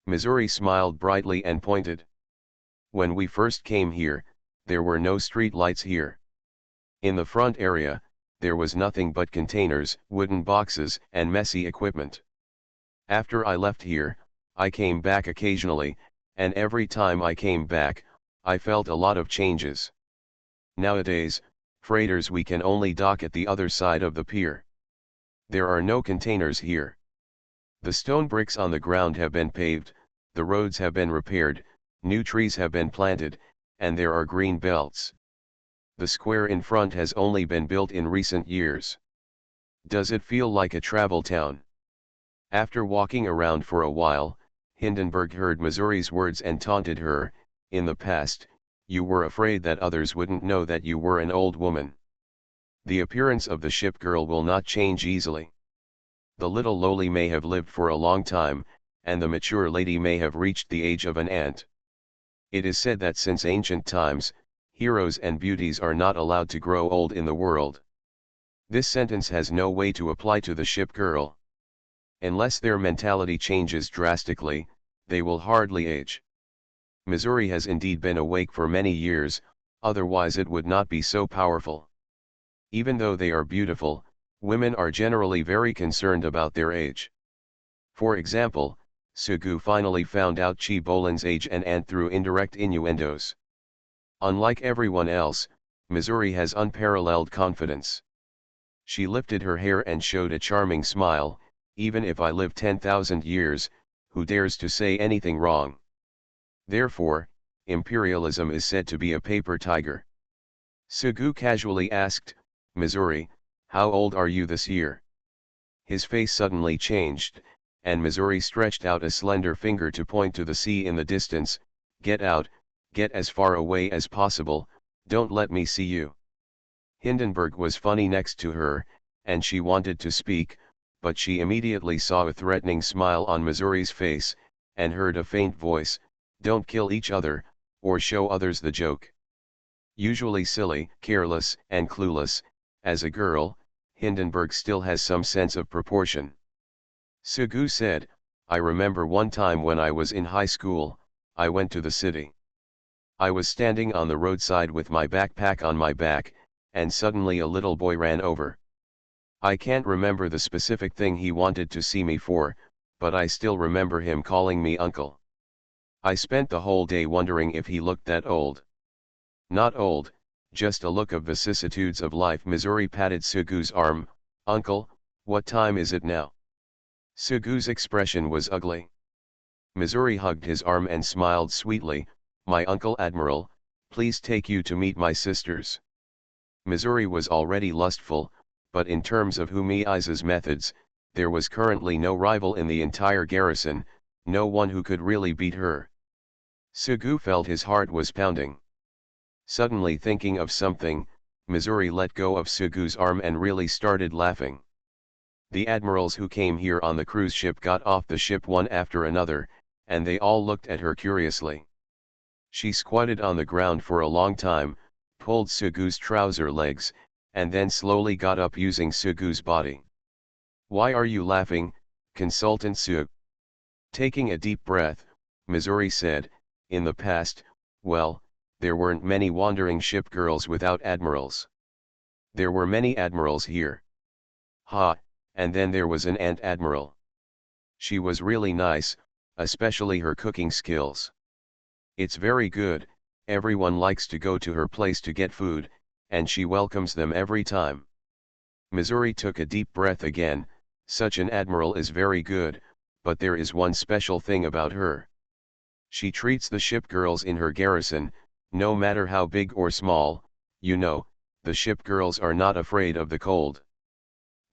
[SPEAKER 1] Missouri smiled brightly and pointed. When we first came here, there were no street lights here. In the front area, there was nothing but containers, wooden boxes, and messy equipment. After I left here, I came back occasionally, and every time I came back, I felt a lot of changes. Nowadays, freighters we can only dock at the other side of the pier. There are no containers here. The stone bricks on the ground have been paved, the roads have been repaired, new trees have been planted, and there are green belts. The square in front has only been built in recent years. Does it feel like a travel town? After walking around for a while, Hindenburg heard Missouri's words and taunted her. In the past, you were afraid that others wouldn't know that you were an old woman. The appearance of the ship girl will not change easily. The little lowly may have lived for a long time, and the mature lady may have reached the age of an ant. It is said that since ancient times, heroes and beauties are not allowed to grow old in the world. This sentence has no way to apply to the ship girl. Unless their mentality changes drastically, they will hardly age. Missouri has indeed been awake for many years, otherwise it would not be so powerful. Even though they are beautiful, women are generally very concerned about their age. For example, Sugu finally found out Chi Bolan's age and through indirect innuendos. Unlike everyone else, Missouri has unparalleled confidence. She lifted her hair and showed a charming smile. Even if I live 10,000 years, who dares to say anything wrong? Therefore, imperialism is said to be a paper tiger. Sugu casually asked, Missouri, how old are you this year? His face suddenly changed, and Missouri stretched out a slender finger to point to the sea in the distance. Get out, get as far away as possible, don't let me see you. Hindenburg was funny next to her, and she wanted to speak, but she immediately saw a threatening smile on Missouri's face, and heard a faint voice, don't kill each other, or show others the joke. Usually silly, careless, and clueless, as a girl, Hindenburg still has some sense of proportion. Sugu said, I remember one time when I was in high school, I went to the city. I was standing on the roadside with my backpack on my back, and suddenly a little boy ran over. I can't remember the specific thing he wanted to see me for, but I still remember him calling me uncle. I spent the whole day wondering if he looked that old. Not old, just a look of vicissitudes of life. Missouri patted Sugu's arm. Uncle, what time is it now? Sugu's expression was ugly. Missouri hugged his arm and smiled sweetly. My uncle Admiral, please take you to meet my sisters. Missouri was already lustful, but in terms of Humei's methods, there was currently no rival in the entire garrison, no one who could really beat her. Sugu felt his heart was pounding. Suddenly thinking of something, Missouri let go of Sugu's arm and really started laughing. The admirals who came here on the cruise ship got off the ship one after another, and they all looked at her curiously. She squatted on the ground for a long time, pulled Sugu's trouser legs, and then slowly got up using Sugu's body. Why are you laughing, Consultant Sug? Taking a deep breath, Missouri said, in the past, well, There weren't many wandering ship girls without admirals. There were many admirals here. Ha, and then there was an Ant Admiral. She was really nice, especially her cooking skills. It's very good, everyone likes to go to her place to get food, and she welcomes them every time. Missouri took a deep breath again. Such an admiral is very good, but there is one special thing about her. She treats the ship girls in her garrison, no matter how big or small, you know, the ship girls are not afraid of the cold.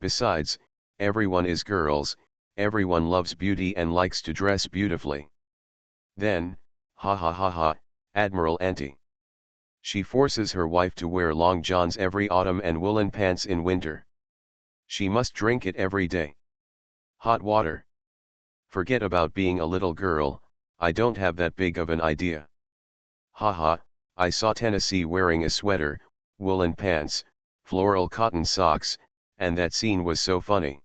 [SPEAKER 1] Besides, everyone is girls, everyone loves beauty and likes to dress beautifully. Then, ha ha ha ha, Admiral Auntie. She forces her wife to wear long johns every autumn and woolen pants in winter. She must drink it every day. Hot water. Forget about being a little girl, I don't have that big of an idea. Haha, I saw Tennessee wearing a sweater, woolen pants, floral cotton socks, and that scene was so funny.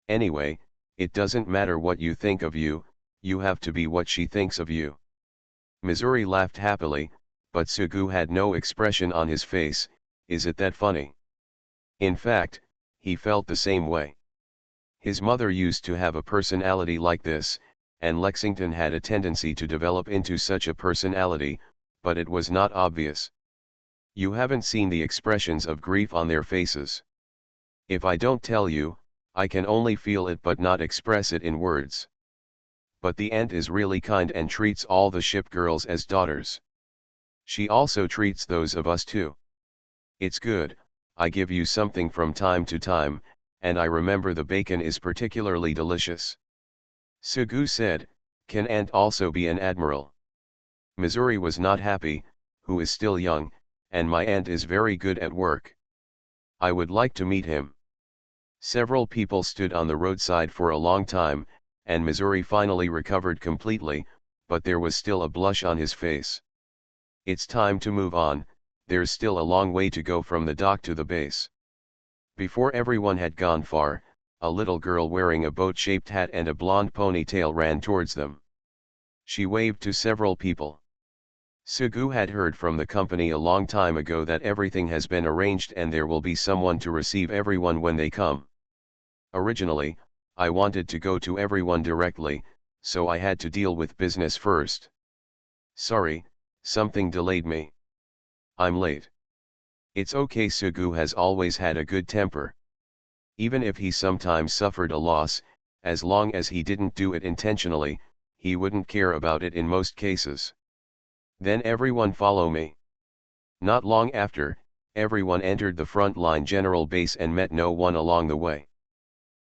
[SPEAKER 1] Anyway, it doesn't matter what you think of you, you have to be what she thinks of you. Missouri laughed happily, but Sugu had no expression on his face. Is it that funny? In fact, he felt the same way. His mother used to have a personality like this, and Lexington had a tendency to develop into such a personality, but it was not obvious. You haven't seen the expressions of grief on their faces. If I don't tell you, I can only feel it but not express it in words. But the Ant is really kind and treats all the ship girls as daughters. She also treats those of us too. It's good, I give you something from time to time, and I remember the bacon is particularly delicious. Sugu said, can Ant also be an admiral? Missouri was not happy, who is still young, and my Ant is very good at work. I would like to meet him. Several people stood on the roadside for a long time, and Missouri finally recovered completely, but there was still a blush on his face. It's time to move on, there's still a long way to go from the dock to the base. Before everyone had gone far, a little girl wearing a boat-shaped hat and a blonde ponytail ran towards them. She waved to several people. Sugu had heard from the company a long time ago that everything has been arranged and there will be someone to receive everyone when they come. Originally, I wanted to go to everyone directly, so I had to deal with business first. Sorry, something delayed me. I'm late. It's okay. Sugu has always had a good temper. Even if he sometimes suffered a loss, as long as he didn't do it intentionally, he wouldn't care about it in most cases. Then everyone follow me. Not long after, everyone entered the front line general base and met no one along the way.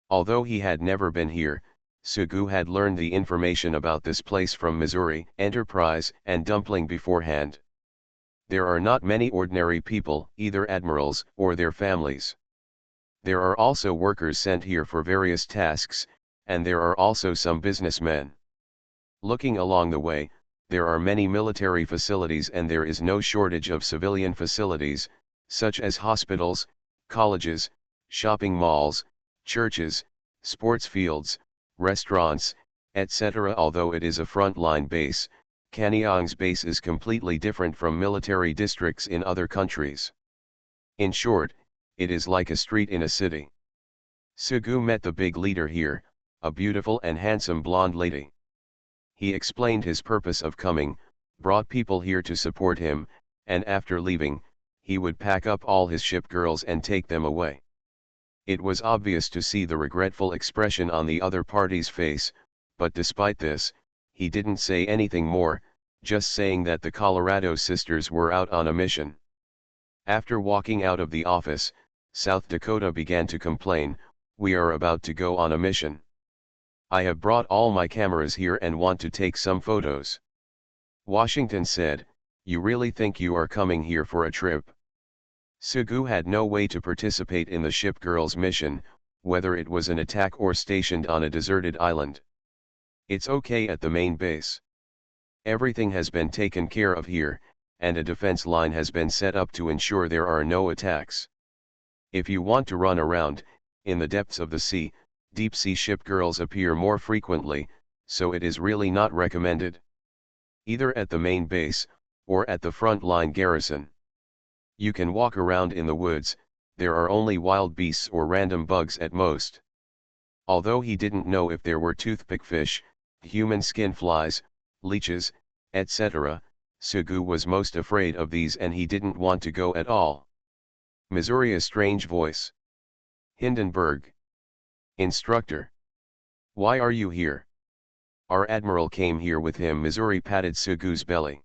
[SPEAKER 1] Although he had never been here, Sugu had learned the information about this place from Missouri, Enterprise, and Dumpling beforehand. There are not many ordinary people, either admirals or their families. There are also workers sent here for various tasks, and there are also some businessmen. Looking along the way, there are many military facilities and there is no shortage of civilian facilities, such as hospitals, colleges, shopping malls, churches, sports fields, restaurants, etc. Although it is a frontline base, Kanyang's base is completely different from military districts in other countries. In short, it is like a street in a city. Sugu met the big leader here, a beautiful and handsome blonde lady. He explained his purpose of coming, brought people here to support him, and after leaving, he would pack up all his ship girls and take them away. It was obvious to see the regretful expression on the other party's face, but despite this, he didn't say anything more, just saying that the Colorado sisters were out on a mission. After walking out of the office, South Dakota began to complain, "We are about to go on a mission. I have brought all my cameras here and want to take some photos." Washington said, "You really think you are coming here for a trip?" Sugu had no way to participate in the ship girls' mission, whether it was an attack or stationed on a deserted island. It's okay at the main base. Everything has been taken care of here, and a defense line has been set up to ensure there are no attacks. If you want to run around, in the depths of the sea, deep-sea ship girls appear more frequently, so it is really not recommended. Either at the main base, or at the front line garrison. You can walk around in the woods, there are only wild beasts or random bugs at most. Although he didn't know if there were toothpick fish, human skin flies, leeches, etc., Sugu was most afraid of these and he didn't want to go at all. Missouri, a strange voice. Hindenburg. Instructor. Why are you here? Our admiral came here with him. Missouri patted Sugu's belly.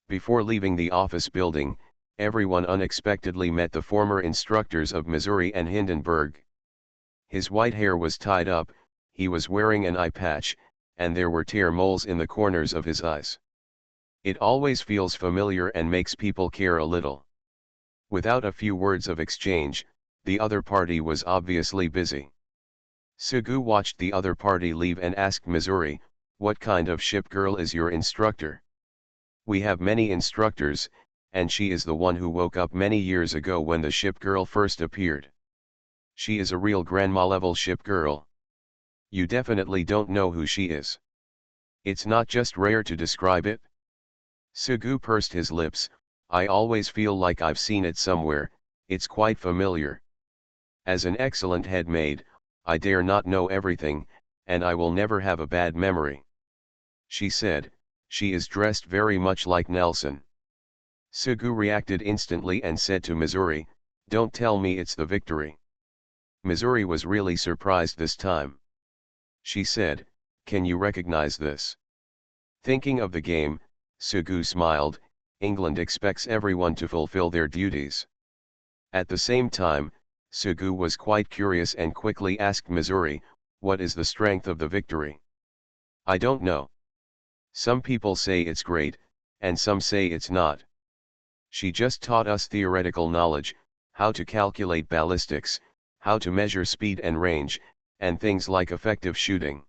[SPEAKER 1] Before leaving the office building, everyone unexpectedly met the former instructors of Missouri and Hindenburg. His white hair was tied up, he was wearing an eye patch, and there were tear moles in the corners of his eyes. It always feels familiar and makes people care a little. Without a few words of exchange, the other party was obviously busy. Sugu watched the other party leave and asked Missouri, "What kind of ship girl is your instructor?" "We have many instructors, and she is the one who woke up many years ago when the ship girl first appeared. She is a real grandma-level ship girl. You definitely don't know who she is. It's not just rare to describe it." Sugu pursed his lips. "I always feel like I've seen it somewhere, it's quite familiar. As an excellent head maid, I dare not know everything, and I will never have a bad memory." She said, "She is dressed very much like Nelson." Sugu reacted instantly and said to Missouri, "Don't tell me it's the Victory." Missouri was really surprised this time. She said, "Can you recognize this?" Thinking of the game, Sugu smiled. England expects everyone to fulfill their duties. At the same time, Sugu was quite curious and quickly asked Missouri, "What is the strength of the Victory?" "I don't know. Some people say it's great, and some say it's not. She just taught us theoretical knowledge, how to calculate ballistics, how to measure speed and range, and things like effective shooting.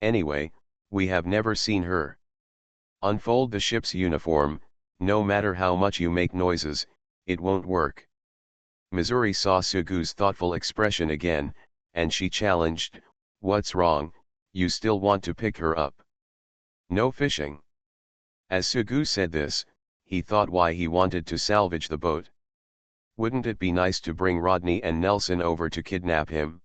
[SPEAKER 1] Anyway, we have never seen her. Unfold the ship's uniform, no matter how much you make noises, it won't work." Missouri saw Sugu's thoughtful expression again, and she challenged, "What's wrong, you still want to pick her up?" "No fishing." As Sugu said this, he thought why he wanted to salvage the boat. Wouldn't it be nice to bring Rodney and Nelson over to kidnap him?